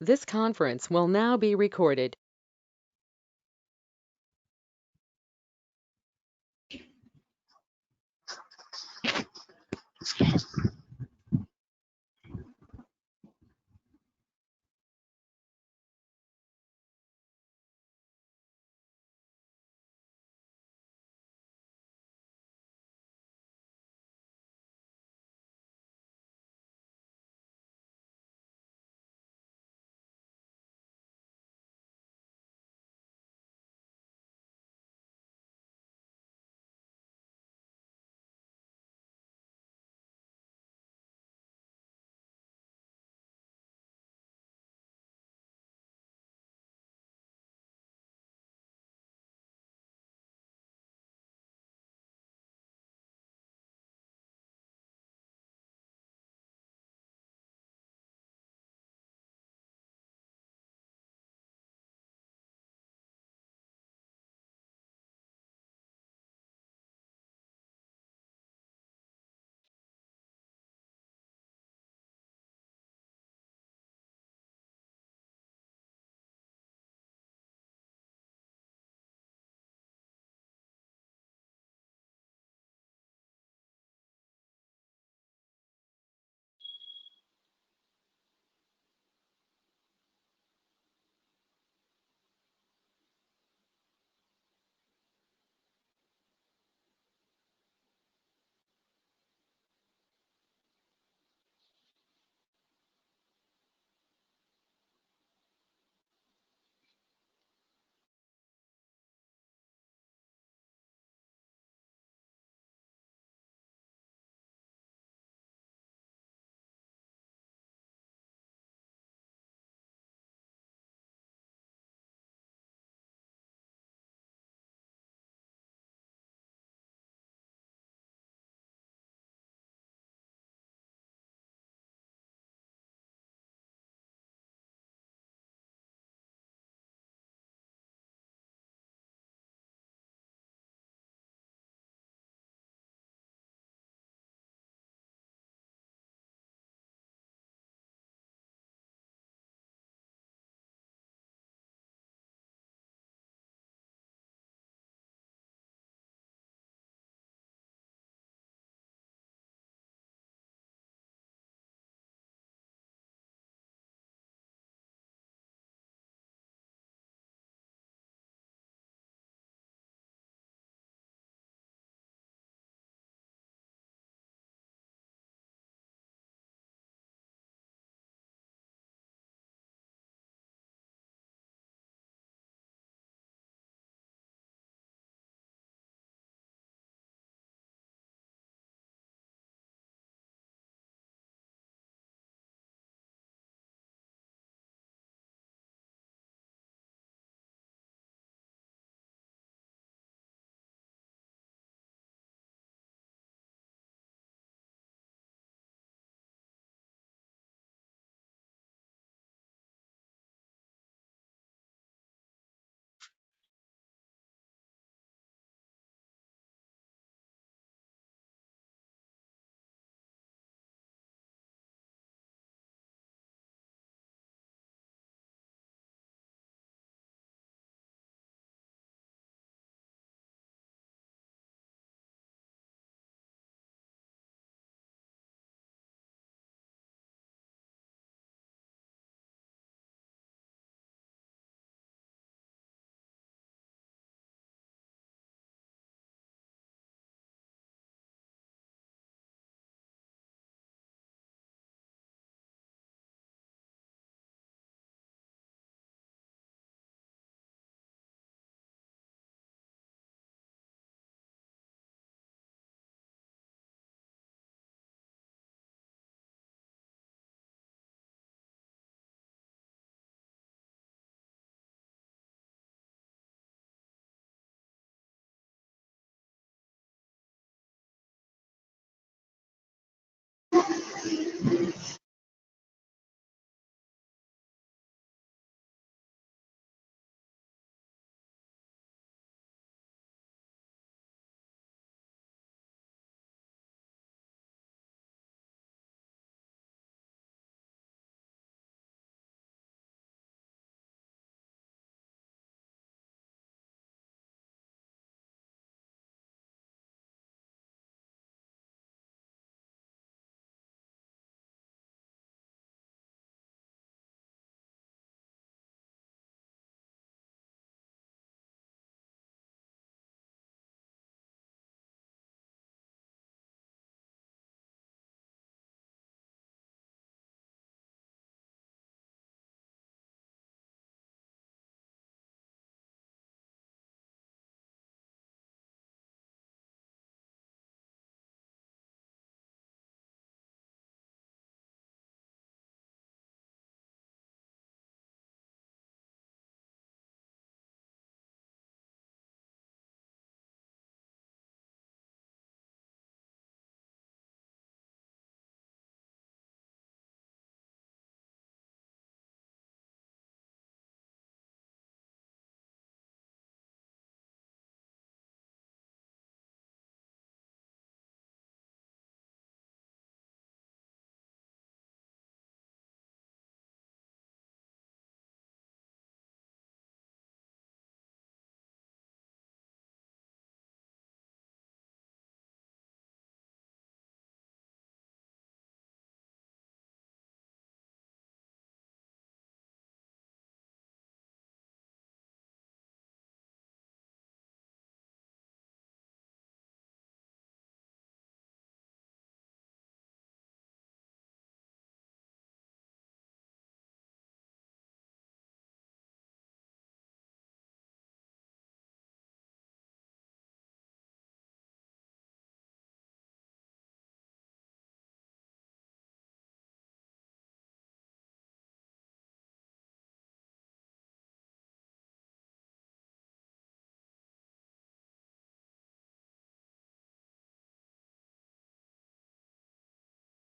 This conference will now be recorded.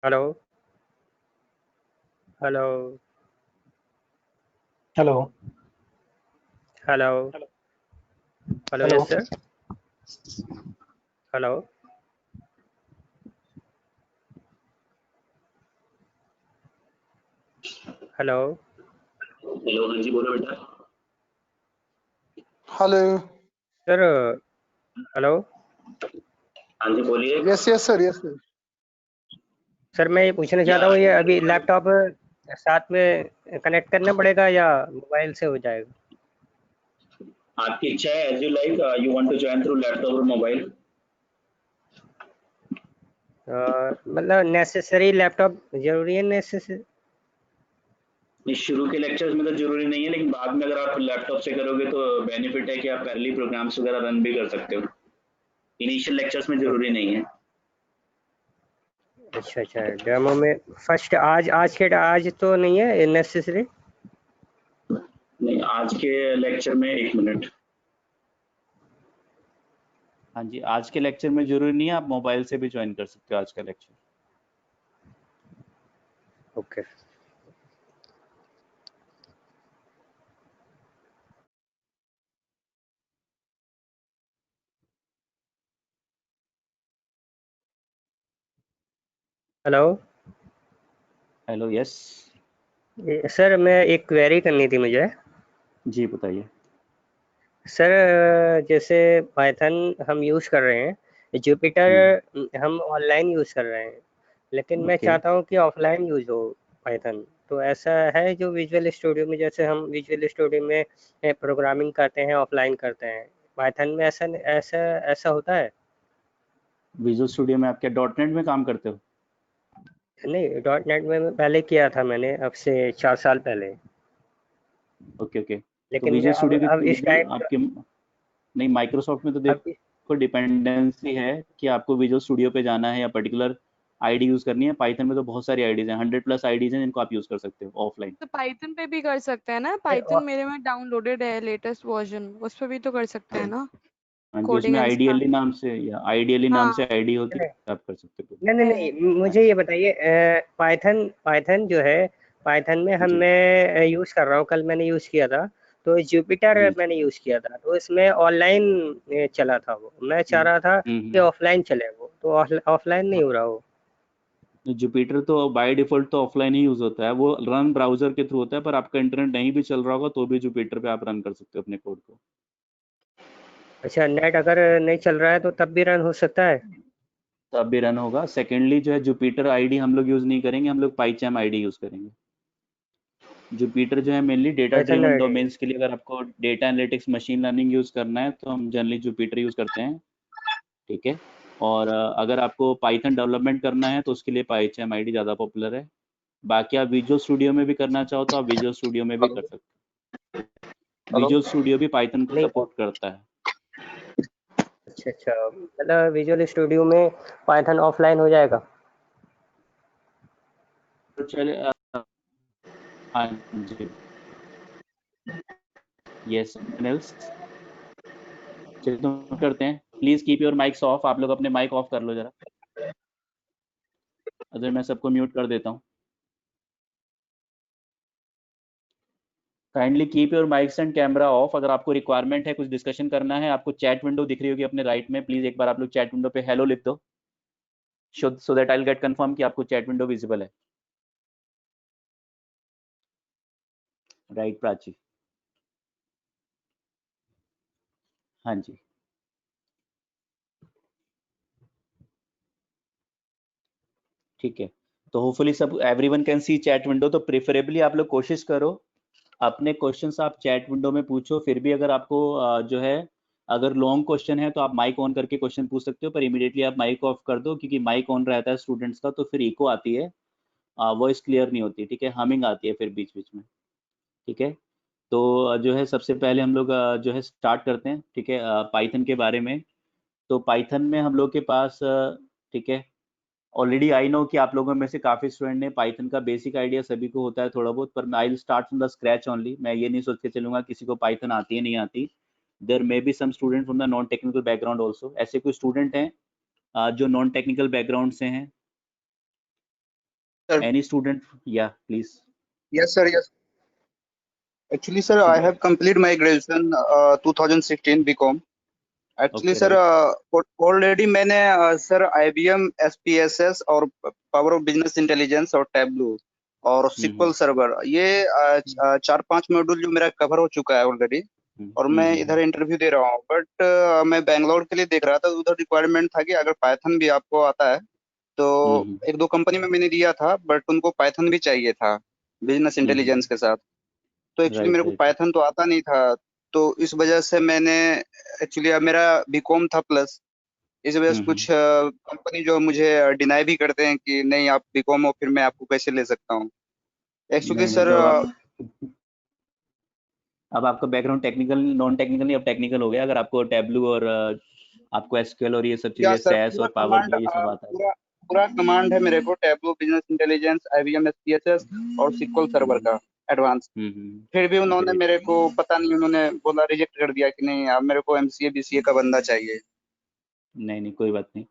Hello hello hello hello hello hello yes sir hello hello hello, हाँ जी बोलो बेटा। Hello sir hello हाँ जी बोलिए। Yes yes sir yes sir sir मैं ये पूछना या चाहता हूँ, ये अभी लैपटॉप साथ में कनेक्ट करना पड़ेगा या मोबाइल से हो जाएगा? आपकी इच्छा है, as you like, you want to join through laptop और मोबाइल। मतलब नेसेसरी लैपटॉप जरूरी है? नेसेसरी शुरू के लेक्चर्स में तो जरूरी नहीं है, लेकिन बाद में अगर आप लैपटॉप से करोगे तो बेनिफिट है कि आप पहले प्रोग्राम्स वगैरह रन भी कर सकते हो। इनिशियल लेक्चर्स में जरूरी नहीं है। अच्छा अच्छा, डेमो में फर्स्ट आज तो नहीं है नेसेसरी? नहीं, आज के लेक्चर में 1 मिनट। हाँ जी, आज के लेक्चर में जरूरी नहीं है, आप मोबाइल से भी ज्वाइन कर सकते हो आज का lecture. Okay hello hello yes sir, मैं एक क्वेरी करनी थी मुझे। जी बताइए। सर जैसे पाइथन हम यूज़ कर रहे हैं, जुपिटर हम ऑनलाइन यूज़ कर रहे हैं, लेकिन मैं ओके चाहता हूँ कि ऑफलाइन यूज़ हो पाइथन। तो ऐसा है जो विजुअल स्टूडियो में, जैसे हम विजुअल स्टूडियो में प्रोग्रामिंग करते हैं ऑफलाइन करते हैं, पाइथन में ऐसा ऐसा ऐसा होता है? विजुअल स्टूडियो में आप क्या डॉटनेट में काम करते हो? नहीं, डॉट नेट में मैं पहले किया था मैंने, अब से 4 साल पहले। Okay okay. तो लेकिन विजुअल अब स्टूडियो के अब थ्रू इस भी टाइम आपके नहीं, माइक्रोसॉफ्ट में तो अब देखो डिपेंडेंसी है कि आपको विजुअल स्टूडियो पे जाना है या पर्टिकुलर आईडी यूज करनी है। पाइथन में तो बहुत सारी आईडीज हैं, 100+ आईडीज हैं जिनको आप यूज कर सकते हो ऑफलाइन। तो पाइथन पे भी कर सकते हैं ना? पाइथन मेरे में डाउनलोडेड है, लेटेस्ट वर्जन, उस पे भी तो कर सकते हैं ना? हाँ जी, कोडिंग उसमें एंड स्टाफ। आईडियली नाम से या आईडियली नाम से हाँ, आईडी होती नहीं है, आप कर सकते हो। नहीं नहीं है। नहीं, मुझे ये बताइए, पाइथन पाइथन जो है, पाइथन में हम जी मैं यूज़ कर रहा हूँ, कल मैंने यूज़ किया था, तो जुपिटर जी मैंने यूज़ किया था, तो इसमें ऑनलाइन चला था वो। मैं चाह रहा था कि हम्म। ऑफलाइन चले वो, तो ऑफलाइन नहीं हो रहा वो। जुपिटर तो बाय डिफॉल्ट तो ऑफलाइन ही यूज होता है, वो रन ब्राउजर के थ्रू होता है, पर आपका इंटरनेट नहीं भी चल रहा होगा तो भी जुपिटर पे आप रन कर सकते हो अपने कोड को। अच्छा, नेट अगर नहीं चल रहा है तो तब भी रन हो सकता है? तब भी रन होगा। सेकेंडली जो है जुपिटर आईडी हम लोग यूज नहीं करेंगे, हम लोग पाइचैम आईडी यूज करेंगे। जुपिटर जो है mainly data Python driven domains के लिए, अगर आपको data analytics machine learning use करना है तो हम जनरली जुपिटर यूज करते हैं। ठीक है। और अगर आपको पाइथन डेवलपमेंट करना है तो उसके लिए पाइचैम आईडी ज़्यादा पॉपुलर है। बाकी आप विजुअल स्टूडियो में भी करना चाहो तो आप विजुअल स्टूडियो में भी कर सकते हो। हेलो विजुअल स्टूडियो भी पाइथन को नहीं। सपोर्ट करता है। अच्छा अच्छा, मतलब विजुअल स्टूडियो में पाइथन ऑफलाइन हो जाएगा? तो चले हाँ जी, यस एल्स चलिए तो करते हैं। Please keep your mics of, आप लोग अपने माइक ऑफ कर लो जरा, अगर मैं सबको म्यूट कर देता हूँ। Kindly keep your mics and camera off. अगर आपको रिक्वायरमेंट है, कुछ डिस्कशन करना है, आपको चैट विंडो दिख रही होगी अपने राइट में, प्लीज एक बार आप लोग चैट विंडो पे हेलो लिख दो, so that I will get confirm कि आपको चैट विंडो विजिबल है। राइट प्राची? हाँ जी, ठीक है। तो होपफुली सब everyone can see chat window. तो प्रेफरेबली आप लोग कोशिश करो अपने क्वेश्चंस आप चैट विंडो में पूछो। फिर भी अगर आपको जो है अगर लॉन्ग क्वेश्चन है तो आप माइक ऑन करके क्वेश्चन पूछ सकते हो, पर इमीडिएटली आप माइक ऑफ कर दो, क्योंकि माइक ऑन रहता है स्टूडेंट्स का तो फिर इको आती है, वॉइस क्लियर नहीं होती। ठीक है, हमिंग आती है फिर बीच बीच में। ठीक है। तो जो है सबसे पहले हम लोग जो है स्टार्ट करते हैं। ठीक है, पाइथन के बारे में। तो पाइथन में हम लोग के पास ठीक है, ऑलरेडी आई नो कि आप लोगों में से काफी स्टूडेंट ने पाइथन का बेसिक आइडिया, सभी को होता है थोड़ा बहुत, पर I will start from the scratch only. मैं ये नहीं सोच के चलूंगा किसी को पाइथन आती है नहीं आती। There may be some student from the non technical background also. ऐसे कोई स्टूडेंट हैं जो नॉन टेक्निकल बैकग्राउंड से हैं? sir. Any student? Yeah, please. Yes, sir. Yes. Actually, sir, I have completed my graduation 2016 BCom. Actually, Okay, sir, right. already मैंने sir IBM SPSS और power of business intelligence और tableau और SQL server ये 4-5 module जो मेरा cover हो चुका है ऑलरेडी, और मैं इधर इंटरव्यू दे रहा हूँ। बट मैं बैंगलोर के लिए देख रहा था, उधर रिक्वायरमेंट था कि अगर पाइथन भी आपको आता है तो एक दो कंपनी में मैंने दिया था, बट उनको पाइथन भी चाहिए था बिजनेस इंटेलिजेंस के साथ। तो एक्चुअली मेरे को पाइथन तो आता नहीं था, तो इस वजह से मैंने एक्चुअली अब मेरा बीकॉम था प्लस, इस वजह से कुछ कंपनी जो मुझे डिनाई भी करते हैं कि नहीं आप बीकॉम हो, फिर मैं आपको कैसे ले सकता हूँ एक्चुअली नहीं, सर। तो अब आपका बैकग्राउंड टेक्निकल नॉन टेक्निकल नहीं, अब टेक्निकल हो गया। अगर आपको टैबलू और आपको एसक्यूएल और ये सब या चीजें सर सैस पूरा और पावर कमांड बीआई ये सब आता है। पूरा पूरा कमांड है मेरे को, tableau, business intelligence, IBM SPSS और SQL सर्वर का एडवांस। फिर भी उन्होंने ग्रेट। मेरे को पता नहीं, उन्होंने बोला रिजेक्ट कर दिया कि नहीं आप मेरे को MCA BCA का बंदा चाहिए। नहीं, कोई बात नहीं,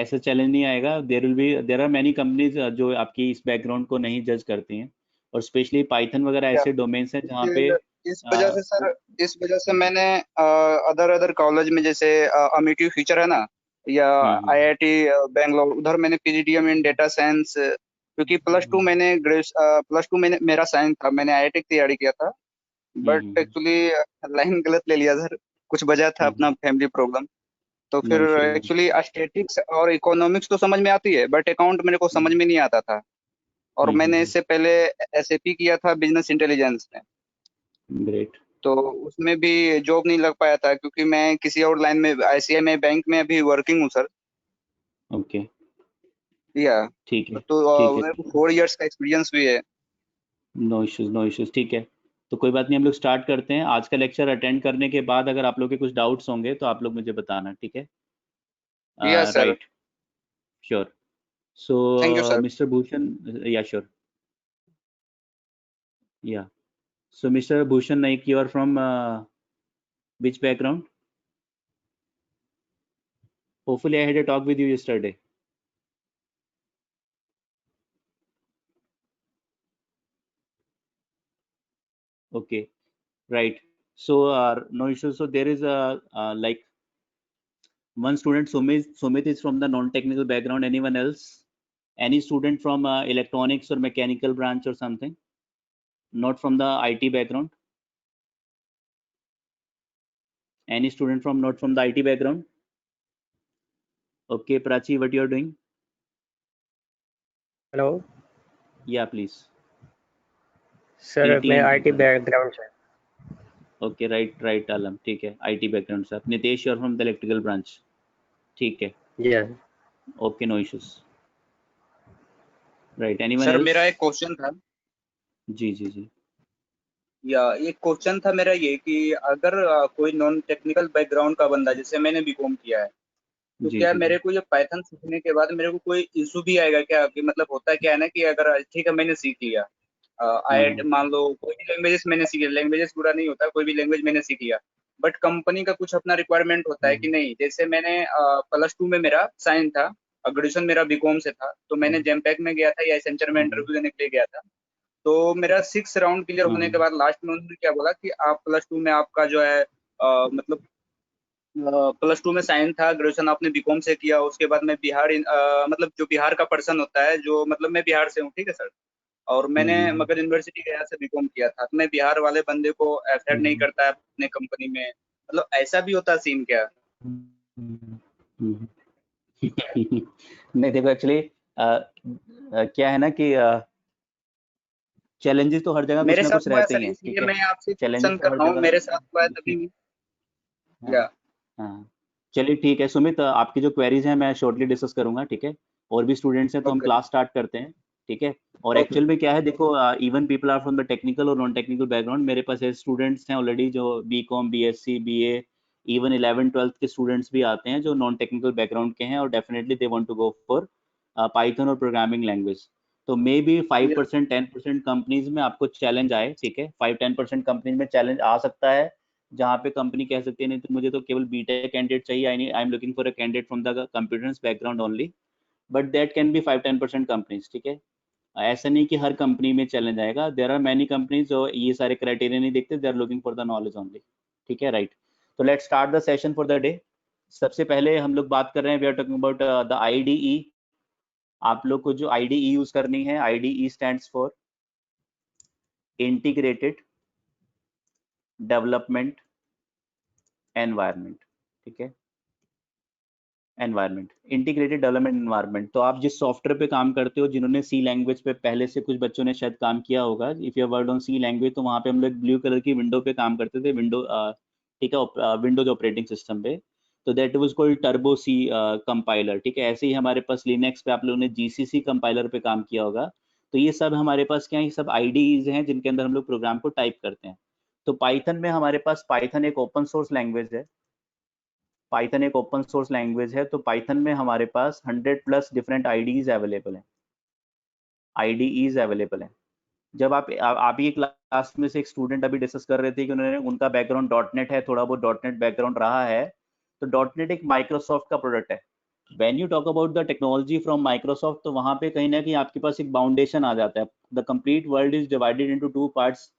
ऐसा चैलेंज नहीं आएगा। देयर आर मेनी कंपनीज जो आपकी इस बैकग्राउंड को नहीं जज करती हैं, और स्पेशली पाइथन वगैरह या ऐसे डोमेन्स हैं जहाँ पे इस वजह से सर, इस वजह से मैंने अदर कॉलेज में जैसे अमिटी फ्यूचर है ना, या IIT बैंगलोर, उधर मैंने PGDM इन डेटा साइंस, क्योंकि प्लस टू मैंने मेरा साइंस था, मैंने IIT की तैयारी किया था, बट एक्चुअली लाइन गलत ले लिया सर, कुछ वजह था अपना फैमिली प्रॉब्लम। तो फिर नो इश्यूज। एक्चुअली स्टैटिक्स और इकोनॉमिक्स तो समझ में आती है, बट अकाउंट मेरे को समझ में नहीं आता था, और मैंने इससे पहले SAP किया था बिजनेस इंटेलिजेंस में, ग्रेट। तो उसमें भी जॉब नहीं लग पाया था, क्योंकि मैं किसी और लाइन में ICI में बैंक में अभी वर्किंग हूँ सर। ओके, या ठीक है, तो ठीक है, मेरे को 4 इयर्स का एक्सपीरियंस भी है। नो इश्यूज, नो इश्यूज, ठीक है। तो कोई बात नहीं, हम लोग स्टार्ट करते हैं। आज का लेक्चर अटेंड करने के बाद अगर आप लोग के कुछ डाउट्स होंगे तो आप लोग मुझे बताना, ठीक है? Yeah sir, right, sure. So thank you sir. Mister Bhushan, yeah sure, yeah so mister Bhushan Naik, you are from which background? Hopefully I had a talk with you yesterday. Okay, right. So no issues. So there is a like one student, Sumit is from the non-technical background. Anyone else? Any student from electronics or mechanical branch or something? Not from the IT background? Any student from not from the IT background? Okay, Prachi, what you are doing? Hello Yeah, please. Sir, मैं PTM IT background से। Okay, right Alam, ठीक है, IT background से। Nitesh, you are from the electrical branch, ठीक है, yes okay, no issues. Right, anyone sir else? मेरा एक question था, जी। या एक क्वेश्चन था मेरा ये कि अगर कोई नॉन टेक्निकल बैकग्राउंड का बंदा, जैसे मैंने बीकॉम किया है, तो जी क्या जी मेरे को ये पाइथन सीखने के बाद मेरे को कोई इशू भी आएगा क्या? कि मतलब होता क्या है ना, कि अगर ठीक है मैंने सीख लिया, मान लो कोई भी लैंग्वेजेस मैंने सीख लिया, लैंग्वेजेस पूरा नहीं होता, कोई भी लैंग्वेज मैंने सीख लिया, बट कंपनी का कुछ अपना रिक्वायरमेंट होता है कि नहीं। जैसे मैंने प्लस टू में मेरा साइंस था, ग्रेजुएशन मेरा बीकॉम से था, तो मैंने जेमपैक में गया था या एसेंचर में इंटरव्यू देने के लिए गया था, तो मेरा 6 राउंड क्लियर होने के बाद लास्ट में उन्होंने क्या बोला कि आप प्लस टू में आपका जो है मतलब प्लस टू में साइंस था, ग्रेजुएशन आपने बीकॉम से किया, उसके बाद मैं मतलब जो बिहार का पर्सन होता है, जो मतलब मैं बिहार से हूँ, ठीक है सर, और मैंने मगध यूनिवर्सिटी गया से बीकॉम किया था, तो मैं बिहार वाले बंदे को एक्सेप्ट नहीं करता है अपने कंपनी में, मतलब ऐसा भी होता सीन क्या? नहीं, देखो एक्चुअली क्या है ना कि चैलेंजेस तो हर जगह कुछ मेरे ना साथ कुछ हुआ है रहते सर, ही हैं, ठीक इसलिए है? मैं आपसे चैलेंजेस क्वेश्चन तो कर हर रहा हूँ, जगह, मेरे साथ हुआ है तभी। हाँ, या हाँ, चलिए ठीक है सुमित, आपकी जो क्वेरीज हैं मैं शॉर्टली डिस्कस करूंगा, ठीक है? और भी स्टूडेंट्स हैं तो हम ओके क्लास स्टार्ट करते हैं, ठीक है? और ओके एक्चुअल में क्या है, देखो even people are from the technical और नॉन टेक्निकल बैकग्राउंड। मेरे पास स्टूडेंट्स हैं ऑलरेडी जो BCom, BSc, BA, even 11th-12th के स्टूडेंट्स भी आते हैं जो नॉन टेक्निकल बैकग्राउंड के हैं, और definitely they want to go for Python और प्रोग्रामिंग लैंग्वेज। तो मे बी 5% 10% कंपनीज में आपको चैलेंज आए, ठीक है? 5-10% कंपनीज में चैलेंज आ सकता है, जहाँ पे कंपनी कह सकती है नहीं तो मुझे तो केवल बीटेक कैंडिडेट चाहिए, I am looking for a candidate from the computer background only, but that can be 5-10% companies, ठीक है? ऐसा नहीं कि हर कंपनी में चले जाएगा, देयर आर मैनी कंपनीज जो ये सारे क्राइटेरिया नहीं देखते, they are looking for the knowledge only. ठीक है, राइट। तो let's start the session for the day. सबसे पहले हम लोग बात कर रहे हैं, we are talking about the IDE। आप लोग को जो IDE यूज करनी है, IDE stands for integrated development environment. ठीक है, एनवायरनमेंट, इंटीग्रेटेड डेवलपमेंट एनवायरनमेंट। तो आप जिस सॉफ्टवेयर पे काम करते हो, जिन्होंने सी लैंग्वेज पे पहले से कुछ बच्चों ने शायद काम किया होगा, if you worked on C language, तो वहाँ पे हम लोग ब्लू कलर की विंडो पे काम करते थे, विंडो, ठीक है, विंडोज ऑपरेटिंग सिस्टम पे। तो that was called Turbo C compiler. ठीक है, ऐसे ही हमारे पास लिनक्स पे आप लोगों ने GCC कंपाइलर पे काम किया होगा। तो ये सब हमारे पास क्या है, ये सब IDEs हैं जिनके अंदर हम लोग प्रोग्राम को टाइप करते हैं। तो पाइथन में हमारे पास, पाइथन एक ओपन सोर्स लैंग्वेज है, पाइथन एक ओपन सोर्स लैंग्वेज है। तो पाइथन में हमारे पास 100+ डिफरेंट IDEs अवेलेबल हैं, IDEs अवेलेबल हैं। जब आप ही क्लास में से एक स्टूडेंट अभी डिस्कस कर रहे थे कि उन्होंने, उनका बैकग्राउंड .NET है, थोड़ा बहुत .NET बैकग्राउंड रहा है। तो .NET एक माइक्रोसॉफ्ट का प्रोडक्ट है। When you talk about the technology from Microsoft, तो वहाँ पे कहीं ना कहीं आपके पास एक बाउंडेशन आ जाता है। The complete world is divided into 2 parts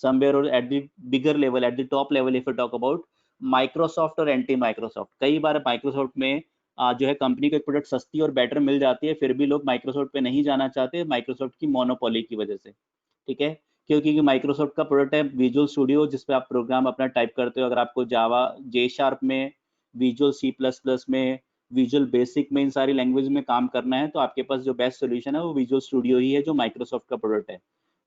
somewhere, और at the bigger level, at the top level, if you talk about Microsoft और एंटी माइक्रोसॉफ्ट। कई बार माइक्रोसॉफ्ट में जो है कंपनी का एक प्रोडक्ट सस्ती और बेटर मिल जाती है, फिर भी लोग माइक्रोसॉफ्ट पे नहीं जाना चाहते, माइक्रोसॉफ्ट की मोनोपोली की वजह से। ठीक है, क्योंकि माइक्रोसॉफ्ट का प्रोडक्ट है विजुअल स्टूडियो, जिसपे आप प्रोग्राम अपना टाइप करते हो। अगर आपको जावा, J# में, विजुअल C++ में, विजुअल बेसिक में, इन सारी लैंग्वेज में काम करना है, तो आपके पास जो बेस्ट सोल्यूशन है वो विजुअल स्टूडियो ही है, जो माइक्रोसॉफ्ट का प्रोडक्ट है।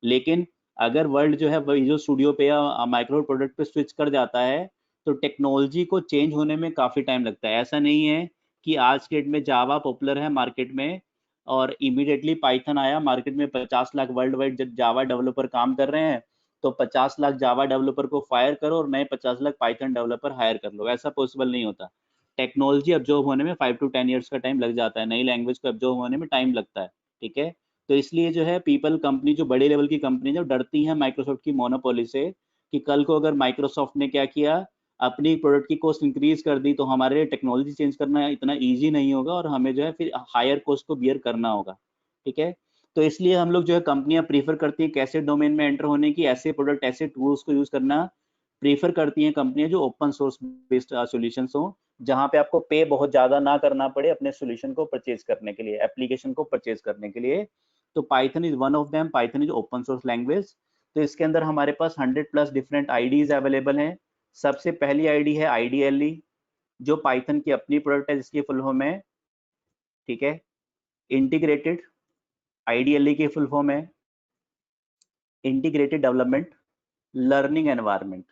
लेकिन अगर वर्ल्ड जो है विजुअल स्टूडियो पे या माइक्रो प्रोडक्ट पे स्विच कर जाता है, तो टेक्नोलॉजी को चेंज होने में काफ़ी टाइम लगता है। ऐसा नहीं है कि आज के डेट में जावा पॉपुलर है मार्केट में और इमीडिएटली पाइथन आया मार्केट में। 50 लाख वर्ल्ड वाइड जब जावा डेवलपर काम कर रहे हैं, तो 50 लाख जावा डेवलपर को फायर करो और नए 50 लाख पाइथन डेवलपर हायर कर लो, ऐसा पॉसिबल नहीं होता। टेक्नोलॉजी अब्जॉर्ब होने में 5 to 10 ईयर्स का टाइम लग जाता है, नई लैंग्वेज को अब्जॉर्ब होने में टाइम लगता है। ठीक है, तो इसलिए जो है पीपल, कंपनी जो बड़े लेवल की कंपनी जो डरती है माइक्रोसॉफ्ट की मोनोपोली से, कि कल को अगर माइक्रोसॉफ्ट ने क्या किया, अपनी प्रोडक्ट की कॉस्ट इंक्रीज कर दी, तो हमारे लिए टेक्नोलॉजी चेंज करना इतना ईजी नहीं होगा और हमें जो है फिर हायर कॉस्ट को बियर करना होगा। ठीक है, तो इसलिए हम लोग जो है कंपनियां प्रीफर करती है कैसे डोमेन में एंटर होने की, ऐसे प्रोडक्ट, ऐसे टूल्स को यूज करना प्रीफर करती हैं कंपनियां जो ओपन सोर्स बेस्ड सॉल्यूशंस हो, जहां पे आपको पे बहुत ज्यादा ना करना पड़े अपने सॉल्यूशन को परचेज करने के लिए, एप्लीकेशन को परचेज करने के लिए। तो Python is one of them, Python is open source language. तो इसके अंदर हमारे पास 100+ डिफरेंट IDs अवेलेबल हैं। सबसे पहली ID है IDLE, जो पाइथन की अपनी प्रोडक्ट है, जिसकी फुल फॉर्म है, ठीक है, इंटीग्रेटेड, IDLE की फुल फॉर्म है integrated development learning environment,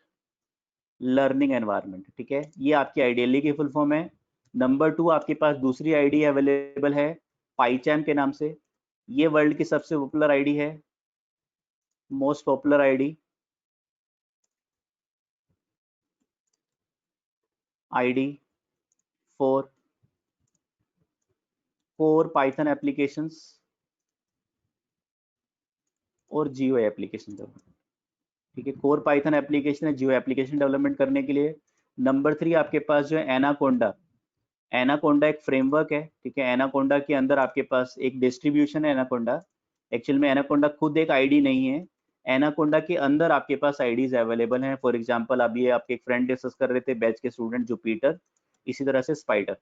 learning environment. ठीक है, ये आपकी IDLE की फुल फॉर्म है। नंबर 2 आपके पास दूसरी ID अवेलेबल है पाइचैम के नाम से। ये वर्ल्ड की सबसे पॉपुलर ID है, most popular ID, ID for Python applications और GUI एप्लीकेशन डेवलपमेंट। ठीक है, कोर पाइथन एप्लीकेशन है GUI एप्लीकेशन डेवलपमेंट करने के लिए। नंबर 3 आपके पास जो है एनाकोंडा, एनाकोंडा एक फ्रेमवर्क है। ठीक है, एनाकोंडा के अंदर आपके पास एक डिस्ट्रीब्यूशन है एनाकोंडा। एक्चुअल में एनाकोंडा खुद एक ID नहीं है, एनाकोंडा के अंदर आपके पास IDs अवेलेबल हैं। फॉर एग्जांपल अभी ये आपके एक फ्रेंड डिस्कस कर रहे थे बैच के स्टूडेंट, जुपिटर, इसी तरह से स्पाइडर।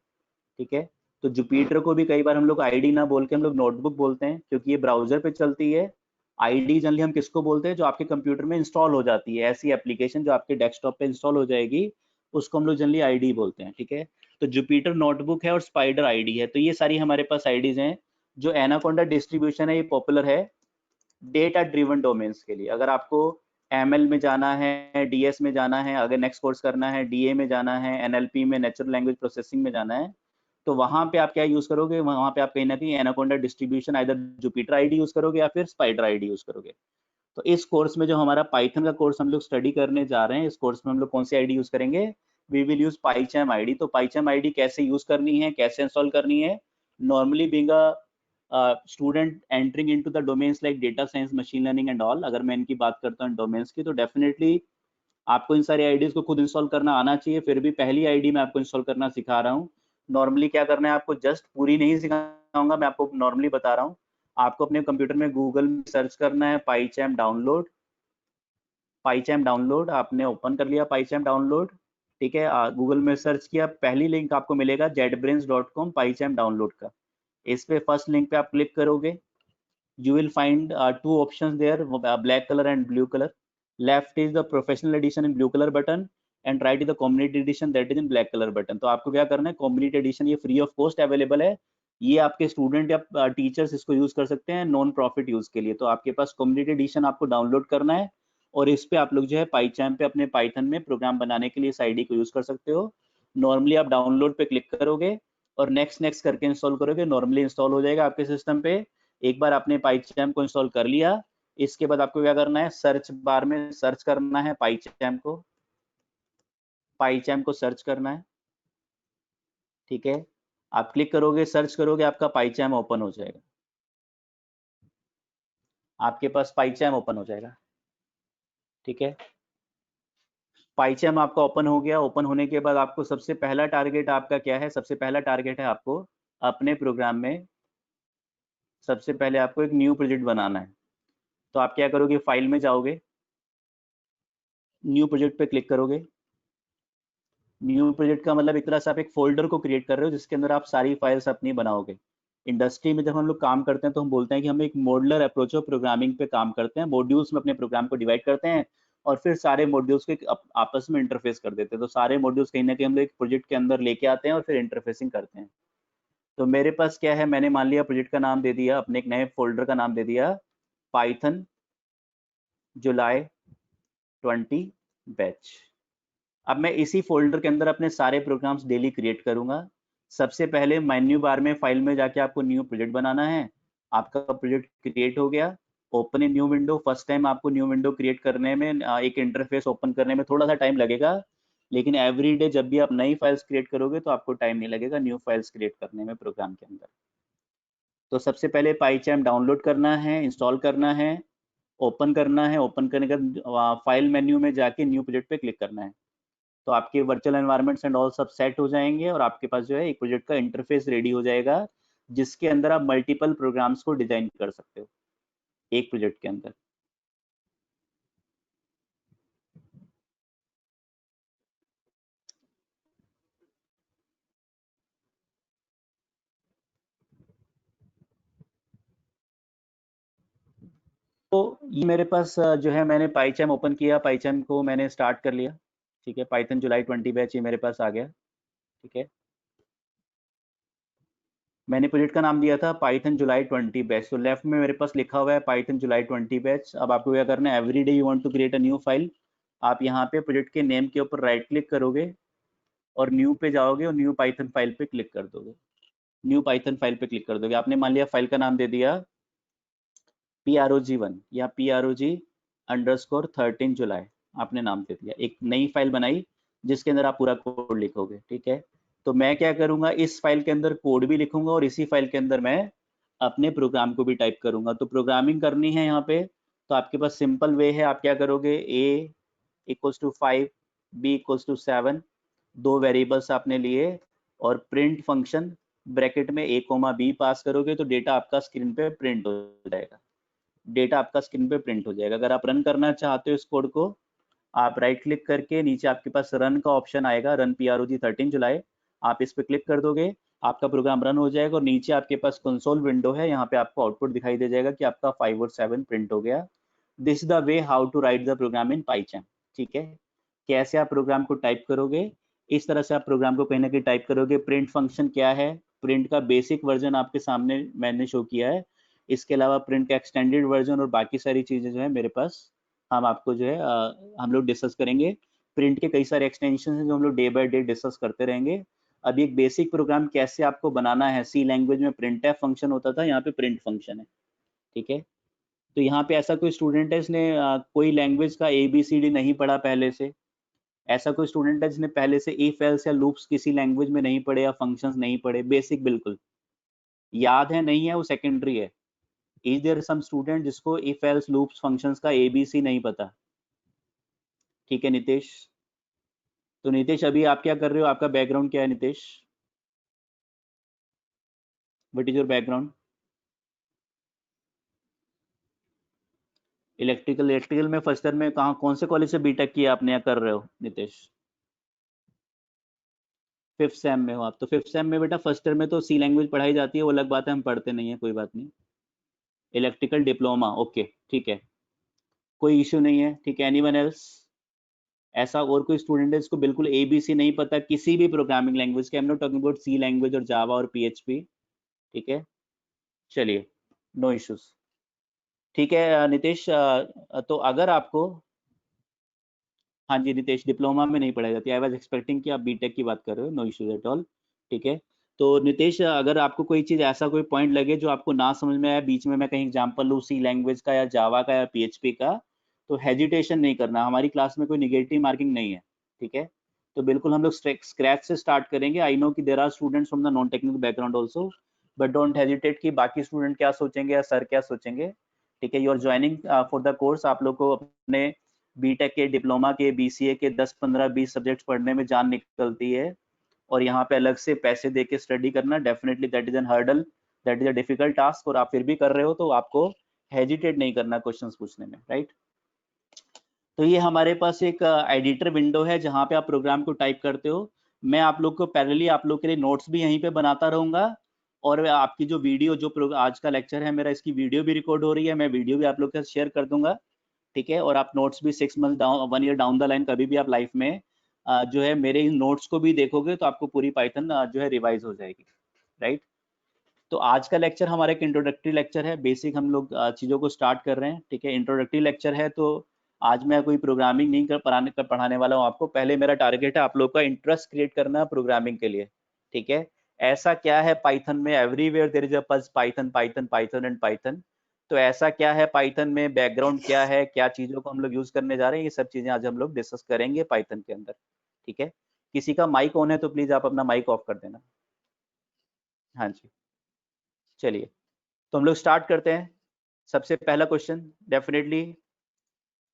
ठीक है, तो जुपिटर को भी कई बार हम लोग ID ना बोल के हम लोग नोटबुक बोलते हैं, क्योंकि ये ब्राउजर पे चलती है। ID जनरली हम किसको बोलते हैं, जो आपके कंप्यूटर में इंस्टॉल हो जाती है, ऐसी एप्लीकेशन जो आपके डेस्कटॉप पे इंस्टॉल हो जाएगी, उसको हम लोग जनरली ID बोलते हैं। ठीक है, तो जुपिटर नोटबुक है और स्पाइडर ID है। तो ये सारी हमारे पास IDs हैं। जो एनाकोंडा डिस्ट्रीब्यूशन है, ये पॉपुलर है डेटा ड्रिवन डोमेन्स के लिए। अगर आपको ML में जाना है, DS में जाना है, अगर नेक्स्ट कोर्स करना है, DA में जाना है, NLP में, नेचुरल लैंग्वेज प्रोसेसिंग में जाना है, तो वहां पे आप क्या यूज करोगे, वहां पे आप कहीं ना कहीं anaconda distribution, either Jupiter ID use करोगे या फिर स्पाइडर ID यूज करोगे। तो इस कोर्स में जो हमारा पाइथन का कोर्स हम लोग स्टडी करने जा रहे हैं, इस कोर्स में हम लोग कौन सी ID यूज करेंगे, वी विल यूज पाइचैम ID। तो पाइचैम ID कैसे यूज करनी है, कैसे इंस्टॉल करनी है, normally being a student entering into the domains like data science, machine learning and all, अगर मैं इनकी बात करता हूँ डोमेन्स की, तो डेफिनेटली आपको इन सारी IDs को खुद इंस्टॉल करना आना चाहिए। फिर भी पहली ID मैं आपको इंस्टॉल करना सिखा रहा हूँ। नॉर्मली क्या करना है आपको, जस्ट पूरी नहीं सिखाऊंगा, मैं आपको नॉर्मली बता रहा हूँ। आपको अपने कंप्यूटर में गूगल में सर्च करना है पाईचैम डाउनलोड। पाईचैम डाउनलोड आपने ओपन कर लिया, पाईचैम डाउनलोड, ठीक है। गूगल में सर्च किया, पहली लिंक आपको मिलेगा jetbrains.com पाईचैम डाउनलोड का। इस पे फर्स्ट लिंक पे आप क्लिक करोगे, you will find two options there, black color and blue color. Left is the professional edition in blue color button and right is the community edition that is in black color button. तो आपको क्या करना है, community edition ये free of cost available है, ये आपके student या टीचर्स इसको यूज कर सकते हैं नॉन प्रॉफिट यूज के लिए। तो आपके पास कम्युनिटी एडिशन आपको डाउनलोड करना है और इस पे आप लोग जो है पाईचैम पे अपने पाइथन में प्रोग्राम बनाने के लिए इस आईडी को यूज कर सकते हो। नॉर्मली आप डाउनलोड पे क्लिक करोगे और नेक्स्ट नेक्स्ट करके इंस्टॉल करोगे, नॉर्मली इंस्टॉल हो जाएगा आपके सिस्टम पे। एक बार आपने पाईचैम को इंस्टॉल कर लिया, इसके बाद आपको क्या करना है, सर्च बार में सर्च करना है पाईचैम को, पाईचैम को सर्च करना है, ठीक है। आप क्लिक करोगे, सर्च करोगे, आपका पाईचैम ओपन हो जाएगा, आपके पास पाईचैम ओपन हो जाएगा, ठीक है। पाईचैम आपका ओपन हो गया। ओपन होने के बाद आपको सबसे पहला टारगेट आपका क्या है, सबसे पहला टारगेट है आपको अपने प्रोग्राम में सबसे पहले आपको एक न्यू प्रोजेक्ट बनाना है। तो आप क्या करोगे, फाइल में जाओगे, न्यू प्रोजेक्ट पे क्लिक करोगे। न्यू प्रोजेक्ट का मतलब एक तरह से आप एक फोल्डर को क्रिएट कर रहे हो जिसके अंदर आप सारी फाइल्स अपनी बनाओगे। इंडस्ट्री में जब हम लोग काम करते हैं तो हम बोलते हैं कि हम एक मॉडुलर अप्रोच ऑफ प्रोग्रामिंग पे काम करते हैं, मॉड्यूल्स में अपने प्रोग्राम को डिवाइड करते हैं और फिर सारे मॉड्यूल्स को आपस में इंटरफेस कर देते हैं। तो सारे मॉड्यूल्स कहीं ना कहीं हम लोग एक प्रोजेक्ट के अंदर लेके आते हैं और फिर इंटरफेसिंग करते हैं। तो मेरे पास क्या है, मैंने मान लिया प्रोजेक्ट का नाम दे दिया, अपने एक नए फोल्डर का नाम दे दिया पाइथन जुलाई 20 बैच। अब मैं इसी फोल्डर के अंदर अपने सारे प्रोग्राम्स डेली क्रिएट करूंगा। सबसे पहले मेन्यू बार में फाइल में जाके आपको न्यू प्रोजेक्ट बनाना है। आपका प्रोजेक्ट क्रिएट हो गया, open a new window. First time आपको न्यू विंडो क्रिएट करने में एक इंटरफेस ओपन करने में थोड़ा सा टाइम लगेगा, लेकिन एवरी डे जब भी आप नई फाइल्स क्रिएट करोगे तो आपको टाइम नहीं लगेगा न्यू फाइल्स क्रिएट करने में प्रोग्राम के अंदर। तो सबसे पहले पाईचैम डाउनलोड करना है, इंस्टॉल करना है, ओपन करना है। ओपन करने के बाद फाइल मेन्यू में जाके न्यू प्रोजेक्ट पे क्लिक करना है। तो आपके वर्चुअल एनवायरनमेंट्स एंड ऑल सब सेट हो जाएंगे और आपके पास जो है एक प्रोजेक्ट का इंटरफेस रेडी हो जाएगा जिसके अंदर आप मल्टीपल प्रोग्राम्स को डिजाइन कर सकते हो एक प्रोजेक्ट के अंदर। तो ये मेरे पास जो है मैंने पाईचैम ओपन किया, पाईचैम को मैंने स्टार्ट कर लिया, ठीक है। पाइथन जुलाई 20 बैच ये मेरे पास आ गया, ठीक है। मैंने प्रोजेक्ट का नाम दिया था पाइथन जुलाई 20 बैच। तो लेफ्ट में मेरे पास लिखा हुआ है पाइथन जुलाई 20 बैच। अब आपको क्या करना है, every day you want to create a new file. आप यहाँ पे प्रोजेक्ट के नेम के ऊपर राइट क्लिक करोगे और न्यू पे जाओगे और न्यू पाइथन फाइल पे क्लिक कर दोगे। न्यू पाइथन फाइल पे क्लिक कर दोगे। आपने मान लिया फाइल का नाम दे दिया PROG1 या PROG_13 जुलाई, आपने नाम दे दिया। एक नई फाइल बनाई जिसके अंदर आप पूरा कोड लिखोगे, ठीक है। तो मैं क्या करूंगा, इस फाइल के अंदर कोड भी लिखूंगा और इसी फाइल के अंदर मैं अपने प्रोग्राम को भी टाइप करूंगा। तो प्रोग्रामिंग करनी है यहाँ पे, तो आपके पास सिंपल वे है। आप क्या करोगे, A = 5 B = 7, दो वेरिएबल्स आपने लिए और प्रिंट फंक्शन ब्रैकेट में A, B पास करोगे तो डेटा आपका स्क्रीन पे प्रिंट हो जाएगा। डेटा आपका स्क्रीन पे प्रिंट हो जाएगा। अगर आप रन करना चाहते हो इस कोड को, आप राइट क्लिक करके नीचे आपके पास रन का ऑप्शन आएगा, रन PROG13 जुलाई, आप इस पे क्लिक कर दोगे, आपका प्रोग्राम रन हो जाएगा और नीचे आपके पास कंसोल विंडो है, यहाँ पे आपको आउटपुट दिखाई दे जाएगा कि आपका 5 और 7 प्रिंट हो गया। This is the way how to write the program in PyCharm, ठीक है। कैसे आप प्रोग्राम को टाइप करोगे, इस तरह से आप प्रोग्राम को कहीं ना कहीं टाइप करोगे। प्रिंट फंक्शन क्या है, प्रिंट का बेसिक वर्जन आपके सामने मैंने शो किया है। इसके अलावा प्रिंट का एक्सटेंडेड वर्जन और बाकी सारी चीजें जो है मेरे पास, हम आपको जो है हम लोग डिस्कस करेंगे। प्रिंट के कई सारे एक्सटेंशन हैं जो हम लोग डे बाय डे डिस्कस करते रहेंगे। अभी एक बेसिक प्रोग्राम कैसे आपको बनाना है, सी लैंग्वेज में printf फंक्शन होता था, यहाँ पे प्रिंट फंक्शन है, ठीक है। तो यहाँ पे ऐसा कोई स्टूडेंट है जिसने कोई लैंग्वेज का ABCD नहीं पढ़ा पहले से, ऐसा कोई स्टूडेंट है जिसने पहले से इफ एल्स या लूप्स किसी लैंग्वेज में नहीं पढ़े या फंक्शंस नहीं पढ़े, बेसिक बिल्कुल याद है नहीं है वो सेकेंडरी है। इज देयर सम स्टूडेंट जिसको इफ एल्स लूप्स फंक्शंस का ABC नहीं पता, ठीक है नितेश। तो नितेश अभी आप क्या कर रहे हो, आपका बैकग्राउंड क्या है Nitesh, what is your background? Electrical में फर्स्ट ईयर में कहाँ, कौन से कॉलेज से बीटेक किया आपने या कर रहे हो नितेश? 5th सेम में हो आप, तो 5th सेम में बेटा फर्स्ट ईयर में तो सी लैंग्वेज पढ़ाई जाती है, वो अलग बात है, हम पढ़ते नहीं है, कोई बात नहीं। इलेक्ट्रिकल डिप्लोमा, ओके ठीक है, कोई इश्यू नहीं है, ठीक है। Anyone else? ऐसा और कोई स्टूडेंट है जिसको बिल्कुल ABC नहीं पता किसी भी प्रोग्रामिंग लैंग्वेज के? I am not talking about C language और जावा और PHP, ठीक है, चलिए, नो इश्यूज, ठीक है। नितेश, तो अगर आपको, हाँ जी नितेश, डिप्लोमा में नहीं पढ़ाई जाती, आई वाज एक्सपेक्टिंग कि आप बीटेक की बात कर रहे हो, नो इश्यूज एट ऑल, ठीक है। तो नितेश, अगर आपको कोई चीज़ ऐसा कोई पॉइंट लगे जो आपको ना समझ में आया, बीच में मैं कहीं एग्जांपल लूँ सी लैंग्वेज का या जावा का या PHP का, तो हेजिटेशन नहीं करना, हमारी क्लास में कोई निगेटिव मार्किंग नहीं है, ठीक है। तो बिल्कुल हम लोग स्क्रैच से स्टार्ट करेंगे। आई नो कि there are students from the non technical background also, but don't hesitate कि बाकी स्टूडेंट क्या सोचेंगे या सर क्या सोचेंगे, ठीक है। You are joining for the course, आप लोग को अपने बीटेक के, डिप्लोमा के, BCA के 10, 15, 20 सब्जेक्ट्स पढ़ने में जान निकलती है, और यहाँ पे अलग से पैसे दे के स्टडी करना, definitely that is an hurdle, that is a difficult task, और आप फिर भी कर रहे हो तो आपको हेजिटेट नहीं करना क्वेश्चंस पूछने में, राइट। तो ये हमारे पास एक एडिटर विंडो है जहाँ पे आप प्रोग्राम को टाइप करते हो। मैं आप लोग को पैरेलली आप लोग के लिए नोट्स भी यहीं पे बनाता रहूंगा, और आपकी जो वीडियो, जो आज का लेक्चर है मेरा, इसकी वीडियो भी रिकॉर्ड हो रही है, मैं वीडियो भी आप लोग के साथ शेयर कर दूंगा, ठीक है। और आप नोट्स भी 6 month down, 1 year down the line कभी भी आप लाइफ में जो है मेरे इन नोट्स को भी देखोगे तो आपको पूरी पाइथन जो है रिवाइज हो जाएगी, राइट। तो आज का लेक्चर हमारा एक इंट्रोडक्टरी लेक्चर है, बेसिक हम लोग चीज़ों को स्टार्ट कर रहे हैं, ठीक है। इंट्रोडक्टरी लेक्चर है, तो आज मैं कोई प्रोग्रामिंग नहीं पढ़ाने वाला हूँ आपको। पहले मेरा टारगेट है आप लोग का इंटरेस्ट क्रिएट करना प्रोग्रामिंग के लिए, ठीक है। ऐसा क्या है पाइथन में, एवरीवेयर देयर इज अ पज Python, Python, Python and Python. तो ऐसा क्या है पाइथन में, बैकग्राउंड क्या है, क्या चीज़ों को हम लोग यूज करने जा रहे हैं, ये सब चीज़ें आज हम लोग डिस्कस करेंगे पाइथन के अंदर, ठीक है। किसी का माइक ऑन है तो प्लीज आप अपना माइक ऑफ कर देना। हाँ जी, चलिए, तो हम लोग स्टार्ट करते हैं। सबसे पहला क्वेश्चन, डेफिनेटली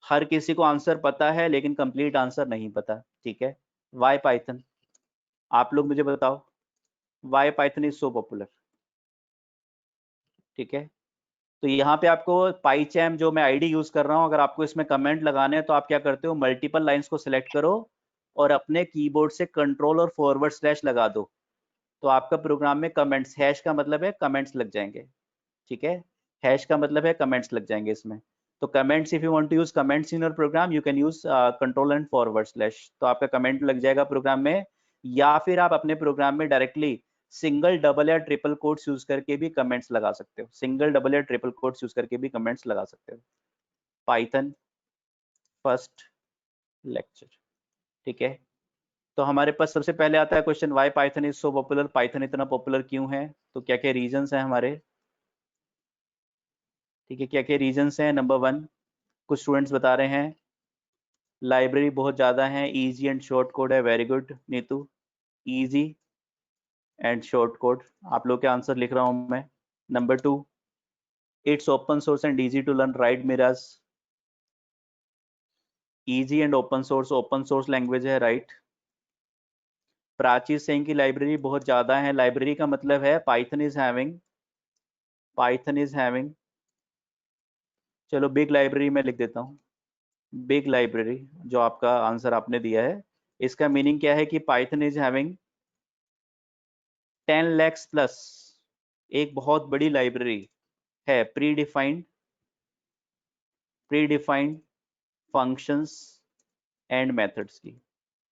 हर किसी को आंसर पता है लेकिन कंप्लीट आंसर नहीं पता, ठीक है। वाई पाइथन, आप लोग मुझे बताओ, why Python is so popular, ठीक है। तो यहाँ पे आपको पाइचैम जो मैं आईडी यूज कर रहा हूँ, अगर आपको इसमें कमेंट लगाने हैं तो आप क्या करते हो, मल्टीपल लाइंस को सिलेक्ट करो और अपने कीबोर्ड से कंट्रोल और फॉरवर्ड स्लैश लगा दो, तो आपका प्रोग्राम में कमेंट्स, हैश का मतलब है कमेंट्स लग जाएंगे, ठीक है। हैश का मतलब है कमेंट्स लग जाएंगे इसमें। तो comments, if you want to use comments in your program you can use control and forward slash, तो आपका कमेंट लग जाएगा प्रोग्राम में। या फिर आप अपने प्रोग्राम में डायरेक्टली सिंगल, डबल या ट्रिपल कोट्स यूज करके भी कमेंट्स लगा सकते हो, सिंगल, डबल या ट्रिपल कोट्स यूज करके भी कमेंट्स लगा सकते हो। पाइथन फर्स्ट लेक्चर, ठीक है। तो हमारे पास सबसे पहले आता है question, why Python is so popular, Python इतना पॉपुलर क्यों है, तो क्या क्या रीजंस हैं हमारे, ठीक है। क्या क्या रीजंस हैं? नंबर 1, कुछ स्टूडेंट्स बता रहे हैं लाइब्रेरी बहुत ज़्यादा है, इजी एंड शॉर्ट कोड है, very good Neetu, easy and short code, आप लोग के आंसर लिख रहा हूँ मैं। Number 2, it's open source and easy to learn, right Miraj, easy and open source language है, राइट। प्राची सिंह की लाइब्रेरी बहुत ज़्यादा है, लाइब्रेरी का मतलब है पाइथन इज हैविंग, चलो बिग लाइब्रेरी में लिख देता हूँ, बिग लाइब्रेरी जो आपका आंसर आपने दिया है, इसका मीनिंग क्या है कि Python is having 10 lakhs plus, एक बहुत बड़ी लाइब्रेरी है प्रीडिफाइंड फंक्शंस एंड मेथड्स की।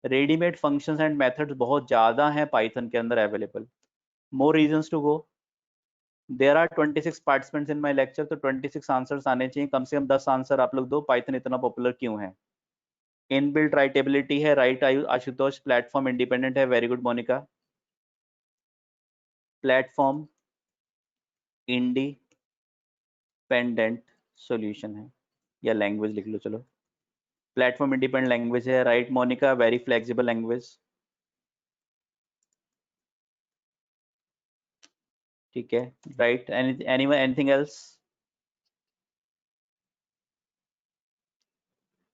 रेडीमेड फंक्शंस एंड मेथड्स बहुत ज़्यादा हैं पाइथन के अंदर available. More reasons to go, there are 26 participants in my lecture, तो 26 आंसर्स आने चाहिए, कम से कम 10 आंसर आप लोग दो, पाइथन इतना पॉपुलर क्यों है। इनबिल्ट राइटेबिलिटी है, राइट आशुतोष। प्लेटफॉर्म इंडिपेंडेंट है, very good Monica. Platform independent solution है, या लैंग्वेज लिख लो, चलो प्लेटफॉर्म इंडिपेंडेंट लैंग्वेज है, right Monica. Very flexible language, ठीक है, right. Anything else?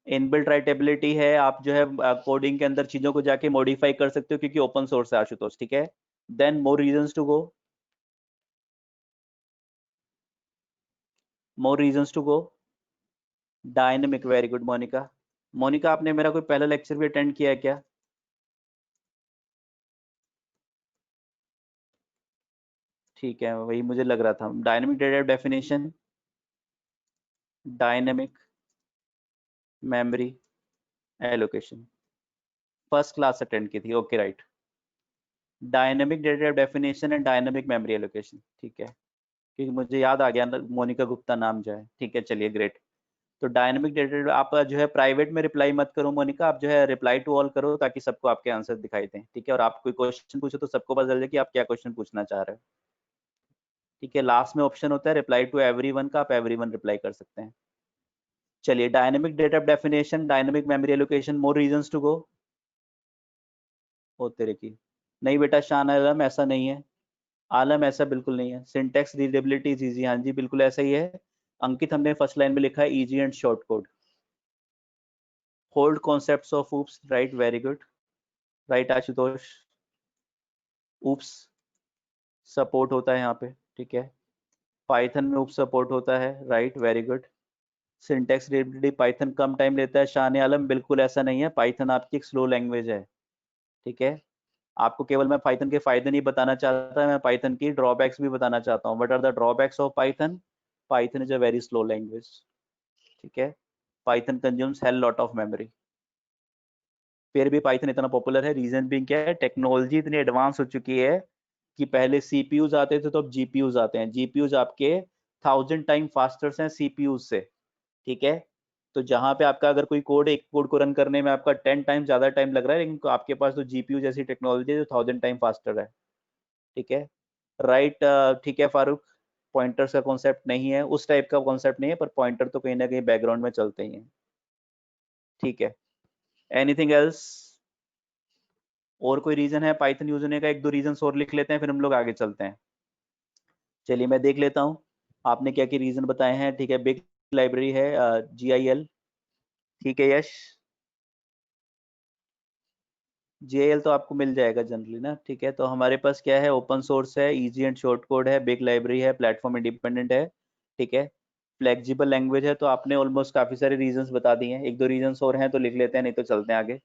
Inbuilt writability है, आप जो है कोडिंग के अंदर चीजों को जाके मॉडिफाई कर सकते हो क्योंकि ओपन सोर्स है आशुतोष, ठीक है। Then more reasons to go, dynamic, very good Monica. Monica आपने मेरा कोई पहला लेक्चर भी अटेंड किया है क्या? ठीक है, वही मुझे लग रहा था। Dynamic data definition, dynamic memory allocation, first class attend की थी, okay right. Dynamic data definition and dynamic memory allocation, ठीक है, क्योंकि मुझे याद आ गया मोनिका गुप्ता नाम जो है। ठीक है, चलिए ग्रेट। तो डायनेमिक डेटा आप जो है प्राइवेट में रिप्लाई मत करो मोनिका, आप जो है रिप्लाई टू ऑल करो ताकि सबको आपके आंसर दिखाई दें। ठीक है, और आप कोई क्वेश्चन पूछो तो सबको पता चल जाए कि आप क्या क्वेश्चन पूछना चाह रहे हो। ठीक है, लास्ट में ऑप्शन होता है रिप्लाई टू एवरीवन का, आप एवरीवन रिप्लाई कर सकते हैं। चलिए, dynamic data definition, dynamic memory allocation, more reasons to go. ओ तेरे की, नहीं बेटा शान आलम, ऐसा नहीं है। आलम ऐसा बिल्कुल नहीं है। सिंटेक्स रीडेबिलिटी इज इजी, हाँ जी बिल्कुल ऐसा ही है। अंकित, हमने फर्स्ट लाइन में लिखा है easy and short code. Hold concepts of oops, right, very good, right Ashutosh. Oops support होता है यहाँ पे, ठीक है। पाइथन में ऊप्स सपोर्ट होता है, right, very good. Syntax readability, Python कम टाइम लेता है, शान आलम बिल्कुल ऐसा नहीं है। पाइथन आपकी एक स्लो लैंग्वेज है, ठीक है। आपको केवल मैं पाइथन के फायदे नहीं बताना चाहता, मैं पाइथन की ड्रॉबैक्स भी बताना चाहता हूँ। What are the drawbacks of Python? Python is a very slow language, ठीक है। Python consumes hell lot of memory. फिर भी पाइथन इतना पॉपुलर है, रीजन भी क्या है, टेक्नोलॉजी इतनी एडवांस हो चुकी है कि पहले सीपीयूज आते थे तो अब जीपीयूज आते हैं। जीपीयूज आपके 1000 टाइम फास्टर हैं सीपीयूज से, ठीक है। तो जहां पे आपका अगर कोई कोड, एक कोड को रन करने में आपका 10 टाइम ज्यादा टाइम लग रहा है, लेकिन आपके पास तो जीपीयू जैसी टेक्नोलॉजी है जो 1000 टाइम फास्टर है, ठीक है, राइट। ठीक है फारूक, पॉइंटर्स का कॉन्सेप्ट नहीं है, उस टाइप का कॉन्सेप्ट नहीं है, पर पॉइंटर तो कहीं ना कहीं बैकग्राउंड में चलते ही हैं, ठीक है। Anything else? और कोई रीजन है पाइथन यूज होने का? एक दो रीजन और लिख लेते हैं, फिर हम लोग आगे चलते हैं। चलिए मैं देख लेता हूँ आपने क्या क्या रीजन बताए हैं। ठीक है, बिग लाइब्रेरी है, GIL, ठीक है यश। GIL तो आपको मिल जाएगा जनरली ना, ठीक है। तो हमारे पास क्या है, ओपन सोर्स है, इजी एंड शॉर्ट कोड है, बिग लाइब्रेरी है, प्लेटफॉर्म इंडिपेंडेंट है, ठीक है, फ्लेक्सिबल लैंग्वेज है। तो आपने ऑलमोस्ट काफी सारे रीजंस बता दिए हैं, एक दो रीजंस और हैं तो लिख लेते हैं, नहीं तो चलते हैं आगे,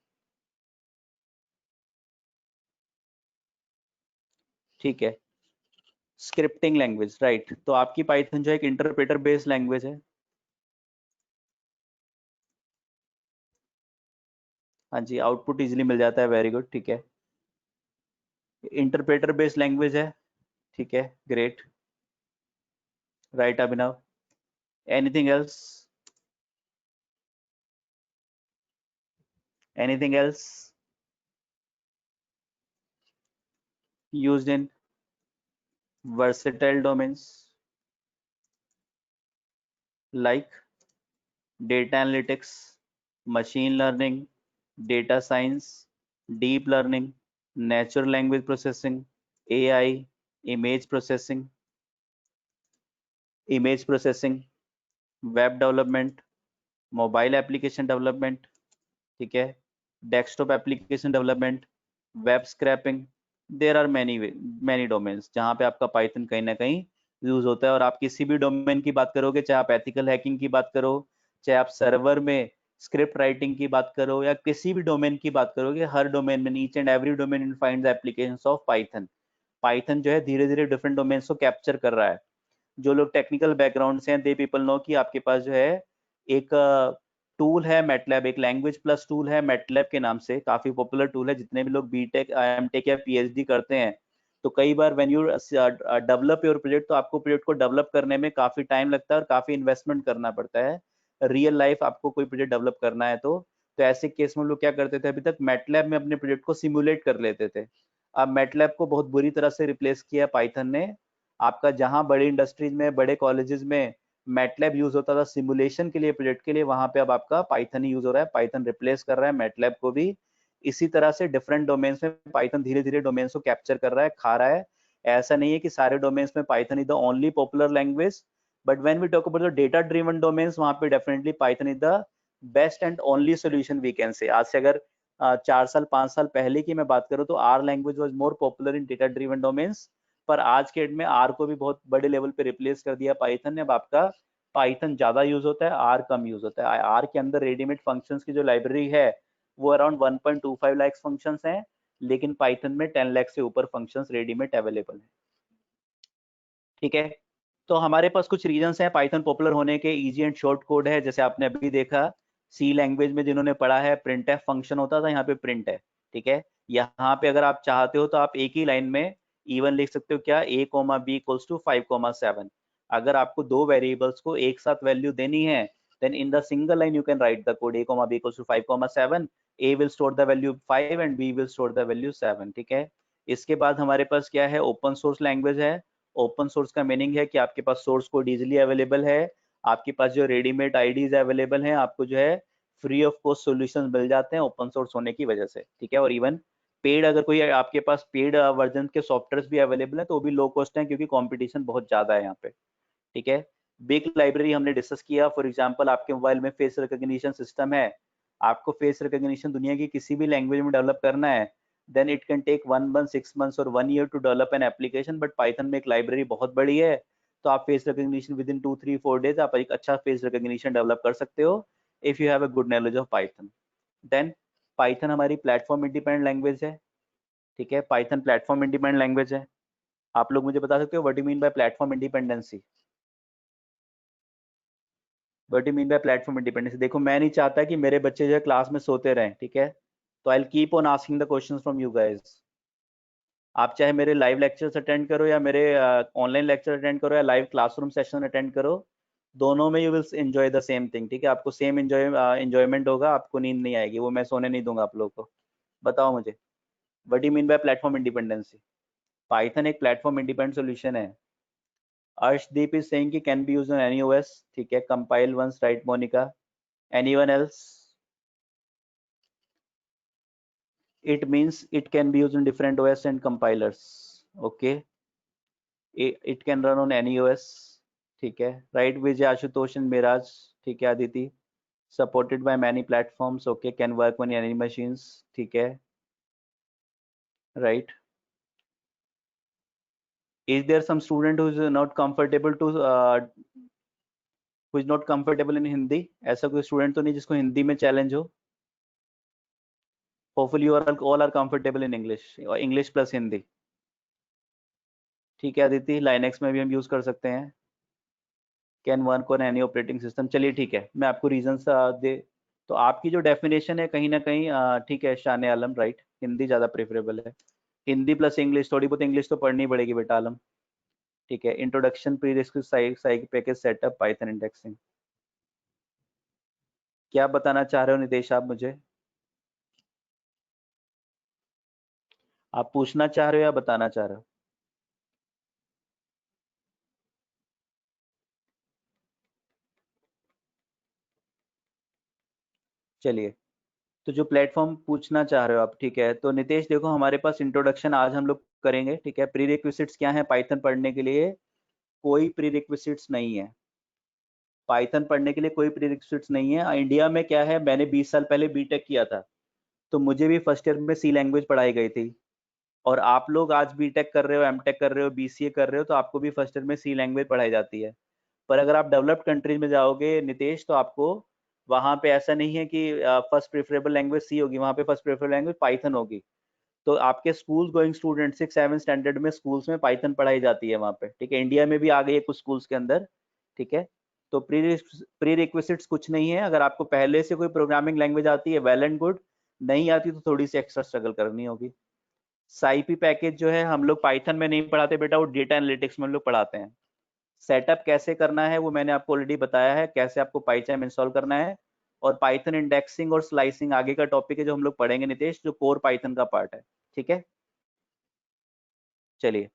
ठीक है। Scripting language, right. तो आपकी पाइथन जो है एक इंटरप्रेटर बेस्ड लैंग्वेज है, हाँ जी, आउटपुट इजिली मिल जाता है, वेरी गुड, ठीक है। इंटरप्रेटर बेस्ड लैंग्वेज है, ठीक है, great, right Abhinav. Anything else? Anything else? Used in versatile domains like data analytics, machine learning, data science, deep learning, natural language processing, AI, image processing, web development, mobile application development, ठीक है, desktop application development, web scraping. There are many domains जहाँ पे आपका Python कहीं ना कहीं use होता है। और आप किसी भी डोमेन की बात करोगे, चाहे आप एथिकल हैकिंग की बात करो, चाहे आप सर्वर में स्क्रिप्ट राइटिंग की बात करो, या किसी भी डोमेन की बात करोगे, हर डोमेन में, each and every domain finds applications of Python. Python जो है धीरे धीरे डिफरेंट डोमेन्स को कैप्चर कर रहा है। जो लोग टेक्निकल बैकग्राउंड से हैं, दे पीपल नो कि आपके पास जो है एक टूल है मैटलैब, एक लैंग्वेज प्लस टूल है मैटलैब के नाम से, काफी पॉपुलर टूल है। जितने भी लोग बीटेक, एमटेक या पीएचडी करते हैं, तो कई बार when you develop your project, तो आपको प्रोजेक्ट को डेवलप करने में काफी टाइम लगता है और काफी इन्वेस्टमेंट करना पड़ता है। रियल लाइफ आपको कोई प्रोजेक्ट डेवलप करना है तो ऐसे केस में लोग क्या करते थे, अभी तक मैटलैब में अपने प्रोजेक्ट को सिमुलेट कर लेते थे। अब मैटलैब को बहुत बुरी तरह से रिप्लेस किया पाइथन ने। आपका जहां बड़ी इंडस्ट्रीज में, बड़े कॉलेजेस में मैटलैब यूज होता था सिमुलेशन के लिए, प्रोजेक्ट के लिए, वहां पे अब आपका पाइथन ही यूज हो रहा है। पाइथन रिप्लेस कर रहा है मैटलैब को भी। इसी तरह से डिफरेंट डोमेन्स में पाइथन धीरे धीरे डोमेन्स को कैप्चर कर रहा है, खा रहा है। ऐसा नहीं है कि सारे डोमेन्स में Python is the only popular language, but when we talk about the data driven domains, वहां पे definitely Python is the best and only solution we can say. आज से अगर 4 साल 5 साल पहले की मैं बात करूं तो R language was more popular in data driven domains, पर आज के डेट में आर को भी बहुत बड़े लेवल पे रिप्लेस कर दिया पाइथन ने। अब आपका पाइथन ज्यादा यूज होता है, आर कम यूज होता है। आर के अंदर रेडीमेड फंक्शंस की जो लाइब्रेरी है वो अराउंड 1.25 लाख फंक्शंस हैं, लेकिन पाइथन में 10 लाख से ऊपर फंक्शंस रेडीमेड अवेलेबल है। ठीक है, तो हमारे पास कुछ रीजंस हैं पाइथन पॉपुलर होने के। इजी एंड शॉर्ट कोड है, जैसे आपने अभी देखा सी लैंग्वेज में जिन्होंने पढ़ा है प्रिंट एफ फंक्शन होता था, यहाँ पे प्रिंट है। ठीक है, यहाँ पे अगर आप चाहते हो तो आप एक ही लाइन में इवन लिख सकते हो, क्या a, b इक्वल्स टू 5, 7। अगर आपको दो वेरिएबल्स को एक साथ वैल्यू देनी है, then in the single line you can write the code a, b equals to 5, 7। a will store the value 5 and b will store the value 7। ठीक है, इसके बाद हमारे पास क्या है, ओपन सोर्स लैंग्वेज है। ओपन सोर्स का मीनिंग है कि आपके पास सोर्स कोड इजीली अवेलेबल है, आपके पास जो रेडीमेड आईडीज अवेलेबल हैं, आपको जो है फ्री ऑफ कॉस्ट सॉल्यूशंस मिल जाते हैं ओपन सोर्स होने की वजह से। ठीक है, और इवन पेड, अगर कोई आपके पास पेड वर्जन के सॉफ्टवेयर भी अवेलेबल है तो वो भी लो कॉस्ट है, क्योंकि कंपटीशन बहुत ज्यादा है यहाँ पे। ठीक है, बिग लाइब्रेरी हमने डिस्कस किया। फॉर एग्जांपल आपके मोबाइल में फेस रिकॉग्निशन सिस्टम है, आपको फेस रिकॉग्निशन दुनिया की किसी भी लैंग्वेज में डेवलप करना है, then it can take 1 month, 6 months और 1 year to develop an application, but Python में एक लाइब्रेरी बहुत बड़ी है, तो आप face recognition within 2-3-4 days आप एक अच्छा फेस रिकॉग्निशन डेवलप कर सकते हो if you have a good knowledge of Python. Then Python हमारी प्लेटफॉर्म इंडिपेंडेंट लैंग्वेज है। ठीक है, पाइथन प्लेटफॉर्म इंडिपेंडेंट लैंग्वेज है। आप लोग मुझे बता सकते हो what you mean by platform independency? What you mean by platform independency? देखो, मैं नहीं चाहता कि मेरे बच्चे जो है क्लास में सोते रहें। ठीक है, तो I will keep on asking the questions from you guys. आप चाहे मेरे लाइव लेक्चर्स अटेंड करो या मेरे ऑनलाइन लेक्चर अटेंड करो या लाइव क्लासरूम सेशन अटेंड करो, दोनों में you will enjoy the same thing. ठीक है, आपको सेम एंजॉयमेंट होगा, आपको नींद नहीं आएगी, वो मैं सोने नहीं दूंगा आप लोगों को। बताओ मुझे, what do you mean by platform independency? Python एक प्लेटफॉर्म इंडिपेंडेंट सॉल्यूशन है। अर्शदीप इज सेइंग कि can be used on any OS. ठीक है, compile once, right Monica. Anyone else? It means it can be used in different OS and compilers. Okay, it can run on any OS. ठीक है, right Vijay, Ashutosh and Miraj. ठीक है Aditi, supported by many platforms. Okay, can work on any machines. ठीक है, right. Is there some student who is not comfortable to who is not comfortable in Hindi? ऐसा कोई student तो नहीं जिसको हिंदी में चैलेंज हो? Hopefully you are all are comfortable in English or English plus Hindi. ठीक है आदिति, लाइनेक्स में भी हम यूज कर सकते हैं। Can work on any operating system. चलिए ठीक है, मैं आपको रीजंस दे, तो आपकी जो डेफिनेशन है कहीं ना कहीं ठीक है शान आलम, राइट, हिंदी ज़्यादा प्रेफरेबल है। हिंदी प्लस इंग्लिश, थोड़ी बहुत इंग्लिश तो पढ़नी पड़ेगी बेटा आलम। ठीक है, introduction, pre requisite package setup, Python indexing. क्या बताना चाह रहे हो नितेश आप मुझे? आप पूछना चाह रहे हो या बताना चाह रहे हो? चलिए, तो जो प्लेटफॉर्म पूछना चाह रहे हो आप, ठीक है, तो नितेश देखो हमारे पास इंट्रोडक्शन आज हम लोग करेंगे। ठीक है, प्री रिक्विजिट्स क्या है पाइथन पढ़ने के लिए? कोई प्री रिक्विजिट्स नहीं है पाइथन पढ़ने के लिए, कोई प्री रिक्विजिट्स नहीं है। इंडिया में क्या है, मैंने 20 साल पहले बीटेक किया था, तो मुझे भी फर्स्ट ईयर में सी लैंग्वेज पढ़ाई गई थी, और आप लोग आज बीटेक कर रहे हो, एमटेक कर रहे हो, बीसीए कर रहे हो, तो आपको भी फर्स्ट ईयर में सी लैंग्वेज पढ़ाई जाती है। पर अगर आप डेवलप्ड कंट्रीज में जाओगे नितेश, तो आपको वहाँ पे ऐसा नहीं है कि फर्स्ट प्रेफरेबल लैंग्वेज सी होगी, वहाँ पे फर्स्ट प्रेफरेबल लैंग्वेज पाइथन होगी। तो आपके स्कूल गोइंग स्टूडेंट 6-7 स्टैंडर्ड में स्कूल्स में पाइथन पढ़ाई जाती है वहाँ पे। ठीक है, इंडिया में भी आ गई है कुछ स्कूल्स के अंदर। ठीक है, तो प्री रिक्विजिट्स कुछ नहीं है। अगर आपको पहले से कोई प्रोग्रामिंग लैंग्वेज आती है, वेल एंड गुड, नहीं आती तो थोड़ी सी एक्स्ट्रा स्ट्रगल करनी होगी। साईपी पैकेज जो है हम लोग पाइथन में नहीं पढ़ाते बेटा, वो डेटा एनालिटिक्स में हम लोग पढ़ाते हैं। सेटअप कैसे करना है वो मैंने आपको ऑलरेडी बताया है, कैसे आपको पाइथन इंस्टॉल करना है। और पाइथन इंडेक्सिंग और स्लाइसिंग आगे का टॉपिक है जो हम लोग पढ़ेंगे नितेश, जो कोर पाइथन का पार्ट है। ठीक है, चलिए,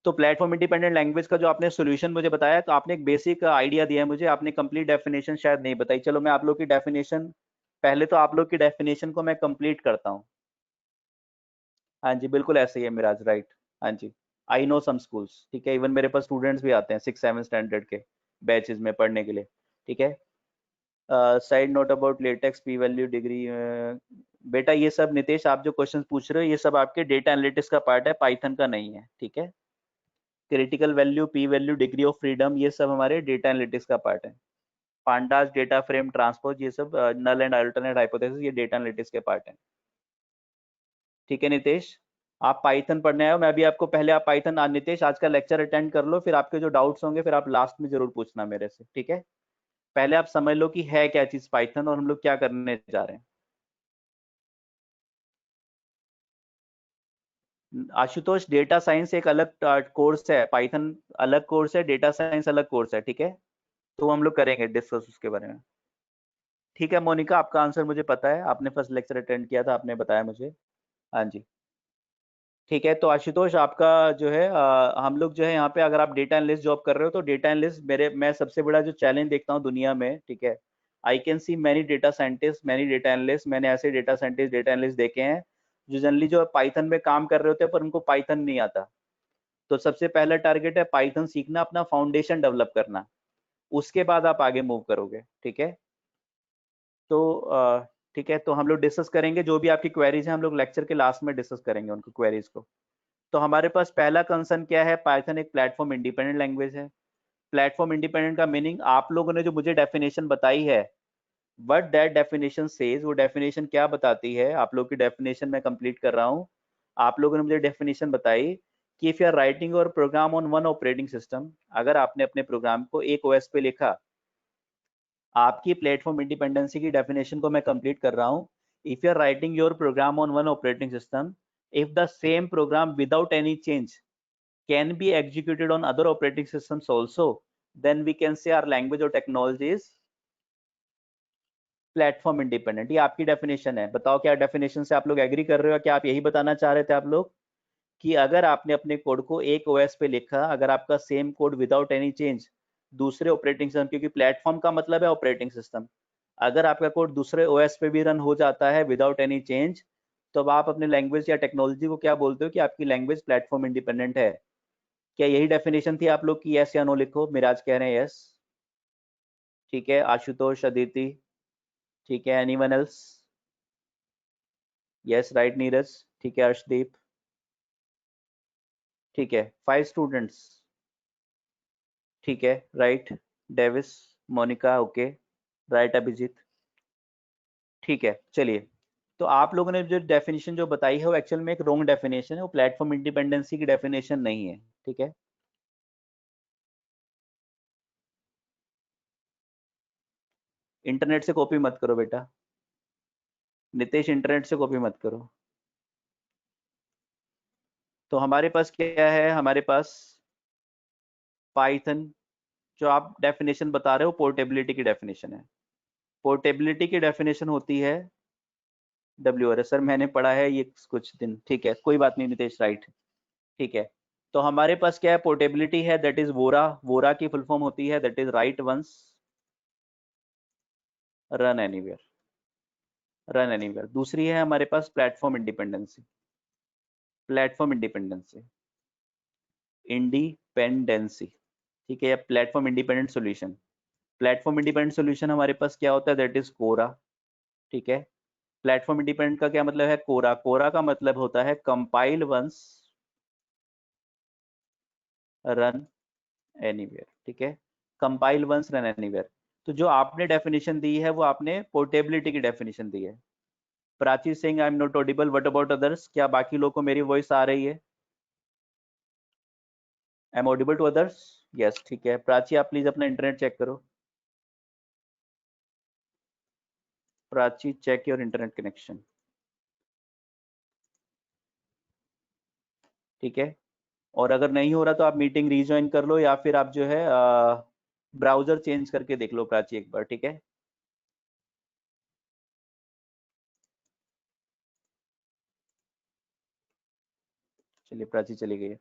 तो प्लेटफॉर्म इंडिपेंडेंट लैंग्वेज का जो आपने सॉल्यूशन मुझे बताया, तो आपने एक बेसिक आइडिया दिया है मुझे, आपने कंप्लीट डेफिनेशन शायद नहीं बताई। चलो मैं आप लोग की डेफिनेशन, पहले तो आप लोग की डेफिनेशन को मैं कंप्लीट करता हूँ। हाँ जी, बिल्कुल ऐसे ही है मिराज, राइट। हाँ जी, आई नो सम स्कूल्स। ठीक है, इवन मेरे पास स्टूडेंट्स भी आते हैं 6-7 स्टैंडर्ड के बैचेस में पढ़ने के लिए। ठीक है, side note about latex, P value, degree, बेटा ये सब नितेश आप जो क्वेश्चन पूछ रहे हो ये सब आपके डेटा एनालिटिक्स का पार्ट है, पाइथन का नहीं है। ठीक है, critical value, P value, degree of freedom, ये सब हमारे डेटा एनालिटिक्स का पार्ट है। पांडास, डेटा फ्रेम, ट्रांसपोज, ये सब नल एंड अल्टरनेट हाइपोथेसिस, ये डेटा एनालिटिक्स के पार्ट है। ठीक है नितेश, आप पाइथन पढ़ने आए हो, मैं भी आपको पहले आप पाइथन, नितेश आज का लेक्चर अटेंड कर लो, फिर आपके जो डाउट्स होंगे फिर आप लास्ट में जरूर पूछना मेरे से, ठीक है। पहले आप समझ लो कि है क्या चीज पाइथन और हम लोग क्या करने जा रहे हैं। आशुतोष, डेटा साइंस एक अलग कोर्स है, पाइथन अलग कोर्स है, डेटा साइंस अलग कोर्स है, ठीक है। तो हम लोग करेंगे डिस्कस उसके बारे में। ठीक है मोनिका, आपका आंसर मुझे पता है, आपने फर्स्ट लेक्चर अटेंड किया था, आपने बताया मुझे। हाँ जी ठीक है। तो आशुतोष आपका जो है हम लोग जो है यहाँ पे, अगर आप डेटा एनालिस्ट जॉब कर रहे हो तो डेटा एनालिस्ट मैं सबसे बड़ा जो चैलेंज देखता हूँ दुनिया में, ठीक है। I can see many data scientist, many data analyst, मैंने ऐसे डेटा साइंटिस्ट, डेटा एनालिस्ट देखे हैं जो जनरली जो पाइथन में काम कर रहे होते हैं पर उनको पाइथन नहीं आता। तो सबसे पहला टारगेट है पाइथन सीखना, अपना फाउंडेशन डेवलप करना, उसके बाद आप आगे मूव करोगे, ठीक है। तो ठीक है, तो हम लोग डिस्कस करेंगे जो भी आपकी क्वेरीज हैं, हम लोग लेक्चर के लास्ट में डिस्कस करेंगे उनको क्वेरीज को। तो हमारे पास पहला कंसर्न क्या है, पाइथन एक प्लेटफॉर्म इंडिपेंडेंट लैंग्वेज है। प्लेटफॉर्म इंडिपेंडेंट का मीनिंग आप लोगों ने जो मुझे डेफिनेशन बताई है, व्हाट दैट डेफिनेशन सेज, वो डेफिनेशन क्या बताती है, आप लोग की डेफिनेशन मैं कंप्लीट कर रहा हूँ। आप लोगों ने मुझे डेफिनेशन बताई कि if you are writing your program on one operating system, अगर आपने अपने प्रोग्राम को एक ओएस पे लिखा, आपकी प्लेटफॉर्म इंडिपेंडेंसी की डेफिनेशन को मैं कंप्लीट कर रहा हूँ। If you are writing your program on one operating system, if the same program without any change can be executed on other operating systems also, then we can say our language or technology is platform independent. ये आपकी definition है, बताओ क्या definition से आप लोग agree कर रहे हो? क्या आप यही बताना चाह रहे थे आप लोग कि अगर आपने अपने कोड को एक ओएस पे लिखा, अगर आपका same code without any change दूसरे ऑपरेटिंग सिस्टम, क्योंकि प्लेटफॉर्म का मतलब है ऑपरेटिंग सिस्टम, अगर आपका कोड दूसरे ओएस पे भी रन हो जाता है विदाउट एनी चेंज, तो अब आप अपने लैंग्वेज या टेक्नोलॉजी को क्या बोलते हो कि आपकी लैंग्वेज प्लेटफॉर्म इंडिपेंडेंट है। क्या यही डेफिनेशन थी आप लोग की? यस या नो लिखो। मिराज कह रहे हैं यस, ठीक है। आशुतोष, अदिति, ठीक है। Anyone else? Yes right Neeraj, ठीक है। अर्शदीप, ठीक है। 5 स्टूडेंट्स, ठीक है right. Davis, Monica, okay right. Abhijeet, ठीक है। चलिए, तो आप लोगों ने जो डेफिनेशन जो बताई है वो एक्चुअल में एक रॉन्ग डेफिनेशन है, वो प्लेटफॉर्म इंडिपेंडेंसी की डेफिनेशन नहीं है, ठीक है। इंटरनेट से कॉपी मत करो बेटा, नितेश इंटरनेट से कॉपी मत करो। तो हमारे पास क्या है, हमारे पास पाइथन जो आप डेफिनेशन बता रहे हो पोर्टेबिलिटी की डेफिनेशन है। पोर्टेबिलिटी की डेफिनेशन होती है WRS, सर मैंने पढ़ा है ये कुछ दिन, ठीक है कोई बात नहीं नितेश, राइट, ठीक है। तो हमारे पास क्या है, पोर्टेबिलिटी है, दैट इज वोरा, वोरा की फुल फॉर्म होती है that is write once run anywhere, run anywhere. दूसरी है हमारे पास platform independency, platform independency, independency, ठीक है। Platform independent solution, platform independent solution हमारे पास क्या होता है, दैट इज कोरा, ठीक है। प्लेटफॉर्म इंडिपेंडेंट का क्या मतलब है, कोरा, कोरा का मतलब होता है कंपाइल वंस रन एनीवेयर, ठीक है। Compile once run anywhere. तो जो आपने डेफिनेशन दी है वो आपने पोर्टेबिलिटी की डेफिनेशन दी है। Prachi Singh, I am not audible, what about others? क्या बाकी लोगों को मेरी वॉइस आ रही है? I am audible to others? Yes, ठीक है। प्राची आप प्लीज अपना इंटरनेट चेक करो। Prachi, check your internet connection, ठीक है। और अगर नहीं हो रहा तो आप मीटिंग रीज्वाइन कर लो, या फिर आप जो है ब्राउजर चेंज करके देख लो प्राची एक बार, ठीक है। चलिए प्राची चली गई है।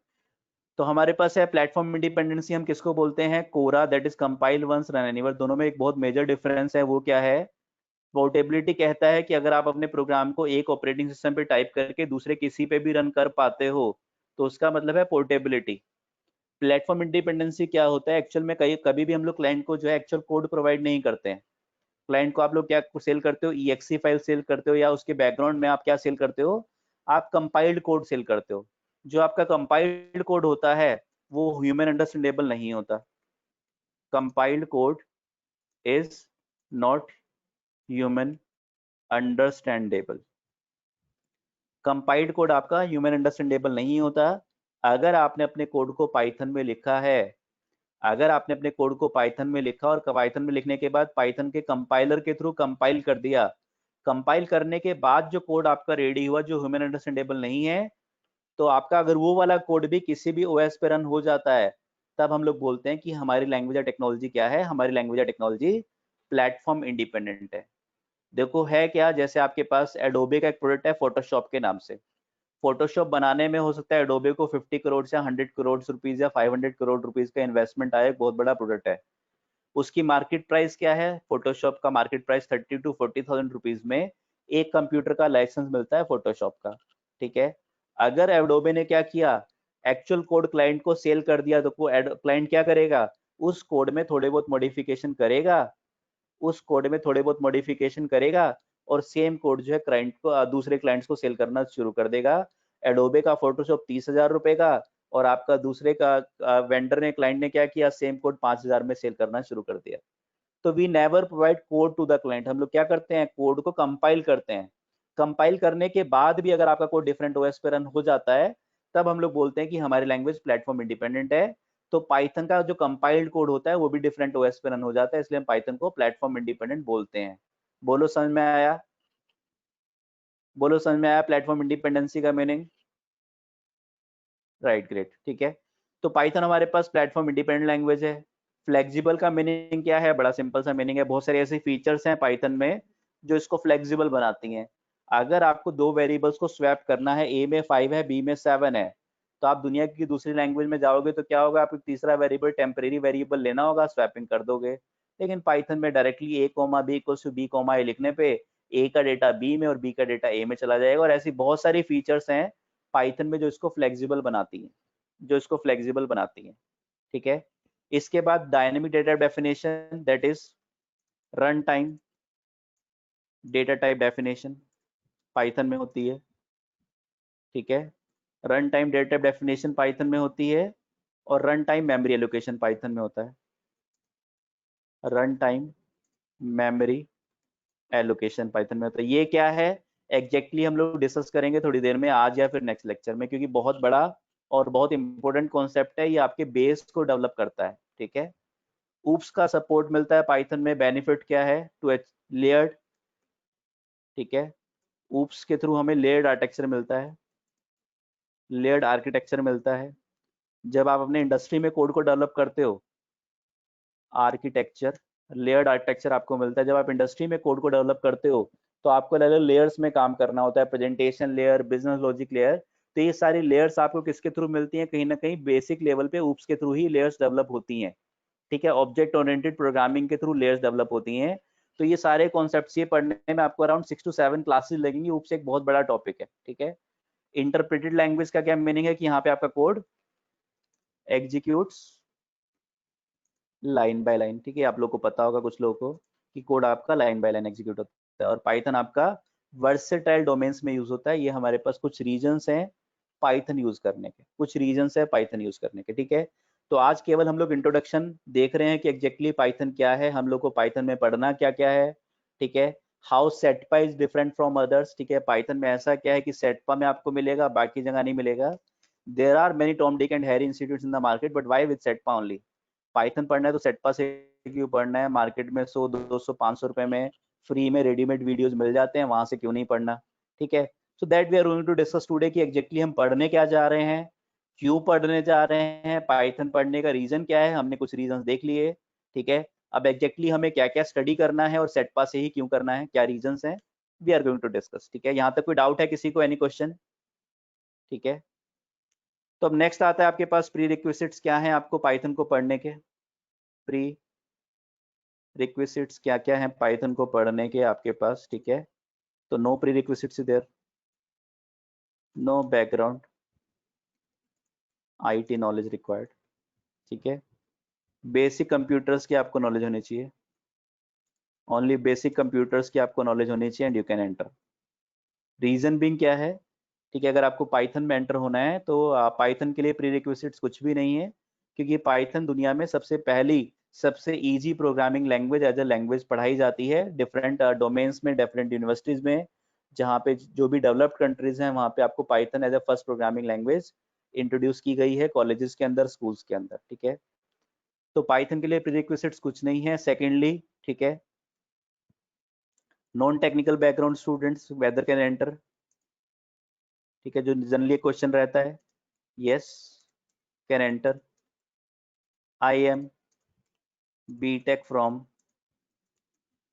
तो हमारे पास है प्लेटफॉर्म इंडिपेंडेंसी, हम किसको बोलते हैं, CORA, that is compile once run anywhere. दोनों में एक बहुत मेजर डिफरेंस है, वो क्या है, पोर्टेबिलिटी कहता है कि अगर आप अपने प्रोग्राम को एक ऑपरेटिंग सिस्टम पे टाइप करके दूसरे किसी पे भी रन कर पाते हो तो उसका मतलब है पोर्टेबिलिटी। प्लेटफॉर्म इंडिपेंडेंसी क्या होता है, एक्चुअल में कभी भी हम लोग क्लाइंट को जो है एक्चुअल कोड प्रोवाइड नहीं करते हैं। क्लाइंट को आप लोग क्या सेल करते हो, EXE फाइल सेल करते हो, या उसके बैकग्राउंड में आप क्या सेल करते हो, आप कंपाइल्ड कोड सेल करते हो। जो आपका कंपाइल्ड कोड होता है वो ह्यूमन अंडरस्टैंडेबल नहीं होता। Compiled code is not human understandable. Compiled code आपका ह्यूमन अंडरस्टैंडेबल नहीं होता। अगर आपने अपने कोड को पाइथन में लिखा है, अगर आपने अपने कोड को पाइथन में लिखा और पाइथन में लिखने के बाद पाइथन के कंपाइलर के थ्रू कंपाइल कर दिया, कंपाइल करने के बाद जो कोड आपका रेडी हुआ जो ह्यूमन अंडरस्टैंडेबल नहीं है, तो आपका अगर वो वाला कोड भी किसी भी ओएस पे रन हो जाता है, तब हम लोग बोलते हैं कि हमारी लैंग्वेज या टेक्नोलॉजी क्या है, हमारी लैंग्वेज या टेक्नोलॉजी प्लेटफॉर्म इंडिपेंडेंट है। देखो है क्या, जैसे आपके पास एडोबे का एक प्रोडक्ट है फोटोशॉप के नाम से। फोटोशॉप बनाने में हो सकता है एडोबे को 50 करोड़ या 100 करोड़ रुपीज या 500 करोड़ रुपीज का इन्वेस्टमेंट आया, एक बहुत बड़ा प्रोडक्ट है। उसकी मार्केट प्राइस क्या है, फोटोशॉप का मार्केट प्राइस 30 to 40,000 रुपीज में एक कंप्यूटर का लाइसेंस मिलता है फोटोशॉप का। ठीक है, अगर एडोबे ने क्या किया, एक्चुअल कोड क्लाइंट को सेल कर दिया, तो क्लाइंट क्या करेगा, उस कोड में थोड़े बहुत मॉडिफिकेशन करेगा, उस कोड में थोड़े बहुत मॉडिफिकेशन करेगा और सेम कोड जो है क्लाइंट को, दूसरे क्लाइंट्स को सेल करना शुरू कर देगा। एडोबे का फोटोशॉप 30,000 रुपए का, और आपका दूसरे का वेंडर ने, क्लाइंट ने क्या किया, सेम कोड 5,000 में सेल करना शुरू कर दिया। तो we never provide code to the client. हम लोग क्या करते हैं, कोड को कंपाइल करते हैं। कंपाइल करने के बाद भी अगर आपका कोड डिफरेंट ओएस पे रन हो जाता है, तब हम लोग बोलते हैं कि हमारी लैंग्वेज प्लेटफॉर्म इंडिपेंडेंट है। तो पाइथन का जो कंपाइल्ड कोड होता है वो भी डिफरेंट ओएस पे रन हो जाता है, इसलिए हम पाइथन को प्लेटफॉर्म इंडिपेंडेंट बोलते हैं। बोलो समझ में आया, बोलो समझ में आया प्लेटफॉर्म इंडिपेंडेंसी का मीनिंग? राइट, ग्रेट, ठीक है। तो पाइथन हमारे पास प्लेटफॉर्म इंडिपेंडेंट लैंग्वेज है। फ्लेक्सिबल का मीनिंग क्या है, बड़ा सिंपल सा मीनिंग है, बहुत सारे ऐसे फीचर्स हैं पाइथन में जो इसको फ्लेक्सिबल बनाती हैं। अगर आपको दो वेरिएबल्स को स्वैप करना है, ए में 5 है, बी में 7 है, तो आप दुनिया की दूसरी लैंग्वेज में जाओगे तो क्या होगा, आपको तीसरा वेरिएबल, टेम्परेरी वेरिएबल लेना होगा, स्वैपिंग कर दोगे। लेकिन पाइथन में directly a comma b equals to b comma a लिखने पे ए का डेटा बी में और बी का डेटा ए में चला जाएगा। और ऐसी बहुत सारी फीचर्स हैं पाइथन में जो इसको फ्लेक्सिबल बनाती हैं, जो इसको फ्लेक्सिबल बनाती हैं। ठीक है, इसके बाद dynamic data definition, that is run time data type definition Python में होती है। ठीक है, run time data type definition Python में होती है, और run time memory allocation Python में होता है। Run time memory allocation Python में होता है। ये क्या है एग्जैक्टली हम लोग डिस्कस करेंगे थोड़ी देर में, आज या फिर नेक्स्ट लेक्चर में, क्योंकि बहुत बड़ा और बहुत इंपॉर्टेंट कॉन्सेप्ट है, ये आपके बेस को डेवलप करता है। ठीक है, ऊप्स का सपोर्ट मिलता है पाइथन में, बेनिफिट क्या है, टू लेयर्ड। ठीक है, ऊप्स के थ्रू हमें लेयर्ड आर्किटेक्चर मिलता है, लेयर्ड आर्किटेक्चर मिलता है। जब आप अपने इंडस्ट्री में कोड को डेवलप करते हो, आर्किटेक्चर, लेयर्ड आर्किटेक्चर आपको मिलता है। जब आप इंडस्ट्री में कोड को डेवलप करते हो तो आपको अलग अलग लेयर्स में काम करना होता है, presentation layer, business logic layer. तो ये सारी लेयर्स आपको किसके थ्रू मिलती हैं, कहीं ना कहीं बेसिक लेवल पे ऊप्स के थ्रू ही लेयर्स डेवलप होती हैं। ठीक है, ऑब्जेक्ट ओरिएंटेड प्रोग्रामिंग के थ्रू लेयर्स डेवलप होती हैं। तो ये सारे कॉन्सेप्ट्स ये पढ़ने में आपको अराउंड 6 to 7 क्लासेस लगेंगी। ऊप्स एक बहुत बड़ा टॉपिक है। ठीक है, इंटरप्रेटेड लैंग्वेज का क्या मीनिंग है कि यहाँ पे आपका code executes line by line. ठीक है, आप लोग को पता होगा कुछ लोगों को कि कोड आपका लाइन बाय लाइन एग्जीक्यूट होता है। और पाइथन आपका वर्सेटाइल डोमेन्स में यूज होता है। ये हमारे पास कुछ रीजंस हैं पाइथन यूज करने के, कुछ रीजंस है पाइथन यूज करने के। ठीक है, तो आज केवल हम लोग इंट्रोडक्शन देख रहे हैं कि एग्जैक्टली पाइथन क्या है, हम लोग को पाइथन में पढ़ना क्या क्या है। ठीक है, how Setpa is different from others. ठीक है, पाइथन में ऐसा क्या है कि सेटपा में आपको मिलेगा, बाकी जगह नहीं मिलेगा। There are many Tom Dick and Harry institutes in the market, but why with Setpa only. Python पढ़ना है तो सेटपा से क्यों पढ़ना है, मार्केट में 100 200 500 रुपए में फ्री में रेडीमेड वीडियोस मिल जाते हैं, वहां से क्यों नहीं पढ़ना। ठीक है, so that we are going to discuss today कि एग्जैक्टली हम पढ़ने क्या जा रहे हैं, क्यों पढ़ने जा रहे हैं, पाइथन पढ़ने का रीजन क्या है, हमने कुछ रीजन देख लिए। ठीक है, अब एग्जैक्टली हमें क्या क्या स्टडी करना है और सेटपा से ही क्यों करना है, क्या रीजंस हैं, we are going to discuss. ठीक है, यहाँ तक कोई डाउट है किसी को, एनी क्वेश्चन? ठीक है, तो अब नेक्स्ट आता है आपके पास प्री रिक्विजिट्स क्या हैं आपको पाइथन को पढ़ने के। प्री रिक्विजिट्स क्या क्या हैं पाइथन को पढ़ने के आपके पास। ठीक है, तो no prerequisites there, no background IT knowledge required. ठीक है, बेसिक कंप्यूटर्स की आपको नॉलेज होनी चाहिए, ओनली बेसिक कंप्यूटर्स की आपको नॉलेज होनी चाहिए and you can enter. Reason being क्या है, ठीक है। अगर आपको पाइथन में एंटर होना है तो पाइथन के लिए प्रीरिक्विजिट्स कुछ भी नहीं है, क्योंकि पाइथन दुनिया में सबसे easy programming language as a language पढ़ाई जाती है डिफरेंट डोमेन्स में, डिफरेंट यूनिवर्सिटीज में। जहाँ पे जो भी डेवलप्ड कंट्रीज हैं वहाँ पे आपको Python as a first programming language introduce की गई है कॉलेजेस के अंदर, स्कूल्स के अंदर। ठीक है, तो पाइथन के लिए प्रीरिक्विजिट्स कुछ नहीं है। सेकेंडली, ठीक है, non technical background students whether can enter. ठीक है, जो जनरली क्वेश्चन रहता है, yes can enter. I am BTech from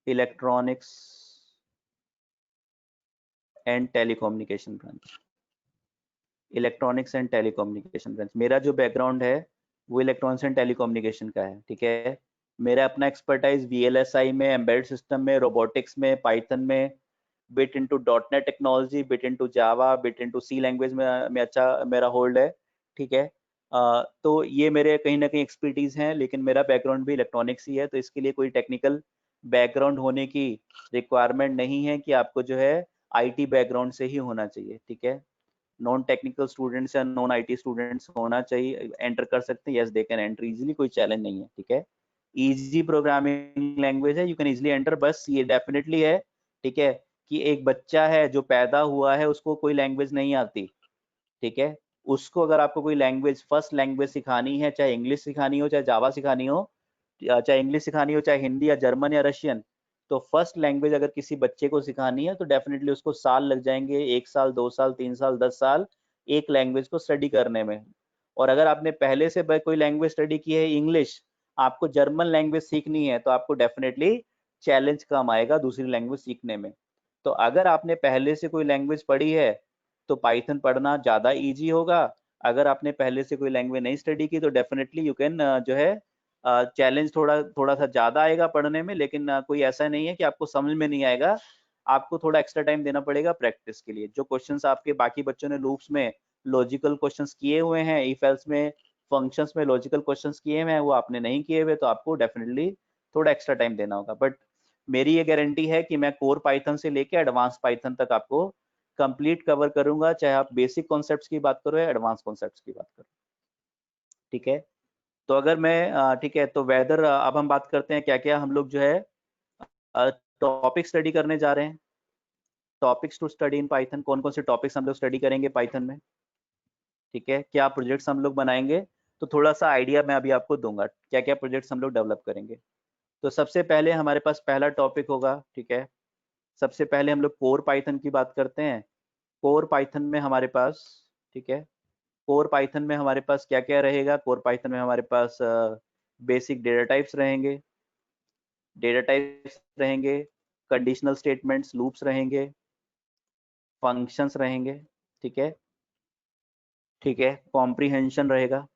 electronics and telecommunication branch. Electronics and telecommunication branch, मेरा जो बैकग्राउंड है वो इलेक्ट्रॉनिक्स एंड टेलीकम्युनिकेशन का है। ठीक है, मेरा अपना एक्सपर्टाइज VLSI में, एम्बेडेड सिस्टम में, रोबोटिक्स में, पाइथन में, bit into .NET technology, bit into Java, bit into C language में अच्छा मेरा होल्ड है। ठीक है, तो ये मेरे कहीं ना कहीं एक्सपर्टीज हैं, लेकिन मेरा बैकग्राउंड भी इलेक्ट्रॉनिक्स ही है, तो इसके लिए कोई टेक्निकल बैकग्राउंड होने की रिक्वायरमेंट नहीं है कि आपको जो है IT बैकग्राउंड से ही होना चाहिए। ठीक है, नॉन टेक्निकल स्टूडेंट्स या नॉन IT स्टूडेंट्स होना चाहिए, एंटर कर सकते हैं। Yes they can enter easily, कोई चैलेंज नहीं है। ठीक है, इजी प्रोग्रामिंग लैंग्वेज है, यू कैन इजीली एंटर। बस ये डेफिनेटली है, ठीक है, कि एक बच्चा है जो पैदा हुआ है उसको कोई लैंग्वेज नहीं आती। ठीक है, उसको अगर आपको कोई लैंग्वेज, फर्स्ट लैंग्वेज सिखानी है, चाहे इंग्लिश सिखानी हो, चाहे जावा सिखानी हो, चाहे इंग्लिश सिखानी हो, चाहे हिंदी या जर्मन या रशियन, तो फर्स्ट लैंग्वेज अगर किसी बच्चे को सिखानी है तो डेफिनेटली उसको साल लग जाएंगे, 1 साल, 2 साल, 3 साल, 10 साल एक लैंग्वेज को स्टडी करने में। और अगर आपने पहले से कोई लैंग्वेज स्टडी की है इंग्लिश, आपको जर्मन लैंग्वेज सीखनी है, तो आपको डेफिनेटली चैलेंज कम आएगा दूसरी लैंग्वेज सीखने में। तो अगर आपने पहले से कोई लैंग्वेज पढ़ी है तो पाइथन पढ़ना ज़्यादा इजी होगा। अगर आपने पहले से कोई लैंग्वेज नहीं स्टडी की तो डेफिनेटली यू कैन जो है चैलेंज थोड़ा थोड़ा सा ज़्यादा आएगा पढ़ने में, लेकिन कोई ऐसा नहीं है कि आपको समझ में नहीं आएगा। आपको थोड़ा एक्स्ट्रा टाइम देना पड़ेगा प्रैक्टिस के लिए। जो क्वेश्चंस आपके बाकी बच्चों ने लूप्स में लॉजिकल क्वेश्चंस किए हुए हैं, इफ एल्स में, फंक्शंस में लॉजिकल क्वेश्चंस किए हुए हैं, वो आपने नहीं किए हुए, तो आपको डेफिनेटली थोड़ा एक्स्ट्रा टाइम देना होगा। बट मेरी ये गारंटी है कि मैं कोर पाइथन से लेके एडवांस पाइथन तक आपको कंप्लीट कवर करूंगा, चाहे आप बेसिक कॉन्सेप्ट्स की बात करो या एडवांस कॉन्सेप्ट्स की बात करो। ठीक है, तो अगर मैं ठीक है, तो वेदर अब हम बात करते हैं क्या क्या हम लोग जो है टॉपिक स्टडी करने जा रहे हैं। Topics to study in Python, कौन कौन से टॉपिक्स हम लोग स्टडी करेंगे पाइथन में। ठीक है, क्या प्रोजेक्ट्स हम लोग बनाएंगे, तो थोड़ा सा आइडिया मैं अभी आपको दूंगा क्या क्या प्रोजेक्ट्स हम लोग डेवलप करेंगे। तो सबसे पहले हमारे पास पहला टॉपिक होगा, ठीक है, सबसे पहले हम लोग कोर पाइथन की बात करते हैं। कोर पाइथन में हमारे पास, ठीक है, कोर पाइथन में हमारे पास क्या क्या रहेगा। कोर पाइथन में हमारे पास बेसिक डेटा टाइप्स रहेंगे, कंडीशनल स्टेटमेंट्स, लूप्स रहेंगे, फंक्शंस रहेंगे। ठीक है, ठीक है, कॉम्प्रीहेंशन रहेगा।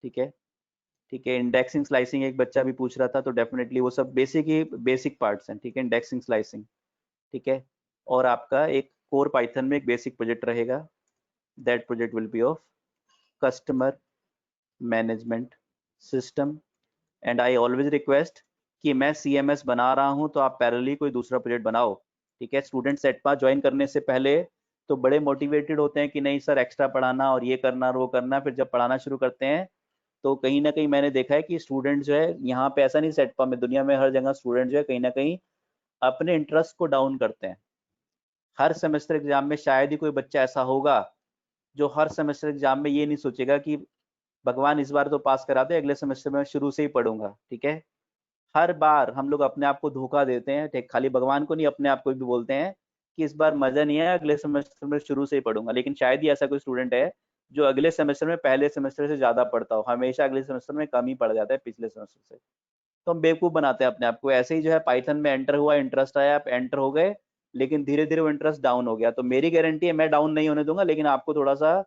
ठीक है, ठीक है, इंडेक्सिंग स्लाइसिंग एक बच्चा भी पूछ रहा था, तो डेफिनेटली वो सब बेसिक पार्ट्स हैं। ठीक है, इंडेक्सिंग स्लाइसिंग, ठीक है। और आपका एक कोर पाइथन में एक बेसिक प्रोजेक्ट रहेगा, that project will be of customer management system. And I always request कि मैं CMS बना रहा हूं तो आप पैरेलली कोई दूसरा प्रोजेक्ट बनाओ। ठीक है, स्टूडेंट सेटपा ज्वाइन करने से पहले तो बड़े मोटिवेटेड होते हैं कि नहीं सर एक्स्ट्रा पढ़ाना और ये करना और वो करना, फिर जब पढ़ाना शुरू करते हैं तो कहीं ना कहीं मैंने देखा है कि स्टूडेंट जो है, यहाँ पे ऐसा नहीं, सेटपा में, दुनिया में हर जगह स्टूडेंट जो है कहीं ना कहीं अपने इंटरेस्ट को डाउन करते हैं। हर सेमेस्टर एग्जाम में शायद ही कोई बच्चा ऐसा होगा जो हर सेमेस्टर एग्जाम में ये नहीं सोचेगा कि भगवान इस बार तो पास करा दे, अगले सेमेस्टर में शुरू से ही पढ़ूंगा। ठीक है, हर बार हम लोग अपने आप को धोखा देते हैं, ठीक, खाली भगवान को नहीं अपने आप को भी बोलते हैं कि इस बार मजा नहीं है, अगले सेमेस्टर में शुरू से ही पढ़ूंगा। लेकिन शायद ही ऐसा कोई स्टूडेंट है जो अगले सेमेस्टर में पहले सेमेस्टर से ज्यादा पढ़ता हो, हमेशा अगले सेमेस्टर में कम ही पढ़ जाता है पिछले सेमेस्टर से। तो हम बेवकूफ बनाते हैं अपने आप को। ऐसे ही जो है पाइथन में एंटर हुआ, इंटरेस्ट आया, आप एंटर हो गए, लेकिन धीरे धीरे वो इंटरेस्ट डाउन हो गया। तो मेरी गारंटी है मैं डाउन नहीं होने दूंगा, लेकिन आपको थोड़ा सा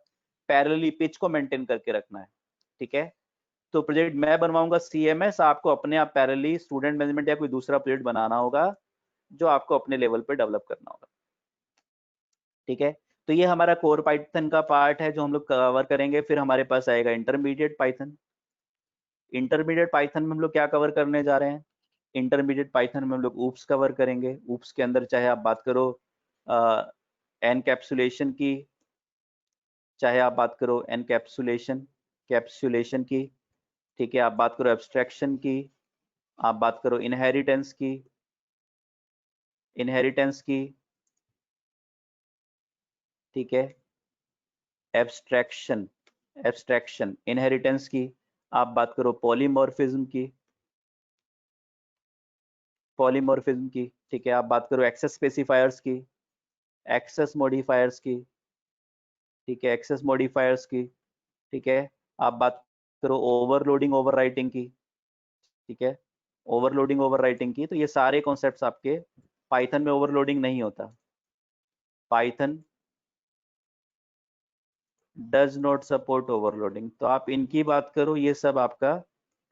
पैरेलली पिच को मेंटेन करके रखना है। ठीक है, तो प्रोजेक्ट मैं बनवाऊंगा CMS, आपको अपने आप पैरेलली स्टूडेंट मैनेजमेंट या कोई दूसरा प्रोजेक्ट बनाना होगा जो आपको अपने लेवल पे डेवलप करना होगा। ठीक है, तो ये हमारा कोर पाइथन का पार्ट है जो हम लोग कवर करेंगे। फिर हमारे पास आएगा इंटरमीडिएट पाइथन। इंटरमीडिएट पाइथन में हम लोग क्या कवर करने जा रहे हैं। इंटरमीडिएट पाइथन में हम लोग ऊप्स कवर करेंगे। ऊप्स के अंदर चाहे आप बात करो एनकैप्सुलेशन की, चाहे आप बात करो कैप्सुलेशन की, ठीक है, आप बात करो एब्स्ट्रैक्शन की, आप बात करो इनहेरिटेंस की, ठीक है, एब्स्ट्रैक्शन इनहेरिटेंस की, आप बात करो पॉलीमॉर्फिज्म की, ठीक है, आप बात करो एक्सेस स्पेसिफायर्स की, एक्सेस मॉडिफायर्स की, ठीक है, एक्सेस मॉडिफायर्स की, ठीक है, आप बात करो ओवरलोडिंग ओवरराइटिंग की, ठीक है, ओवरलोडिंग ओवरराइटिंग की। तो ये सारे कॉन्सेप्ट्स आपके पाइथन में ओवरलोडिंग नहीं होता, Python does not support overloading. तो आप इनकी बात करो, ये सब आपका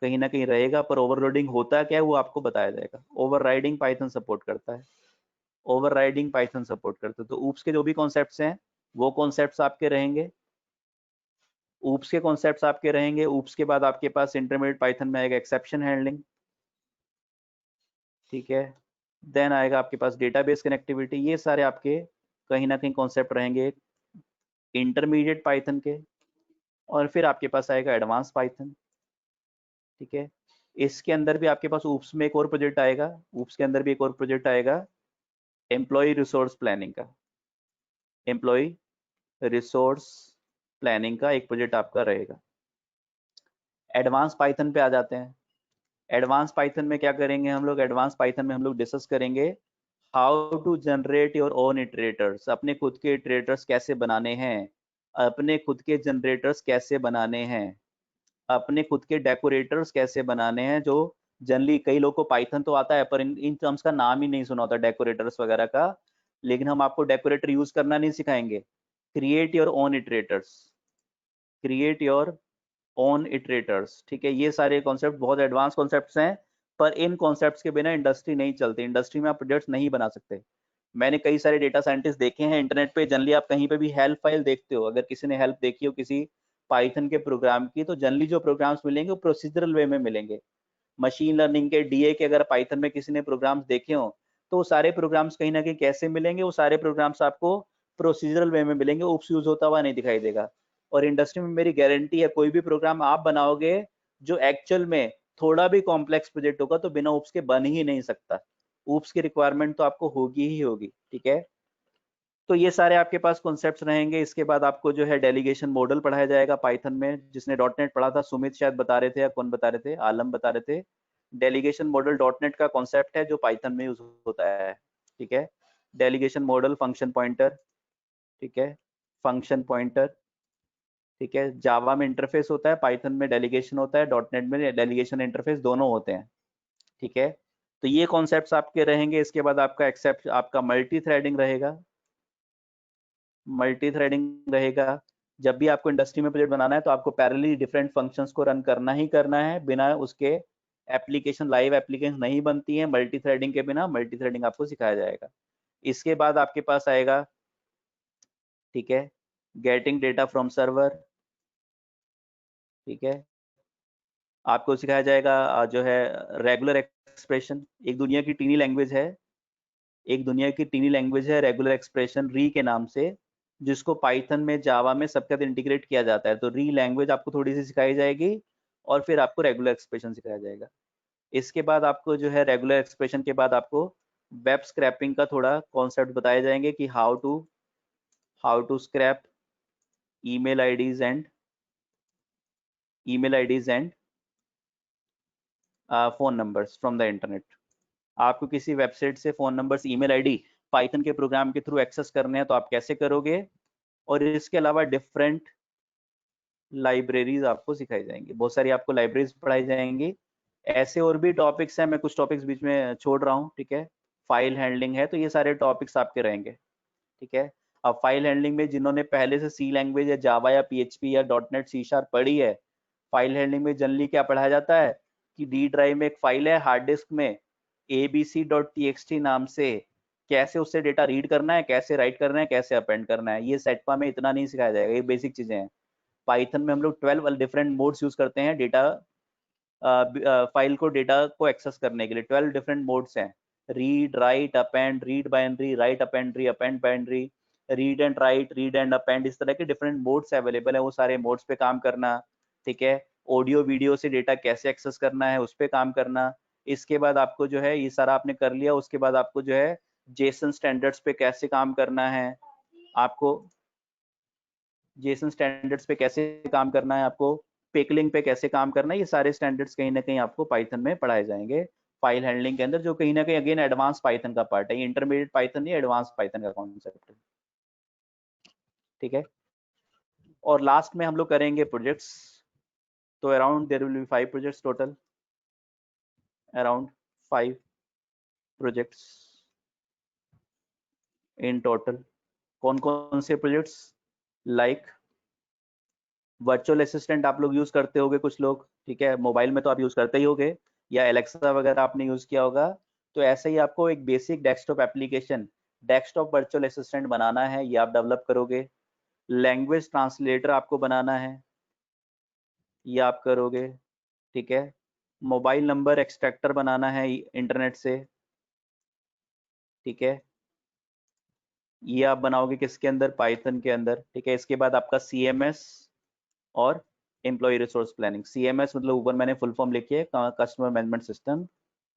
कहीं ना कहीं रहेगा, पर ओवरलोडिंग होता क्या है वो आपको बताया जाएगा। ओवरराइडिंग पाइथन सपोर्ट करता है, ओवरराइडिंग पाइथन सपोर्ट करता है। तो ऊप्स के जो भी कॉन्सेप्ट्स हैं वो कॉन्सेप्ट्स आपके रहेंगे, ऊप्स के कॉन्सेप्ट्स आपके रहेंगे। ऊप्स के बाद आपके पास इंटरमीडिएट पाइथन में आएगा एक्सेप्शन हैंडलिंग, ठीक है, देन आएगा आपके पास डेटाबेस कनेक्टिविटी। ये सारे आपके कहीं ना कहीं कॉन्सेप्ट रहेंगे इंटरमीडिएट पाइथन के। और फिर आपके पास आएगा एडवांस पाइथन, ठीक है। इसके अंदर भी आपके पास ऊप्स में एक और प्रोजेक्ट आएगा, ऊप्स के अंदर भी एक और प्रोजेक्ट आएगा एम्प्लॉय रिसोर्स प्लानिंग का, एम्प्लॉय रिसोर्स प्लानिंग का एक प्रोजेक्ट आपका रहेगा। एडवांस पाइथन पे आ जाते हैं। एडवांस पाइथन में क्या करेंगे हम लोग, एडवांस पाइथन में हम लोग डिस्कस करेंगे how to generate your own iterators, अपने खुद के इटरेटर्स कैसे बनाने हैं, अपने खुद के जनरेटर्स कैसे बनाने हैं, अपने खुद के डेकोरेटर्स कैसे बनाने हैं। जो जनरली कई लोग को पाइथन तो आता है पर इन टर्म्स का नाम ही नहीं सुना होता डेकोरेटर्स वगैरह का, लेकिन हम आपको डेकोरेटर यूज करना नहीं सिखाएंगे। Create your own iterators, create your own iterators, ठीक है। ये सारे कॉन्सेप्ट बहुत एडवांस कॉन्सेप्ट्स हैं, पर इन कॉन्सेप्ट्स के बिना इंडस्ट्री नहीं चलती, इंडस्ट्री में आप प्रोजेक्ट्स नहीं बना सकते। मैंने कई सारे डेटा साइंटिस्ट देखे हैं इंटरनेट पे, जनरली आप कहीं पे भी हेल्प फाइल देखते हो, अगर किसी ने हेल्प देखी हो किसी पाइथन के प्रोग्राम की, तो जनरली जो प्रोग्राम्स मिलेंगे वो प्रोसीजरल वे में मिलेंगे। मशीन लर्निंग के डीए के अगर पाइथन में किसी ने प्रोग्राम्स देखे हो तो वो सारे प्रोग्राम्स कहीं ना कहीं कैसे मिलेंगे, वो सारे प्रोग्राम्स आपको प्रोसीजरल वे में मिलेंगे, ऊप्स यूज होता हुआ नहीं दिखाई देगा। और इंडस्ट्री में मेरी गारंटी है कोई भी प्रोग्राम आप बनाओगे जो एक्चुअल में थोड़ा भी कॉम्प्लेक्स प्रोजेक्ट होगा तो बिना ऊप्स के बन ही नहीं सकता, ऊप्स की रिक्वायरमेंट तो आपको होगी ही होगी, ठीक है। तो ये सारे आपके पास कॉन्सेप्ट्स रहेंगे। इसके बाद आपको जो है डेलीगेशन मॉडल पढ़ाया जाएगा पाइथन में, जिसने डॉटनेट पढ़ा था सुमित शायद बता रहे थे, या कौन बता रहे थे, आलम बता रहे थे। डेलीगेशन मॉडल डॉटनेट का कॉन्सेप्ट है जो पाइथन में यूज होता है, ठीक है। डेलीगेशन मॉडल फंक्शन पॉइंटर, ठीक है, फंक्शन पॉइंटर, ठीक है। जावा में इंटरफेस होता है, पाइथन में डेलीगेशन होता है, डॉटनेट में डेलीगेशन इंटरफेस दोनों होते हैं, ठीक है। तो ये कॉन्सेप्ट्स आपके रहेंगे। इसके बाद आपका एक्सेप्ट आपका मल्टी थ्रेडिंग रहेगा, मल्टी थ्रेडिंग रहेगा। जब भी आपको इंडस्ट्री में प्रोजेक्ट बनाना है तो आपको पैरेलली डिफरेंट फंक्शंस को रन करना ही करना है, बिना उसके एप्लीकेशन लाइव एप्लीकेशन नहीं बनती है मल्टी थ्रेडिंग के बिना। मल्टी थ्रेडिंग आपको सिखाया जाएगा। इसके बाद आपके पास आएगा, ठीक है, गेटिंग डेटा फ्रॉम सर्वर, ठीक है। आपको सिखाया जाएगा जो है रेगुलर एक्सप्रेशन, एक दुनिया की टीनी लैंग्वेज है, एक दुनिया की टीनी लैंग्वेज है रेगुलर एक्सप्रेशन री के नाम से, जिसको पाइथन में जावा में सबके साथ इंटीग्रेट किया जाता है। तो री लैंग्वेज आपको थोड़ी सी सिखाई जाएगी और फिर आपको रेगुलर एक्सप्रेशन सिखाया जाएगा। इसके बाद आपको जो है रेगुलर एक्सप्रेशन के बाद आपको वेब स्क्रैपिंग का थोड़ा कॉन्सेप्ट बताए जाएंगे कि how to scrape email IDs and phone numbers from the internet. आपको किसी वेबसाइट से phone numbers email ID Python के प्रोग्राम के थ्रू एक्सेस करने हैं तो आप कैसे करोगे। और इसके अलावा डिफरेंट लाइब्रेरीज आपको सिखाई जाएंगी, बहुत सारी आपको लाइब्रेरीज पढ़ाई जाएंगी। ऐसे और भी टॉपिक्स हैं, मैं कुछ टॉपिक्स बीच में छोड़ रहा हूँ, ठीक है। फाइल हैंडलिंग है, तो ये सारे टॉपिक्स आपके रहेंगे, ठीक है। अब फाइल हैंडलिंग में जिन्होंने पहले से सी लैंग्वेज या जावा या पीएचपी या डॉटनेट सी शार्प पढ़ी है, फाइल हैंडलिंग में जनरली क्या पढ़ाया जाता है कि डी ड्राइव में एक फाइल है हार्ड डिस्क में abc.txt नाम से, कैसे उससे डेटा रीड करना है, कैसे राइट करना है, कैसे अपेंड करना है, ये सेटपा में इतना नहीं सिखाया जाएगा, ये बेसिक चीजें हैं। पाइथन में हम लोग 12 डिफरेंट मोड्स यूज करते हैं डेटा फाइल को डेटा को एक्सेस करने के लिए। 12 डिफरेंट मोड्स हैं, read, write, append, read binary, write append, append binary, read and write, read and append, इस तरह के डिफरेंट मोड्स अवेलेबल है, वो सारे मोड्स पे काम करना, ठीक है। ऑडियो वीडियो से डेटा कैसे एक्सेस करना है उस पर काम करना। इसके बाद आपको जो है ये सारा आपने कर लिया, उसके बाद आपको जो है जेसन स्टैंडर्ड्स पे कैसे काम करना है, आपको जेसन स्टैंडर्ड्स पे कैसे काम करना है, आपको पिकलिंग पे कैसे काम करना है, ये सारे स्टैंडर्ड्स कहीं ना कहीं आपको पाइथन में पढ़ाए जाएंगे फाइल हैंडलिंग के अंदर, जो कहीं ना कहीं अगेन एडवांस पाइथन का पार्ट है, इंटरमीडिएट पाइथन नहीं, एडवांस पाइथन का कॉन्सेप्ट है, ठीक है। और लास्ट में हम लोग करेंगे प्रोजेक्ट्स। तो around there will be 5 projects total, around 5 projects in total. कौन कौन से प्रोजेक्ट्स? लाइक वर्चुअल असिस्टेंट आप लोग यूज करते होगे कुछ लोग, ठीक है, मोबाइल में तो आप यूज करते ही होगे, या एलेक्सा वगैरह आपने यूज किया होगा। तो ऐसे ही आपको एक basic desktop application, desktop virtual assistant बनाना है, ये आप डेवलप करोगे। लैंग्वेज ट्रांसलेटर आपको बनाना है, ये आप करोगे, ठीक है। मोबाइल नंबर एक्सट्रैक्टर बनाना है इंटरनेट से, ठीक है, ये आप बनाओगे किसके अंदर? पाइथन के अंदर, ठीक है। इसके बाद आपका CMS और एम्प्लॉय रिसोर्स प्लानिंग। CMS मतलब ऊपर मैंने फुल फॉर्म लिखी है, कस्टमर मैनेजमेंट सिस्टम,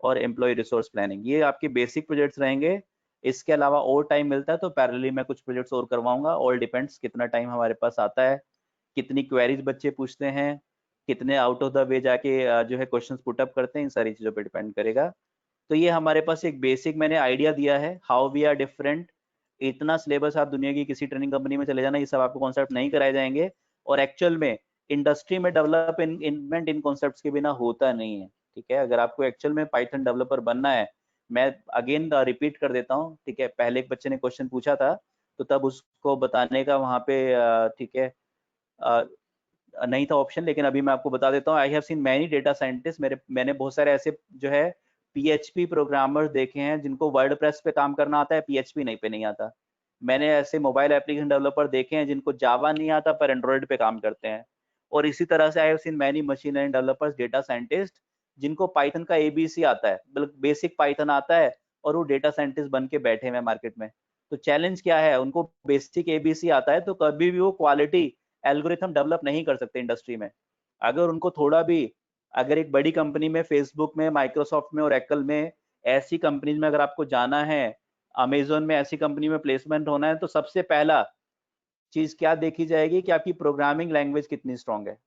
और एम्प्लॉय रिसोर्स प्लानिंग, ये आपके बेसिक प्रोजेक्ट्स रहेंगे। इसके अलावा और टाइम मिलता है तो पैरेलली मैं कुछ प्रोजेक्ट्स और करवाऊंगा, ऑल डिपेंड्स कितना टाइम हमारे पास आता है, कितनी क्वेरीज बच्चे पूछते हैं, कितने आउट ऑफ द वे जाके जो है क्वेश्चंस पुट अप करते हैं, इन सारी चीज़ों पे डिपेंड करेगा। तो ये हमारे पास एक बेसिक मैंने आइडिया दिया है, हाउ वी आर डिफरेंट। इतना सिलेबस आप दुनिया की किसी ट्रेनिंग कंपनी में चले जाना, ये सब आपको कॉन्सेप्ट नहीं कराए जाएंगे, और एक्चुअल में इंडस्ट्री में डेवलपमेंट इन कॉन्सेप्ट्स के बिना होता नहीं है, ठीक है। अगर आपको एक्चुअल में पाइथन डेवलपर बनना है, मैं अगेन रिपीट कर देता हूँ, ठीक है। पहले एक बच्चे ने क्वेश्चन पूछा था, तो तब उसको बताने का वहाँ पे ठीक है नहीं था ऑप्शन, लेकिन अभी मैं आपको बता देता हूँ। I have seen many data scientist, मैंने बहुत सारे ऐसे जो है PHP प्रोग्रामर्स देखे हैं जिनको वर्डप्रेस पे काम करना आता है, PHP नहीं पे नहीं आता। मैंने ऐसे मोबाइल एप्लीकेशन डेवलपर देखे हैं जिनको जावा नहीं आता पर एंड्रॉइड पे काम करते हैं। और इसी तरह से I have seen many machine learning developers, data scientist, जिनको पाइथन का ABC आता है, बेसिक पाइथन आता है, और वो डेटा साइंटिस्ट बन के बैठे हुए मार्केट में। तो चैलेंज क्या है? उनको बेसिक ABC आता है तो कभी भी वो क्वालिटी एल्गोरिथम डेवलप नहीं कर सकते इंडस्ट्री में। अगर उनको थोड़ा भी, अगर एक बड़ी कंपनी में, फेसबुक में, माइक्रोसॉफ्ट में, ओरेकल में, ऐसी कंपनीज में अगर आपको जाना है, अमेजोन में ऐसी कंपनी में प्लेसमेंट होना है, तो सबसे पहला चीज क्या देखी जाएगी कि आपकी प्रोग्रामिंग लैंग्वेज कितनी स्ट्रांग है।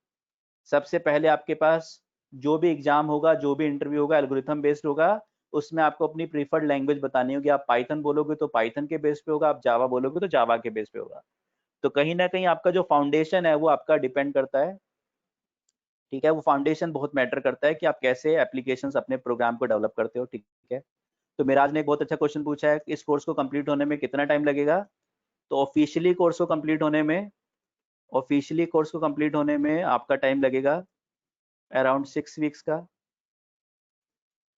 सबसे पहले आपके पास जो भी एग्जाम होगा, जो भी इंटरव्यू होगा, एल्गोरिथम बेस्ड होगा, उसमें आपको अपनी प्रीफर्ड लैंग्वेज बतानी होगी। आप पाइथन बोलोगे तो पाइथन के बेस पे होगा, आप जावा बोलोगे तो जावा के बेस पे होगा। तो कहीं ना कहीं आपका जो फाउंडेशन है वो आपका डिपेंड करता है, ठीक है। वो फाउंडेशन बहुत मैटर करता है कि आप कैसे एप्लीकेशंस अपने प्रोग्राम को डेवलप करते हो, ठीक है। तो मिराज ने एक बहुत अच्छा क्वेश्चन पूछा है, इस कोर्स को कंप्लीट होने में कितना टाइम लगेगा? तो ऑफिशियली कोर्स को कंप्लीट होने में, आपका टाइम लगेगा अराउंड 6 वीक्स का,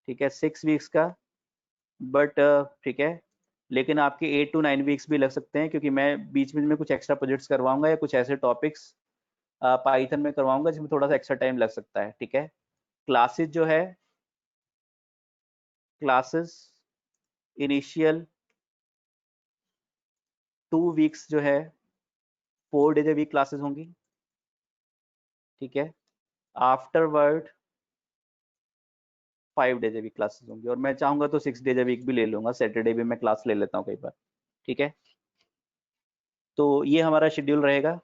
ठीक है, 6 वीक्स का। बट ठीक है, लेकिन आपके 8 to 9 वीक्स भी लग सकते हैं, क्योंकि मैं बीच बीच में कुछ एक्स्ट्रा प्रोजेक्ट्स करवाऊंगा या कुछ ऐसे टॉपिक्स पाइथन में करवाऊंगा जिसमें थोड़ा सा एक्स्ट्रा टाइम लग सकता है, ठीक है। क्लासेस जो है, क्लासेस इनिशियल 2 वीक्स जो है 4 डेज ए वीक क्लासेस होंगी, ठीक है। Afterward 5 days a week classes होंगी, और मैं चाहूंगा तो 6 डेज ए वीक भी ले लूंगा, सैटरडे भी मैं क्लास ले लेता हूँ कई बार, ठीक है। तो ये हमारा शेड्यूल रहेगा,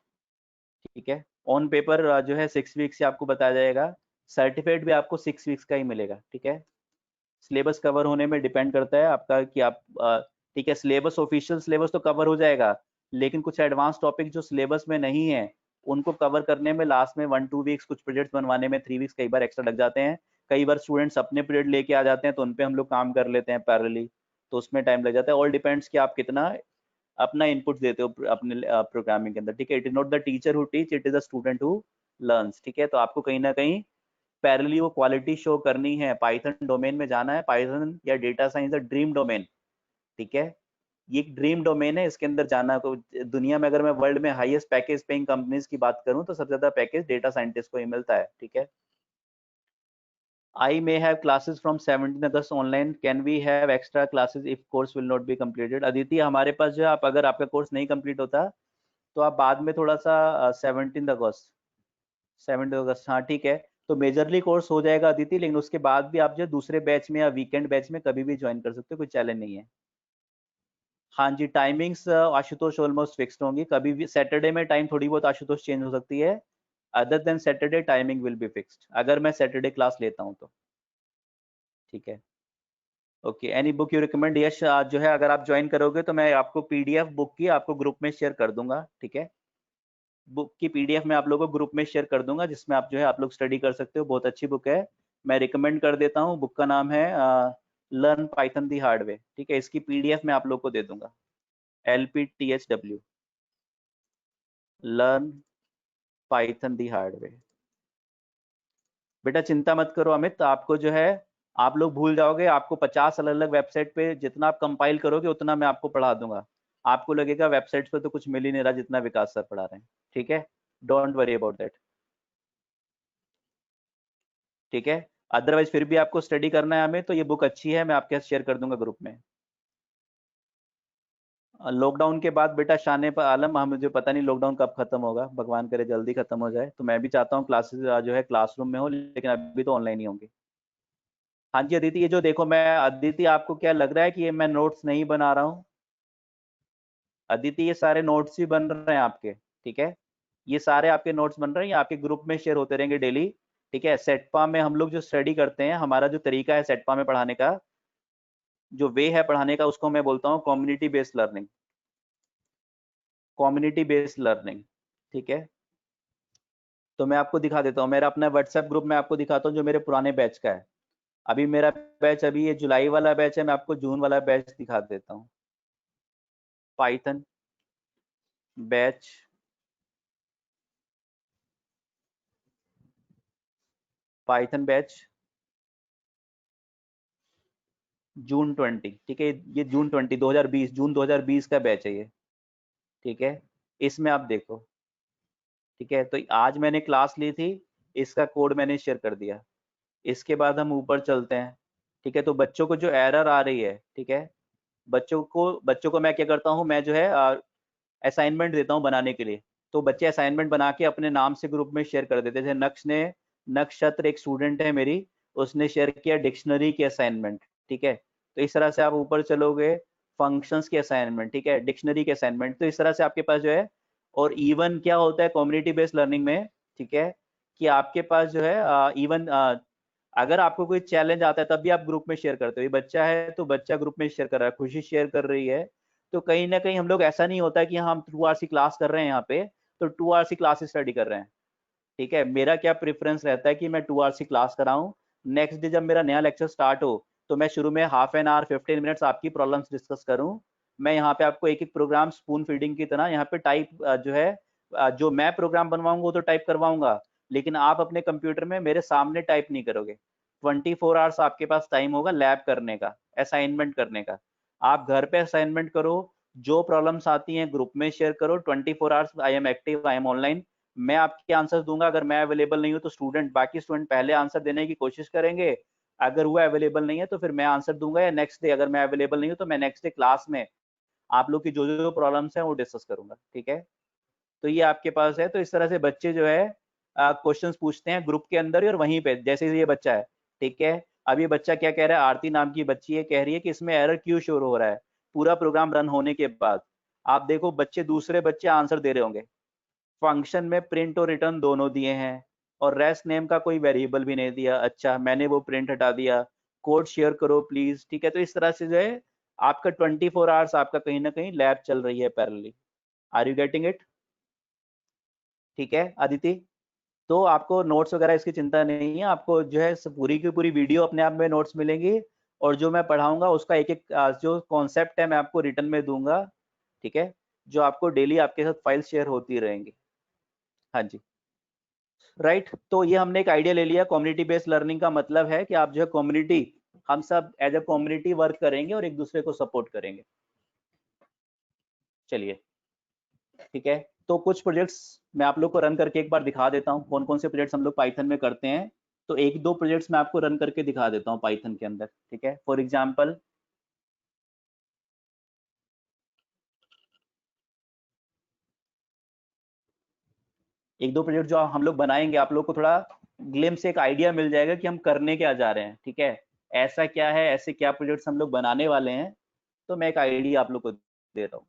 ठीक है। ऑन पेपर जो है 6 वीक्स से आपको बताया जाएगा, सर्टिफिकेट भी आपको 6 वीक्स का ही मिलेगा, ठीक है। सिलेबस कवर होने में डिपेंड करता है आपका कि आप ठीक है, सिलेबस, ऑफिशियल सिलेबस तो कवर हो जाएगा, लेकिन कुछ एडवांस टॉपिक जो सिलेबस में नहीं है उनको कवर करने में लास्ट में 1-2 वीक्स, कुछ प्रोजेक्ट्स बनवाने में 3 वीक्स कई बार एक्स्ट्रा लग जाते हैं। कई बार स्टूडेंट्स अपने प्रोजेक्ट लेके आ जाते हैं तो उन पे हम लोग काम कर लेते हैं पैरेलली, तो उसमें टाइम लग जाता है। ऑल डिपेंड्स कि आप कितना अपना इनपुट देते हो अपने प्रोग्रामिंग के अंदर, ठीक है। It is not the teacher who teach, it is the student who learns, ठीक है। तो आपको कहीं ना कहीं पैरेलली वो क्वालिटी शो करनी है, पाइथन डोमेन में जाना है। पाइथन या डेटा साइंस ड्रीम डोमेन, ठीक है, ये एक ड्रीम डोमेन है, इसके अंदर जाना को दुनिया में, अगर मैं वर्ल्ड में हाईएस्ट पैकेज पेइंग कंपनीज की बात करूं तो सबसे ज्यादा पैकेज डेटा साइंटिस्ट को ही मिलता है, ठीक है। I may have classes from 17 August online. Can we have extra classes if course will not be completed? Aditi, हमारे पास जो आप अगर आपका कोर्स नहीं कंप्लीट होता तो आप बाद में थोड़ा सा 17 अगस्त, हाँ ठीक है, तो मेजरली कोर्स हो जाएगा अदिति, लेकिन उसके बाद भी आप जो दूसरे बैच में या वीकेंड बैच में कभी भी ज्वाइन कर सकते हो, कोई चैलेंज नहीं है। हाँ जी, टाइमिंग्स आशुतोष ऑलमोस्ट फिक्स्ड होंगी, कभी भी सैटरडे में टाइम थोड़ी बहुत आशुतोष चेंज हो सकती है, other than Saturday timing will be fixed, अगर मैं सैटरडे क्लास लेता हूँ तो, ठीक है। Okay, any book you recommend? Yash, जो है अगर आप ज्वाइन करोगे तो मैं आपको पीडीएफ बुक की आपको ग्रुप में शेयर कर दूंगा, ठीक है। बुक की पीडीएफ मैं आप लोगों को ग्रुप में शेयर कर दूंगा, जिसमें आप जो है आप लोग स्टडी कर सकते हो, बहुत अच्छी बुक है, मैं रिकमेंड कर देता हूँ। बुक का नाम है लर्न पाइथन दी हार्ड वे, ठीक है। इसकी पीडीएफ मैं आप लोग को दे दूंगा, LPTHW, लर्न पाइथन दी हार्ड वे। बेटा चिंता मत करो अमित, आपको जो है आप लोग भूल जाओगे, आपको 50 अलग अलग वेबसाइट पे जितना आप कंपाइल करोगे उतना मैं आपको पढ़ा दूंगा, आपको लगेगा वेबसाइट पे तो कुछ मिल ही नहीं रहा जितना विकास सर पढ़ा रहे हैं, ठीक है, डोंट वरी अबाउट दैट, ठीक है। अदरवाइज फिर भी आपको स्टडी करना है हमें तो ये बुक अच्छी है, मैं आपके साथ शेयर कर दूंगा ग्रुप में। लॉकडाउन के बाद बेटा शाने पर आलम, हम मुझे पता नहीं लॉकडाउन कब खत्म होगा, भगवान करे जल्दी खत्म हो जाए, तो मैं भी चाहता हूँ क्लासेस जो है क्लासरूम में हो, लेकिन अभी तो ऑनलाइन ही होंगे। हाँ जी अदिति, ये जो देखो मैं, अदिति आपको क्या लग रहा है कि ये मैं नोट्स नहीं बना रहा हूँ? अदिति ये सारे नोट्स ही बन रहे हैं आपके, ठीक है, ये सारे आपके नोट्स बन रहे हैं, ये आपके ग्रुप में शेयर होते रहेंगे डेली, ठीक है। सेटपा में हम लोग जो स्टडी करते हैं, हमारा जो तरीका है सेटपा में पढ़ाने का, जो वे है पढ़ाने का, उसको मैं बोलता हूँ community based learning, community based learning, ठीक है। तो मैं आपको दिखा देता हूँ, मेरा अपना व्हाट्सएप ग्रुप में आपको दिखाता हूँ जो मेरे पुराने बैच का है, अभी मेरा बैच, अभी ये जुलाई वाला बैच है, मैं आपको जून वाला बैच दिखा देता हूँ। पाइथन बैच जून 20, ठीक है, ये जून 20 2020 जून 2020 का बैच है ये, ठीक है। इसमें आप देखो, ठीक है, तो आज मैंने क्लास ली थी, इसका कोड मैंने शेयर कर दिया। इसके बाद हम ऊपर चलते हैं, ठीक है। तो बच्चों को जो एरर आ रही है, ठीक है, बच्चों को मैं क्या करता हूँ, मैं जो है असाइनमेंट देता हूँ बनाने के लिए, तो बच्चे असाइनमेंट बना के अपने नाम से ग्रुप में शेयर कर देते थे। नक्षत्र एक स्टूडेंट है मेरी, उसने शेयर किया डिक्शनरी की असाइनमेंट, ठीक है। तो इस तरह से आप ऊपर चलोगे, फंक्शंस के असाइनमेंट, ठीक है, डिक्शनरी के असाइनमेंट, तो इस तरह से आपके पास जो है, और इवन क्या होता है कम्युनिटी बेस्ड लर्निंग में, ठीक है, कि आपके पास जो है इवन अगर आपको कोई चैलेंज आता है तब भी आप ग्रुप में शेयर करते हो। ये बच्चा है तो बच्चा ग्रुप में शेयर कर रहा है, खुशी शेयर कर रही है, तो कहीं ना कहीं हम लोग, ऐसा नहीं होता कि हम 2 आवर्स की क्लास कर रहे हैं यहाँ पे तो 2 आवर्स की क्लास स्टडी कर रहे हैं, ठीक है। मेरा क्या प्रेफरेंस रहता है कि मैं 2 आवर्स की क्लास कराऊं, नेक्स्ट डे जब मेरा नया लेक्चर स्टार्ट हो तो मैं शुरू में हाफ एन आवर 15 मिनट्स आपकी प्रॉब्लम्स डिस्कस करूं। मैं यहाँ पे आपको एक एक प्रोग्राम स्पून फीडिंग की तरह यहाँ पे टाइप जो है जो मैं प्रोग्राम बनवाऊंगा वो तो टाइप करवाऊंगा, लेकिन आप अपने कंप्यूटर में मेरे सामने टाइप नहीं करोगे। 24 आवर्स आपके पास टाइम होगा लैब करने का, असाइनमेंट करने का। आप घर पे असाइनमेंट करो, जो प्रॉब्लम्स आती हैं ग्रुप में शेयर करो, 24 hours I am active, I am online, मैं आपके आंसर दूंगा। अगर मैं अवेलेबल नहीं हूँ तो बाकी स्टूडेंट पहले आंसर देने की कोशिश करेंगे, अगर वो अवेलेबल नहीं है तो फिर मैं आंसर दूंगा, या नेक्स्ट डे अगर मैं अवेलेबल नहीं हूँ तो मैं नेक्स्ट डे क्लास में आप लोग की जो जो प्रॉब्लम्स हैं वो डिस्कस करूंगा, ठीक है। तो ये आपके पास है, तो इस तरह से बच्चे जो है क्वेश्चंस पूछते हैं ग्रुप के अंदर ही और वहीं पे, जैसे ये बच्चा है, ठीक है। अब ये बच्चा क्या कह रहा है, आरती नाम की बच्ची है, कह रही है कि इसमें एरर क्यों शो हो रहा है पूरा प्रोग्राम रन होने के बाद। आप देखो बच्चे, दूसरे बच्चे आंसर दे रहे होंगे, फंक्शन में प्रिंट और रिटर्न दोनों दिए हैं, और रेस्ट नेम का कोई वेरिएबल भी नहीं दिया, अच्छा मैंने वो प्रिंट हटा दिया, कोड शेयर करो प्लीज, ठीक है। तो इस तरह से जो है आपका 24 आवर्स आपका कहीं ना कहीं लैब चल रही है parallelly. Are you getting it? ठीक है अदिति, तो आपको नोट्स वगैरह इसकी चिंता नहीं है, आपको जो है पूरी की पूरी वीडियो अपने आप में नोट्स मिलेंगी, और जो मैं पढ़ाऊंगा उसका एक एक जो कॉन्सेप्ट है मैं आपको रिटर्न में दूंगा, ठीक है, जो आपको डेली आपके साथ फाइल शेयर होती रहेंगी। हाँ जी, राइट। तो ये हमने एक आइडिया ले लिया, कम्युनिटी बेस्ड लर्निंग का मतलब है कि आप जो है कम्युनिटी, हम सब एज अ कम्युनिटी वर्क करेंगे और एक दूसरे को सपोर्ट करेंगे। चलिए ठीक है, तो कुछ प्रोजेक्ट्स मैं आप लोग को रन करके एक बार दिखा देता हूँ, कौन कौन से प्रोजेक्ट्स हम लोग पाइथन में करते हैं। तो एक दो प्रोजेक्ट्स मैं आपको रन करके दिखा देता हूँ पाइथन के अंदर, ठीक है। फॉर एग्जाम्पल एक दो प्रोजेक्ट जो हम लोग बनाएंगे, आप लोग को थोड़ा ग्लिम्स से एक आइडिया मिल जाएगा कि हम करने क्या जा रहे हैं, ठीक है। ऐसा क्या है, ऐसे क्या प्रोजेक्ट्स हम लोग बनाने वाले हैं, तो मैं एक आइडिया आप लोग को दे रहा हूँ,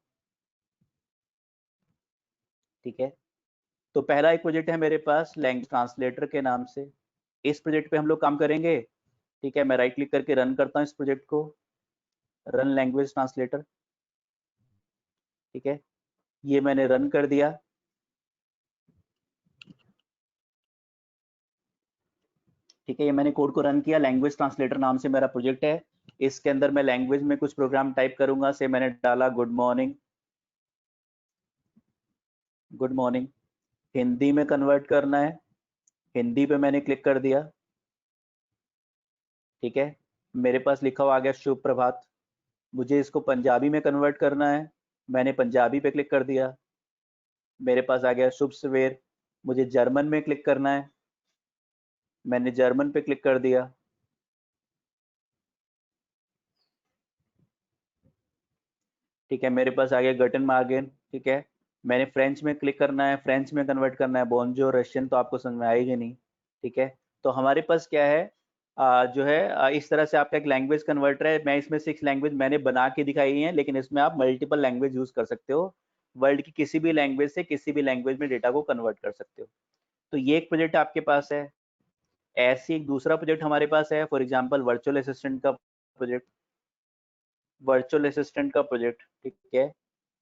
ठीक है। तो पहला एक प्रोजेक्ट है मेरे पास लैंग्वेज ट्रांसलेटर के नाम से। इस प्रोजेक्ट पे हम लोग काम करेंगे, ठीक है। मैं राइट क्लिक करके रन करता हूँ इस प्रोजेक्ट को, रन लैंग्वेज ट्रांसलेटर, ठीक है। ये मैंने रन कर दिया, ठीक है। ये मैंने कोड को रन किया, लैंग्वेज ट्रांसलेटर नाम से मेरा प्रोजेक्ट है। इसके अंदर मैं लैंग्वेज में कुछ प्रोग्राम टाइप करूंगा, से मैंने डाला good morning, good morning Hindi में कन्वर्ट करना है, हिंदी पे मैंने क्लिक कर दिया, ठीक है। मेरे पास लिखा हुआ आ गया शुभ प्रभात। मुझे इसको पंजाबी में कन्वर्ट करना है, मैंने पंजाबी पे क्लिक कर दिया, मेरे पास आ गया शुभ सवेर। मुझे जर्मन में क्लिक करना है, मैंने जर्मन पे क्लिक कर दिया, ठीक है। मेरे पास आ गया गटन मार्गेन, ठीक है। मैंने फ्रेंच में क्लिक करना है, फ्रेंच में कन्वर्ट करना है, बोनजो रशियन तो आपको समझ में आएगी नहीं, ठीक है। तो हमारे पास क्या है, जो है इस तरह से आपका एक लैंग्वेज कन्वर्टर है। मैं इसमें 6 लैंग्वेज मैंने बना के दिखाई है, लेकिन इसमें आप मल्टीपल लैंग्वेज यूज कर सकते हो, वर्ल्ड की किसी भी लैंग्वेज से किसी भी लैंग्वेज में डेटा को कन्वर्ट कर सकते हो। तो ये एक प्रोजेक्ट आपके पास है। ऐसे एक दूसरा प्रोजेक्ट हमारे पास है, फॉर एग्जाम्पल वर्चुअल असिस्टेंट का प्रोजेक्ट, वर्चुअल असिस्टेंट का प्रोजेक्ट, ठीक है।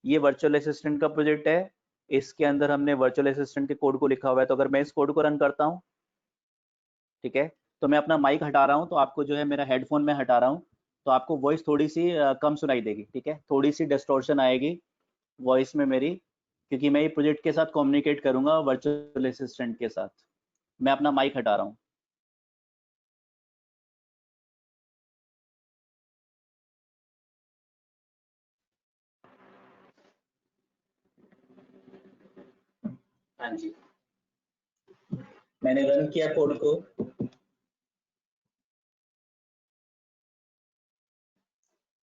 ये वर्चुअल असिस्टेंट का प्रोजेक्ट है। इसके अंदर हमने वर्चुअल असिस्टेंट के कोड को लिखा हुआ है। तो अगर मैं इस कोड को रन करता हूँ, ठीक है, तो मैं अपना माइक हटा रहा हूँ, तो आपको जो है मेरा हेडफोन में हटा रहा हूँ, तो आपको वॉइस थोड़ी सी कम सुनाई देगी, ठीक है। थोड़ी सी डिस्टॉर्शन आएगी वॉइस में मेरी, क्योंकि मैं ये प्रोजेक्ट के साथ कम्युनिकेट करूंगा वर्चुअल असिस्टेंट के साथ। मैं अपना माइक हटा रहा हूँ, हाँ जी। मैंने रन किया कोड को,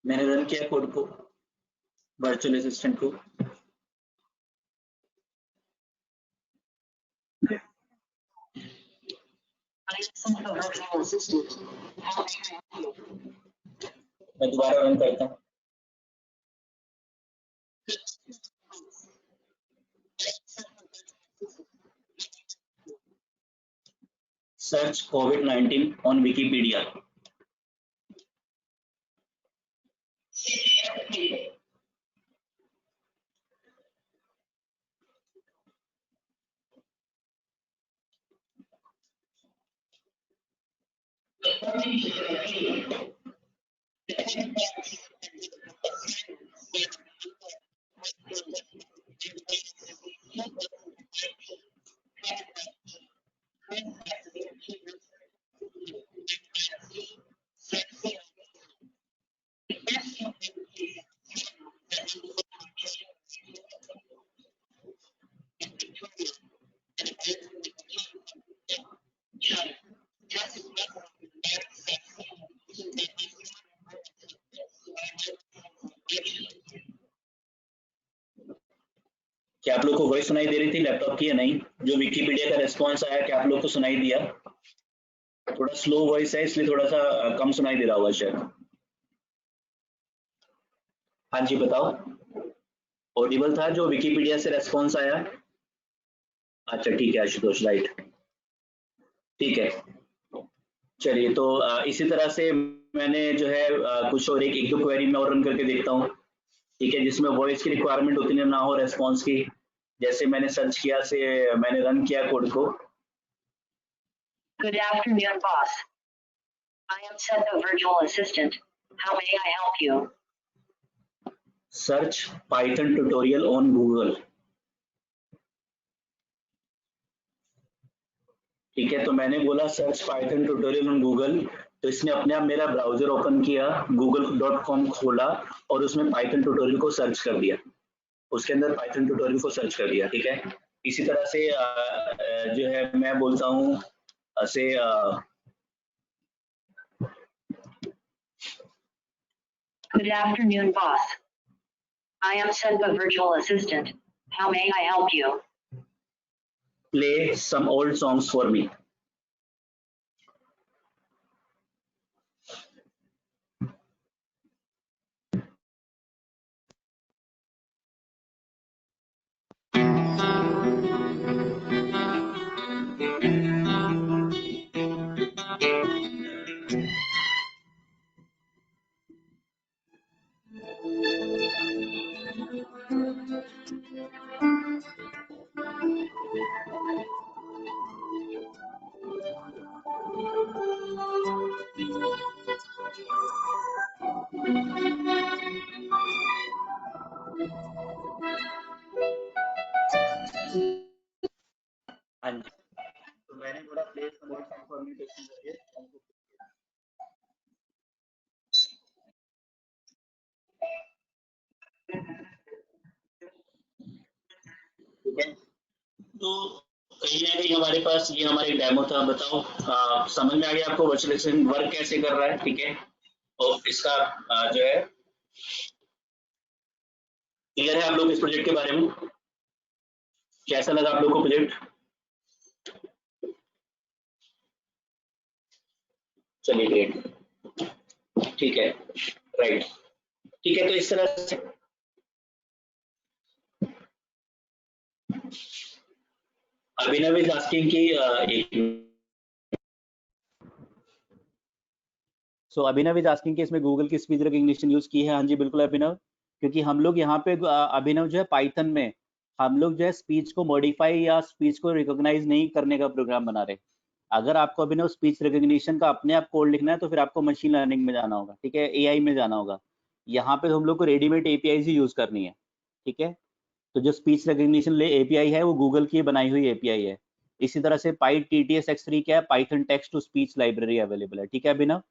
मैंने रन किया कोड को, वर्चुअल असिस्टेंट को। मैं दोबारा रन करता हूँ। Search COVID-19 on Wikipedia। क्या आप लोग को वॉइस सुनाई दे रही थी लैपटॉप की या नहीं? जो विकिपीडिया का रेस्पॉन्स आया, क्या आप लोग को सुनाई दिया? थोड़ा स्लो वॉइस है, इसलिए थोड़ा सा कम सुनाई दे रहा होगा शायद। हाँ जी बताओ, ऑडिबल था जो विकिपीडिया से रेस्पॉन्स आया? अच्छा ठीक है आशुतोष, राइट, ठीक है। चलिए, तो इसी तरह से मैंने जो है कुछ और एक दो क्वेरी में और रन करके देखता हूँ, ठीक है, जिसमें वॉइस की रिक्वायरमेंट उतनी ना हो, रेस्पॉन्स की। जैसे मैंने सर्च किया से मैंने रन किया कोड को। Good afternoon, boss. I am Seth, the virtual assistant. How may I help you? Search Python tutorial on Google, ठीक है। तो मैंने बोला search Python tutorial on Google, तो इसने अपने आप मेरा ब्राउजर ओपन किया, google.com खोला और उसमें पाइथन ट्यूटोरियल को सर्च कर दिया, उसके अंदर पाइथन ट्यूटोरियल को सर्च कर दिया, ठीक है। इसी तरह से जो है मैं बोलता हूँ say Good afternoon, boss. I am Senpa virtual assistant. How may I help you? play some old songs for me. हाँ जी, तो मैंने थोड़ा play some old songs for me देखने लगे। ठीक है, तो कहीं ना कहीं हमारे पास ये हमारी डेमो था। बताओ समझ में आ गया आपको वर्चुअल असिस्टेंट वर्क कैसे कर रहा है? ठीक है, और इसका जो है क्लियर है आप लोग इस प्रोजेक्ट के बारे में? कैसा लगा आप लोग को प्रोजेक्ट? चलिए ग्रेट, ठीक है, राइट, ठीक है। तो इस तरह से अभिनव इज आस्किंग कि सो अभिनव इज आस्किंग कि इसमें गूगल की स्पीच रिकग्निशन यूज की है। हाँ जी बिल्कुल अभिनव, क्योंकि हम लोग यहाँ पे अभिनव जो है पाइथन में हम लोग जो है स्पीच को मॉडिफाई या स्पीच को रिकॉग्नाइज नहीं करने का प्रोग्राम बना रहे। अगर आपको अभिनव स्पीच रिकग्निशन का अपने आप कोड लिखना है तो फिर आपको मशीन लर्निंग में जाना होगा, ठीक है, एआई में जाना होगा। यहाँ पे हम लोग को रेडीमेड एपीआई ही यूज करनी है, ठीक है। तो जो स्पीच रिकग्निशन एपीआई है वो गूगल की बनाई हुई एपीआई है। इसी तरह से PyTTS X3 क्या है, Python text to speech library available है, ठीक है अभिनव।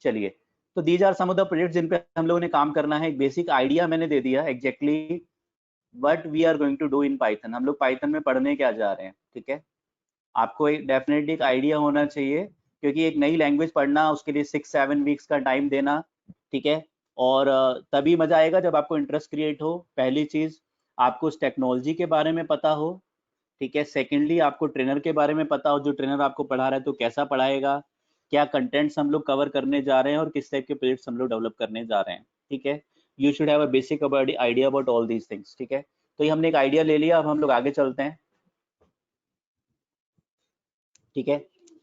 चलिए, तो these are some of the projects जिन पे हम लोगों ने काम करना है। एक बेसिक आइडिया मैंने दे दिया exactly what we are going to do in Python. हम लोग पाइथन में पढ़ने क्या जा रहे हैं, ठीक है। आपको एक डेफिनेटली एक आइडिया होना चाहिए, क्योंकि एक नई लैंग्वेज पढ़ना उसके लिए 6-7 वीक्स का टाइम देना, ठीक है। और तभी मजा आएगा जब आपको इंटरेस्ट क्रिएट हो। पहली चीज आपको उस टेक्नोलॉजी के बारे में पता हो, ठीक है। सेकेंडली आपको ट्रेनर के बारे में पता हो, जो ट्रेनर आपको पढ़ा रहा है तो कैसा पढ़ाएगा, क्या कंटेंट्स हम लोग कवर करने जा रहे हैं और किस टाइप के प्रोजेक्ट्स हम लोग डेवलप करने जा रहे हैं, ठीक है। You should have a basic idea about all these things, ठीक है। तो ये हमने एक आइडिया ले लिया, अब हम लोग आगे चलते हैं, ठीक है।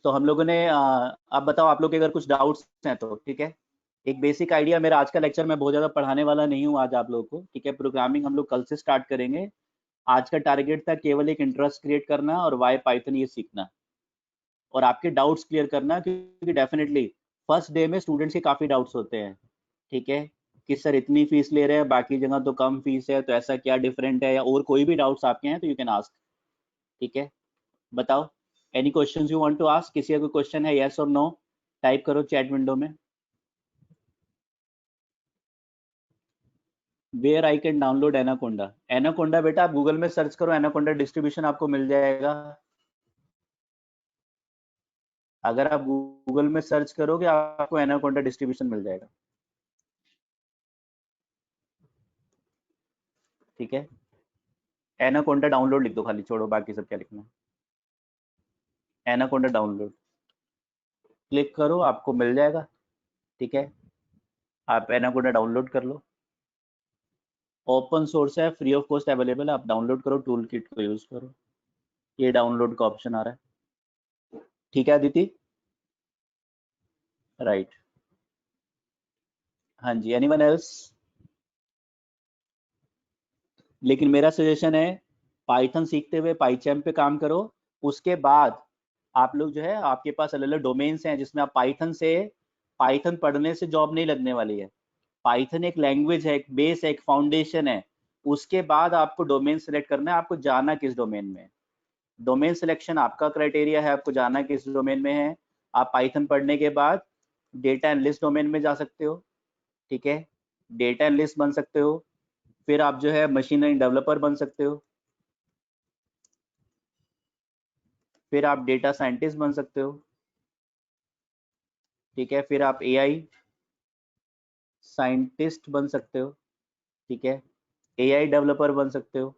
तो हम लोगों ने अब बताओ आप लोग के अगर कुछ डाउट्स हैं तो, ठीक है। एक बेसिक आइडिया, मेरा आज का लेक्चर मैं बहुत ज़्यादा पढ़ाने वाला नहीं हूँ आज आप लोगों को, ठीक है। प्रोग्रामिंग हम लोग कल से स्टार्ट करेंगे। आज का टारगेट था केवल एक इंटरेस्ट क्रिएट करना और वाई पाइथन ये सीखना और आपके डाउट्स क्लियर करना, क्योंकि डेफिनेटली फर्स्ट डे में स्टूडेंट्स के काफ़ी डाउट्स होते हैं, ठीक है। कि सर इतनी फीस ले रहे हैं, बाकी जगह तो कम फीस है, तो ऐसा क्या डिफरेंट है, या और कोई भी डाउट्स आपके हैं तो यू कैन आस्क, ठीक है। बताओ any questions you want to ask? किसी का कोई क्वेश्चन है, यस और नो टाइप करो चैट विंडो में। Where I can download Anaconda? Anaconda बेटा आप गूगल में सर्च करो, एनाकोंडा डिस्ट्रीब्यूशन आपको मिल जाएगा। अगर आप गूगल में सर्च करोगे आपको एनाकोंडा डिस्ट्रीब्यूशन मिल जाएगा, ठीक है। एनाकोंडा डाउनलोड लिख दो खाली, छोड़ो बाकी सब क्या लिखना है। एनाकोंडा डाउनलोड क्लिक करो, आपको मिल जाएगा, ठीक है। आप एनाकोंडा डाउनलोड कर लो, ओपन सोर्स है, फ्री ऑफ कॉस्ट अवेलेबल है, आप डाउनलोड करो, टूल किट को यूज करो। ये डाउनलोड का ऑप्शन आ रहा है, ठीक है अदिति, राइट। हाँ जी, एनीवन एल्स? लेकिन मेरा सजेशन है पाइथन सीखते हुए पाइचैम पे काम करो। उसके बाद आप लोग जो है, आपके पास अलग अलग डोमेन्स हैं जिसमें आप पाइथन पढ़ने से जॉब नहीं लगने वाली है। पाइथन एक लैंग्वेज है, एक बेस है, एक फाउंडेशन है। उसके बाद आपको डोमेन सेलेक्ट करना है, आपको जाना किस डोमेन में। डोमेन सिलेक्शन आपका क्राइटेरिया है, आपको जाना किस डोमेन में है। आप पाइथन पढ़ने के बाद डेटा एनालिस्ट डोमेन में जा सकते हो, ठीक है। डेटा एनालिस्ट बन सकते हो, फिर आप जो है मशीन लर्निंग डेवलपर बन सकते हो, फिर आप डेटा साइंटिस्ट बन सकते हो, ठीक है, फिर आप एआई साइंटिस्ट बन सकते हो, ठीक है, एआई डेवलपर बन सकते हो,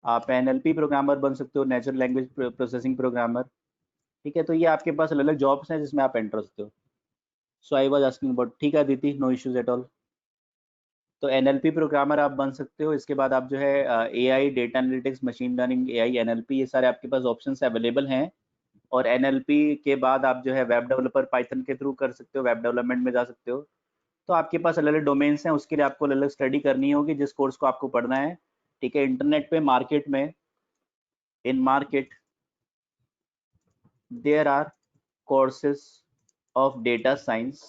आप एनएलपी प्रोग्रामर बन सकते हो, नेचुरल लैंग्वेज प्रोसेसिंग प्रोग्रामर, ठीक है। तो ये आपके पास अलग अलग जॉब्स हैं जिसमें आप एंटर हो सकते हो। So I was asking about, ठीक है Aditi, no issues at all. तो एनएलपी प्रोग्रामर आप बन सकते हो। इसके बाद आप जो है AI, data analytics, machine learning, AI, NLP, ये सारे आपके पास ऑप्शंस अवेलेबल हैं। और एनएलपी के बाद आप जो है वेब डेवलपर पाइथन के थ्रू कर सकते हो, वेब डेवलपमेंट में जा सकते हो। तो आपके पास अलग अलग डोमेन्स हैं, उसके लिए आपको अलग अलग स्टडी करनी होगी जिस कोर्स को आपको पढ़ना है, ठीक है। इंटरनेट पे मार्केट में, in market there are courses of data science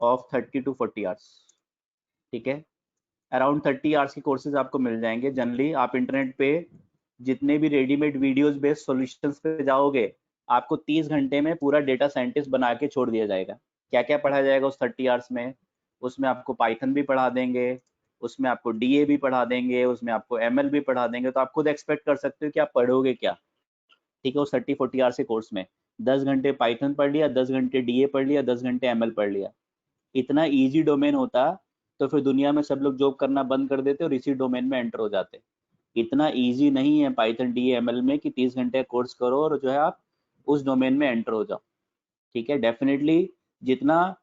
of 30 to 40 hours, ठीक है। अराउंड 30 आवर्स के कोर्सेज आपको मिल जाएंगे। जनरली आप इंटरनेट पे जितने भी रेडीमेड वीडियोस बेस्ड सॉल्यूशंस पे जाओगे, आपको 30 घंटे में पूरा डेटा साइंटिस्ट बना के छोड़ दिया जाएगा। क्या क्या पढ़ाया जाएगा उस 30 आवर्स में? उसमें आपको पाइथन भी पढ़ा देंगे, उसमें आपको डीए भी पढ़ा देंगे, उसमें आपको एमएल भी पढ़ा देंगे। तो आप खुद एक्सपेक्ट कर सकते हो कि आप पढ़ोगे क्या, ठीक है। उस 30-40 आवर्स के कोर्स में 10 घंटे पाइथन पढ़ लिया, 10 घंटे डीए पढ़ लिया, 10 घंटे एमएल पढ़ लिया। इतना इजी डोमेन होता तो फिर दुनिया में सब लोग जॉब करना बंद कर देते और इसी डोमेन में एंटर हो जाते। इतना इजी नहीं है पाइथन डी एमएल में कि 30 घंटे कोर्स करो और जो है आप उस डोमेन में एंटर हो जाओ, ठीक है। डेफिनेटली जितना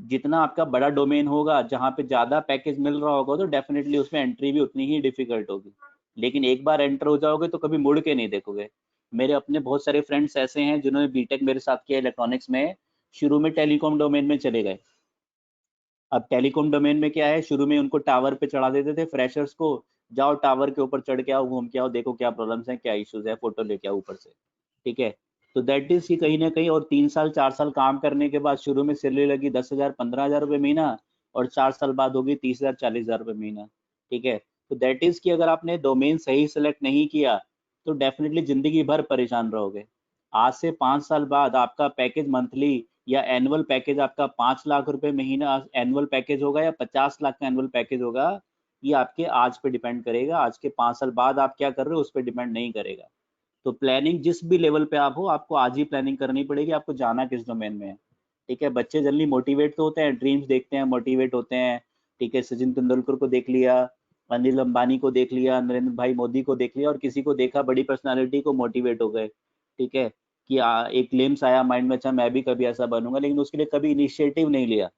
जितना आपका बड़ा डोमेन होगा, जहाँ पे ज़्यादा पैकेज मिल रहा होगा, तो डेफिनेटली उसमें एंट्री भी उतनी ही डिफिकल्ट होगी। लेकिन एक बार एंटर हो जाओगे तो कभी मुड़ के नहीं देखोगे। मेरे अपने बहुत सारे फ्रेंड्स ऐसे हैं जिन्होंने बीटेक मेरे साथ किया इलेक्ट्रॉनिक्स में, शुरू में टेलीकॉम डोमेन में चले गए। अब टेलीकॉम डोमेन में क्या है, शुरू में उनको टावर पे चढ़ा देते थे फ्रेशर्स को, जाओ टावर के ऊपर चढ़ के आओ, घूम के आओ, देखो क्या प्रॉब्लम्स हैं, क्या इश्यूज है, फोटो लेके आओ ऊपर से, ठीक है। तो दैट इज कि कहीं ना कहीं, और 3 साल 4 साल काम करने के बाद शुरू में सैलरी लगी 10,000 15,000 रुपये महीना, और 4 साल बाद होगी 30,000 40,000 रुपये महीना, ठीक है। तो दैट इज कि अगर आपने डोमेन सही सेलेक्ट नहीं किया तो डेफिनेटली जिंदगी भर परेशान रहोगे। आज से 5 साल बाद आपका पैकेज मंथली या एनुअल पैकेज आपका 5 लाख रुपए महीना एनुअल पैकेज होगा या 50 लाख का एनुअल पैकेज होगा, ये आपके आज पे डिपेंड करेगा। आज के 5 साल बाद आप क्या कर रहे हो उस पर डिपेंड नहीं करेगा। तो प्लानिंग जिस भी लेवल पे आप हो, आपको आज ही प्लानिंग करनी पड़ेगी, आपको जाना किस डोमेन में है, ठीक है। बच्चे जल्दी मोटिवेट तो होते हैं, ड्रीम्स देखते हैं, मोटिवेट होते हैं, ठीक है। सचिन तेंदुलकर को देख लिया, अनिल अंबानी को देख लिया, नरेंद्र भाई मोदी को देख लिया, और किसी को देखा बड़ी पर्सनालिटी को, मोटिवेट हो गए, ठीक है। कि एक ग्लिम्स आया माइंड में, अच्छा मैं भी कभी ऐसा बनूंगा, लेकिन उसके लिए कभी इनिशिएटिव नहीं लिया।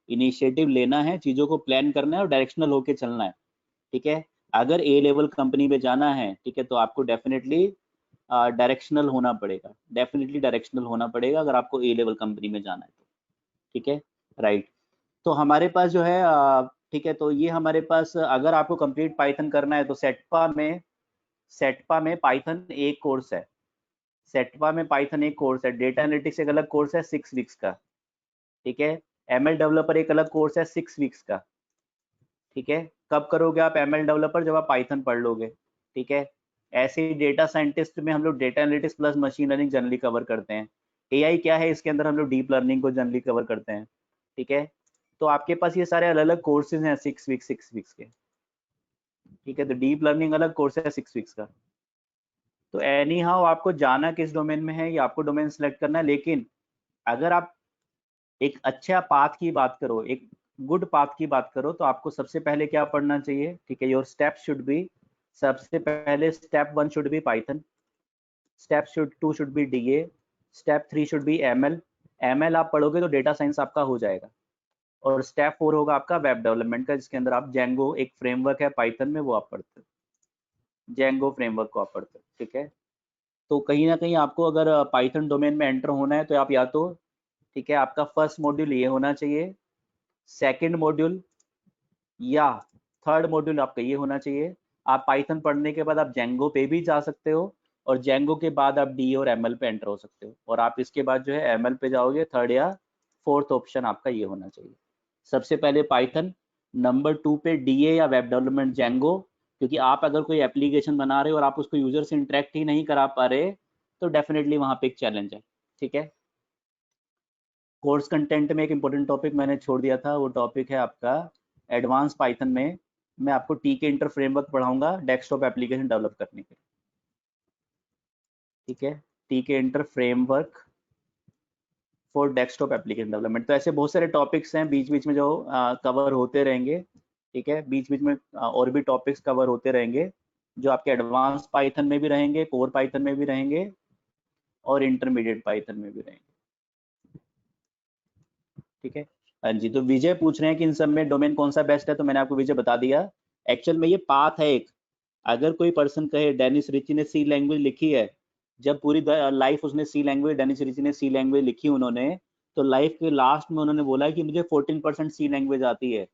इनिशिएटिव लेना है, चीजों को प्लान करना है और डायरेक्शनल होके चलना है, ठीक है। अगर ए लेवल कंपनी में जाना है, ठीक है, तो आपको डेफिनेटली डायरेक्शनल होना पड़ेगा, डेफिनेटली डायरेक्शनल होना पड़ेगा अगर आपको ए लेवल कंपनी में जाना है तो, ठीक है, राइट। तो हमारे पास जो है ठीक है, तो ये हमारे पास अगर आपको कंप्लीट पाइथन करना है तो सेटपा में पाइथन एक कोर्स है, सेटपा में पाइथन एक कोर्स है, डेटा एनालिटिक्स एक अलग कोर्स है 6 वीक्स का, ठीक है। एमएल डेवलपर एक अलग कोर्स है 6 वीक्स का, ठीक है। कब करोगे आप एमएल डेवलपर? जब आप पाइथन पढ़ लोगे, ठीक है। ऐसे ही डेटा साइंटिस्ट में हम लोग data analytics plus machine learning generally cover करते हैं। एआई क्या है, इसके अंदर हम लोग डीप लर्निंग को जनरली कवर करते हैं, ठीक है। तो आपके पास ये सारे अलग अलग कोर्सेज हैं 6 वीक्स के, ठीक है। तो डीप लर्निंग अलग कोर्स है 6 वीक्स का। तो एनी हाउ आपको जाना किस डोमेन में है, ये आपको डोमेन सेलेक्ट करना है। लेकिन अगर आप एक अच्छा पाथ की बात करो, एक गुड पाथ की बात करो, तो आपको सबसे पहले क्या पढ़ना चाहिए, ठीक है। योर स्टेप शुड बी, सबसे पहले step 1 should be Python, step 2 should be DA, step 3 should be ML. ML आप पढ़ोगे तो डेटा साइंस आपका हो जाएगा। और स्टेप 4 होगा आपका वेब डेवलपमेंट का, जिसके अंदर आप जेंगो, एक फ्रेमवर्क है पाइथन में, वो आप पढ़ते हो, जेंगो फ्रेमवर्क को आप पढ़ते हो, ठीक है। तो कहीं ना कहीं आपको अगर पाइथन डोमेन में एंटर होना है तो आप या तो, ठीक है, आपका फर्स्ट मॉड्यूल ये होना चाहिए, सेकंड मॉड्यूल या थर्ड मॉड्यूल आपका ये होना चाहिए। आप पाइथन पढ़ने के बाद आप जेंगो पे भी जा सकते हो, और जेंगो के बाद आप डी और एमएल पे एंटर हो सकते हो, और आप इसके बाद जो है एमएल पे जाओगे। थर्ड या फोर्थ ऑप्शन आपका ये होना चाहिए, सबसे पहले पाइथन, नंबर 2 पे डीए या वेब डेवलपमेंट जेंगो। क्योंकि आप अगर कोई एप्लीकेशन बना रहे हो और आप उसको यूजर से इंटरेक्ट ही नहीं करा पा रहे, तो डेफिनेटली वहां पे एक चैलेंज है, ठीक है। कोर्स कंटेंट में एक इंपॉर्टेंट टॉपिक मैंने छोड़ दिया था, वो टॉपिक है आपका एडवांस पाइथन में मैं आपको टीके इंटर फ्रेमवर्क पढ़ाऊंगा डेस्कटॉप एप्लीकेशन डेवलप करने के लिए। ठीक है, TK inter framework for desktop application development. तो ऐसे बहुत सारे टॉपिक्स हैं बीच बीच में जो कवर होते रहेंगे। ठीक है, बीच बीच में और भी टॉपिक्स कवर होते रहेंगे जो आपके एडवांस पाइथन में भी रहेंगे, कोर पाइथन में भी रहेंगे और इंटरमीडिएट पाइथन में भी रहेंगे। ठीक है, हाँ जी। तो विजय पूछ रहे हैं कि इन सब में डोमेन कौन सा बेस्ट है, तो मैंने आपको विजय बता दिया। एक्चुअल में ये पाथ है एक। अगर कोई पर्सन कहे डेनिस रिची ने सी लैंग्वेज लिखी है, जब पूरी लाइफ उसने सी लैंग्वेज, डेनिस रिची ने सी लैंग्वेज लिखी उन्होंने, तो लाइफ के लास्ट में उन्होंने बोला कि मुझे 14% सी लैंग्वेज आती है,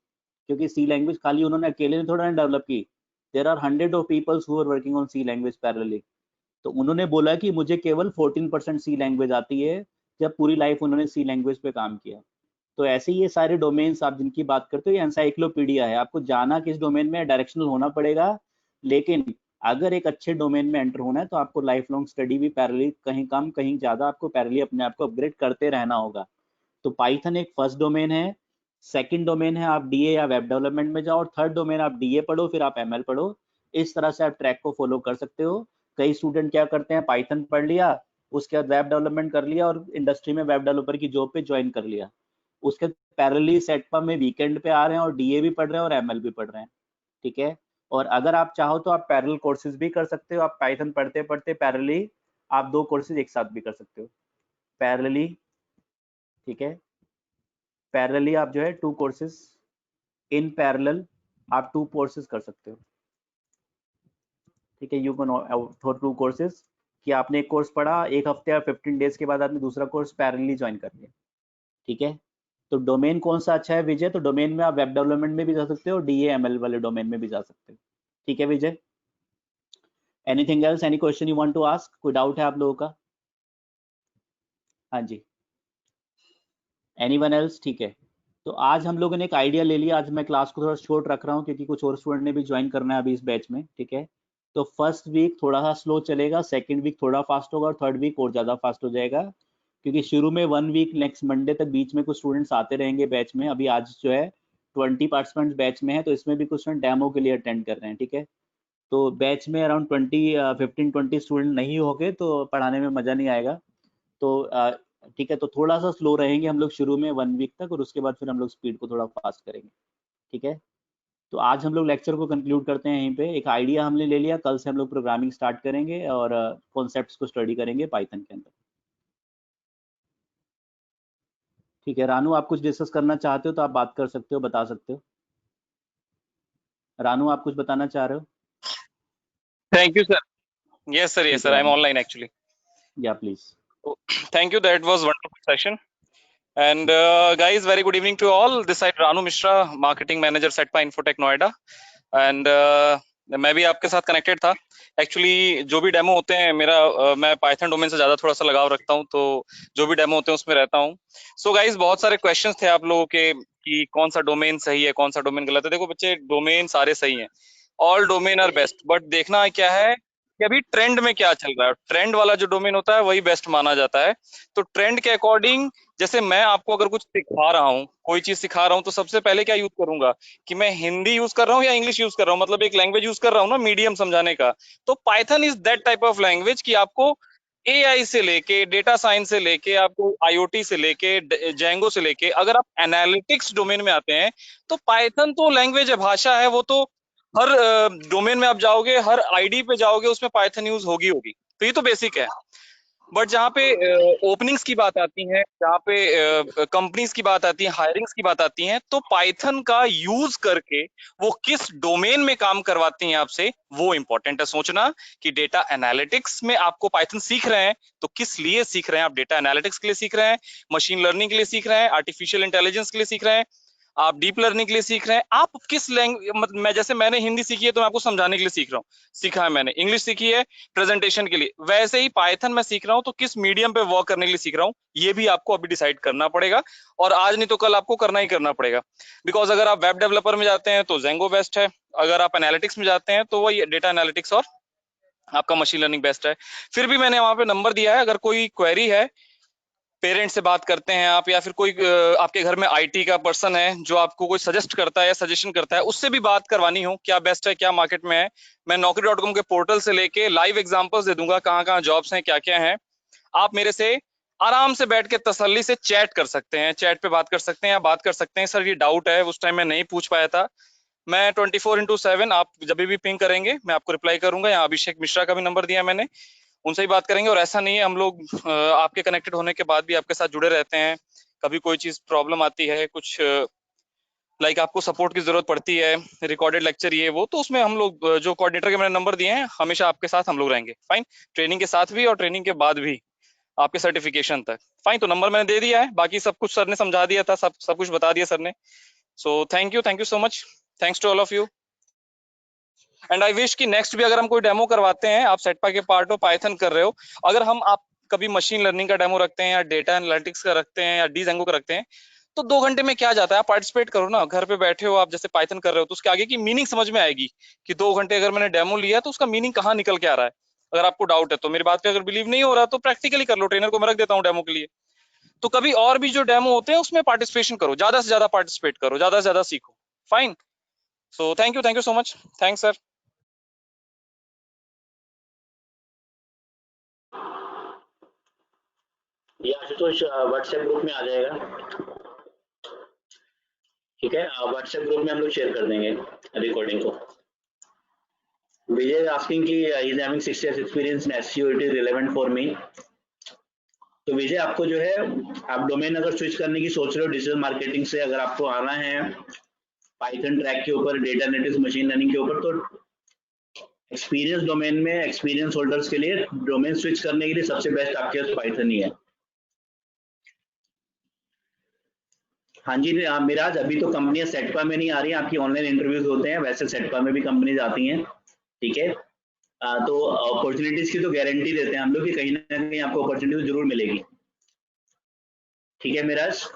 क्योंकि सी लैंग्वेज खाली उन्होंने अकेले ने थोड़ा डेवलप की। There are hundred of peoples who are working on C language parallelly. तो उन्होंने बोला कि मुझे केवल 14% सी लैंग्वेज आती है, जब पूरी लाइफ उन्होंने सी लैंग्वेज पे काम किया। तो ऐसे ही ये सारे डोमेन्स आप जिनकी बात करते हो, ये एनसाइक्लोपीडिया है। आपको जाना किस डोमेन में, डायरेक्शनल होना पड़ेगा, लेकिन अगर एक अच्छे डोमेन में एंटर होना है तो आपको लाइफ लॉन्ग स्टडी भी पैरेलली, कहीं कम कहीं ज्यादा, आपको पैरेलली अपने आप को अपग्रेड करते रहना होगा। तो पाइथन एक फर्स्ट डोमेन है, सेकंड डोमेन है आप डीए या वेब डेवलपमेंट में जाओ, और थर्ड डोमेन आप डीए पढ़ो फिर आप एमएल पढ़ो। इस तरह से आप ट्रैक को फॉलो कर सकते हो। कई स्टूडेंट क्या करते हैं, पाइथन पढ़ लिया, उसके बाद वेब डेवलपमेंट कर लिया और इंडस्ट्री में वेब डेवलपर की जॉब पे ज्वाइन कर लिया। उसके पैरेलली सेटपा में वीकेंड पे आ रहे हैं और डीए भी पढ़ रहे हैं और एमएल भी पढ़ रहे हैं। ठीक है, और अगर आप चाहो तो आप पैरेलल कोर्सेज भी कर सकते हो। आप पाइथन पढ़ते पढ़ते पैरेलली आप 2 कोर्सेज एक साथ भी कर सकते हो पैरेलली। ठीक है, पैरेलली आप जो है 2 कोर्सेज इन पैरेलल आप 2 कोर्सेज कर सकते हो। ठीक है, यू कैन फॉर 2 कोर्सेज कि आपने एक कोर्स पढ़ा, एक हफ्ते या 15 डेज के बाद आपने दूसरा कोर्स पैरेलली ज्वाइन कर लिया। ठीक है, तो डोमेन कौन सा अच्छा है विजय? तो डोमेन में आप वेब डेवलपमेंट में भी जा सकते हो, डीएएमएल वाले डोमेन में भी जा सकते हो। ठीक है Vijay, anything else, any question you want to ask? कोई डाउट है आप लोगों का? हाँ जी, एनीवन एल्स? ठीक है, तो आज हम लोगों ने एक आइडिया ले लिया। आज मैं क्लास को थोड़ा शॉर्ट रख रहा हूँ क्योंकि कुछ और स्टूडेंट ने भी ज्वाइन करना है अभी इस बैच में। ठीक है, तो फर्स्ट वीक थोड़ा सा स्लो चलेगा, सेकंड वीक थोड़ा फास्ट होगा और थर्ड वीक और ज़्यादा फास्ट हो जाएगा, क्योंकि शुरू में 1 वीक नेक्स्ट मंडे तक बीच में कुछ स्टूडेंट्स आते रहेंगे बैच में। अभी आज जो है 20 पार्टिसिपेंट्स बैच में है, तो इसमें भी कुछ स्टूडेंट डेमो के लिए अटेंड कर रहे हैं। ठीक है, तो बैच में अराउंड 15-20 स्टूडेंट नहीं होंगे तो पढ़ाने में मज़ा नहीं आएगा। तो ठीक है, तो थोड़ा सा स्लो रहेंगे हम लोग शुरू में 1 वीक तक, और उसके बाद फिर हम लोग स्पीड को थोड़ा फास्ट करेंगे। ठीक है, तो आज हम लोग लेक्चर को कंक्लूड करते हैं यहीं पे। एक आइडिया हमने ले लिया, कल से हम लोग प्रोग्रामिंग स्टार्ट करेंगे और कॉन्सेप्ट्स को स्टडी करेंगे पाइथन के अंदर। ठीक है, रानू आप कुछ डिस्कस करना चाहते हो तो आप बात कर सकते हो, बता सकते हो। रानू आप कुछ बताना चाह रहे हो? Thank you, sir. Yes, sir. Yes, ठीक है sir. I'm Ranu, online actually. या please. So, thank you. That was wonderful session. And guys, very good evening to all. This side Ranu Mishra, marketing manager Setpa Infotech Noida. And मैं भी आपके साथ connected था। Actually जो भी demo होते हैं मेरा मैं पाइथन डोमेन से ज्यादा थोड़ा सा लगाव रखता हूं, तो जो भी डेमो होते हैं उसमें रहता हूं। सो गाइस, बहुत सारे क्वेश्चंस थे आप लोगों के कि कौन सा डोमेन सही है, कौन सा डोमेन गलत है। देखो बच्चे, डोमेन सारे सही हैं, all domain are best, but देखना क्या है कि अभी ट्रेंड में क्या चल रहा है। ट्रेंड वाला जो डोमेन होता है वही बेस्ट माना जाता है। तो ट्रेंड के अकॉर्डिंग, जैसे मैं आपको अगर कुछ सिखा रहा हूँ, कोई चीज सिखा रहा हूँ, तो सबसे पहले क्या यूज करूंगा कि मैं हिंदी यूज कर रहा हूँ या इंग्लिश यूज कर रहा हूँ, मतलब एक लैंग्वेज यूज कर रहा हूँ ना मीडियम समझाने का। तो Python is that type of language कि आपको एआई से लेके, डेटा साइंस से लेके, आपको आईओटी से लेके, जेंगो से लेके, अगर आप एनालिटिक्स डोमेन में आते हैं तो पाइथन तो लैंग्वेज है, भाषा है। वो तो हर डोमेन में आप जाओगे, हर आईडी पे जाओगे, उसमें पाइथन यूज होगी होगी। तो ये तो बेसिक है। बट जहाँ पे ओपनिंग्स की बात आती है, जहाँ पे कंपनीज की बात आती है, हायरिंग्स की बात आती है, तो पाइथन का यूज करके वो किस डोमेन में काम करवाती हैं आपसे, वो इंपॉर्टेंट है सोचना। कि डेटा एनालिटिक्स में आपको पाइथन सीख रहे हैं तो किस लिए सीख रहे हैं? आप डेटा एनालिटिक्स के लिए सीख रहे हैं, मशीन लर्निंग के लिए सीख रहे हैं, आर्टिफिशियल इंटेलिजेंस के लिए सीख रहे हैं, आप डीप लर्निंग के लिए सीख रहे हैं, आप किस लैंग्वेज, मतलब मैं जैसे मैंने हिंदी सीखी है तो मैं आपको समझाने के लिए सीख रहा हूँ, सीखा है मैंने, इंग्लिश सीखी है प्रेजेंटेशन के लिए, वैसे ही पाइथन मैं सीख रहा हूँ तो किस मीडियम पे वर्क करने के लिए सीख रहा हूँ, ये भी आपको अभी डिसाइड करना पड़ेगा। और आज नहीं तो कल आपको करना ही करना पड़ेगा। बिकॉज अगर आप वेब डेवलपर में जाते हैं तो जेंगो बेस्ट है, अगर आप एनालिटिक्स में जाते हैं तो वही डेटा एनालिटिक्स और आपका मशीन लर्निंग बेस्ट है। फिर भी मैंने वहां पे नंबर दिया है, अगर कोई क्वेरी है पेरेंट्स से बात करते हैं आप, या फिर कोई आपके घर में आईटी का पर्सन है जो आपको कोई सजेस्ट करता है या सजेशन करता है, उससे भी बात करवानी हो क्या बेस्ट है, क्या मार्केट में है, मैं naukri.com के पोर्टल से लेके लाइव एग्जांपल्स दे दूंगा कहाँ कहाँ जॉब्स हैं, क्या क्या हैं। आप मेरे से आराम से बैठ के तसल्ली से चैट कर सकते हैं, चैट पे बात कर सकते हैं, या बात कर सकते हैं सर ये डाउट है उस टाइम मैं नहीं पूछ पाया था। मैं 24/7 आप जब भी पिंग करेंगे मैं आपको रिप्लाई करूंगा। यहाँ अभिषेक मिश्रा का भी नंबर दिया मैंने, उनसे ही बात करेंगे। और ऐसा नहीं है, हम लोग आपके कनेक्टेड होने के बाद भी आपके साथ जुड़े रहते हैं। कभी कोई चीज प्रॉब्लम आती है, कुछ लाइक आपको सपोर्ट की जरूरत पड़ती है, रिकॉर्डेड लेक्चर ये वो, तो उसमें हम लोग जो कोऑर्डिनेटर के मैंने नंबर दिए हैं हमेशा आपके साथ हम लोग रहेंगे। फाइन, ट्रेनिंग के साथ भी और ट्रेनिंग के बाद भी आपके सर्टिफिकेशन तक। फाइन, तो नंबर मैंने दे दिया है, बाकी सब कुछ सर ने समझा दिया था, सब कुछ बता दिया सर ने। So thank you so much, thanks to all of you. And I wish कि नेक्स्ट भी अगर हम कोई डेमो करवाते हैं, आप सेटपा के पार्ट हो, पाइथन कर रहे हो, अगर हम आप कभी मशीन लर्निंग का डेमो रखते हैं या डेटा एनालिटिक्स का रखते हैं या डीजेंगो का रखते हैं, तो 2 घंटे में क्या जाता है, आप पार्टिसिपेट करो ना। घर पे बैठे हो आप, जैसे पाइथन कर रहे हो, तो उसके आगे की मीनिंग समझ में आएगी कि 2 घंटे अगर मैंने डेमो लिया तो उसका मीनिंग कहाँ निकल के आ रहा है। अगर आपको डाउट है तो मेरी बात पे अगर बिलीव नहीं हो रहा तो प्रैक्टिकली कर लो, ट्रेनर को मैं रख देता हूँ डेमो के लिए। तो कभी और भी जो डेमो होते हैं उसमें पार्टिसिपेशन करो, ज्यादा से ज्यादा पार्टिसिपेट करो, ज्यादा से ज्यादा सीखो। Fine, so thank you so much, thanks sir. ये आशुतोष व्हाट्सएप ग्रुप में आ जाएगा, ठीक है। व्हाट्सएप ग्रुप में हम लोग शेयर कर देंगे रिकॉर्डिंग को। विजय आस्किंग कि is having 6 years experience in SEO, it is relevant for me. तो विजय आपको जो है, आप डोमेन अगर स्विच करने की सोच रहे हो डिजिटल मार्केटिंग से, अगर आपको आना है पाइथन ट्रैक के ऊपर, डेटा एनालिटिक्स, मशीन लर्निंग के ऊपर, तो एक्सपीरियंस डोमेन में एक्सपीरियंस होल्डर्स के लिए डोमेन स्विच करने के लिए सबसे बेस्ट आपके पास पाइथन ही है। हाँ जी मिराज, अभी तो कंपनियां सेटपा में नहीं आ रही हैं, आपकी ऑनलाइन इंटरव्यूज होते हैं, वैसे सेटपा में भी कंपनीज आती हैं, ठीक है। तो अपॉर्चुनिटीज की तो गारंटी देते हैं हम लोग कि कहीं ना कहीं आपको अपॉर्चुनिटी जरूर मिलेगी, ठीक है मिराज।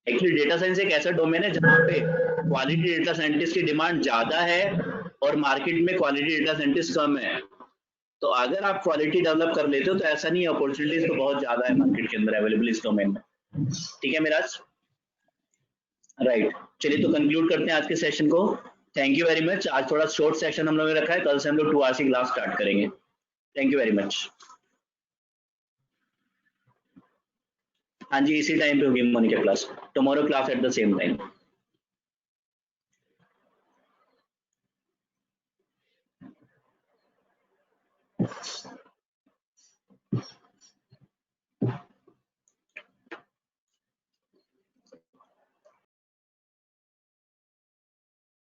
एक्चुअली डेटा साइंस एक ऐसा डोमेन है जहाँ पे क्वालिटी डेटा साइंटिस्ट की डिमांड ज्यादा है और मार्केट में क्वालिटी डेटा साइंटिस्ट कम है। तो अगर आप क्वालिटी डेवलप कर लेते हो तो ऐसा नहीं है, अपॉर्चुनिटीज तो बहुत ज्यादा है मार्केट के अंदर अवेलेबल इस डोमेन में, ठीक है मिराज। राइट, चलिए तो कंक्लूड करते हैं आज के सेशन को। Thank you very much. आज थोड़ा शॉर्ट सेशन हम लोगों ने रखा है, कल से हम लोग 2 hours की क्लास स्टार्ट करेंगे। Thank you very much. हाँ जी, इसी टाइम पे होगी Monika class, tomorrow class at the same time.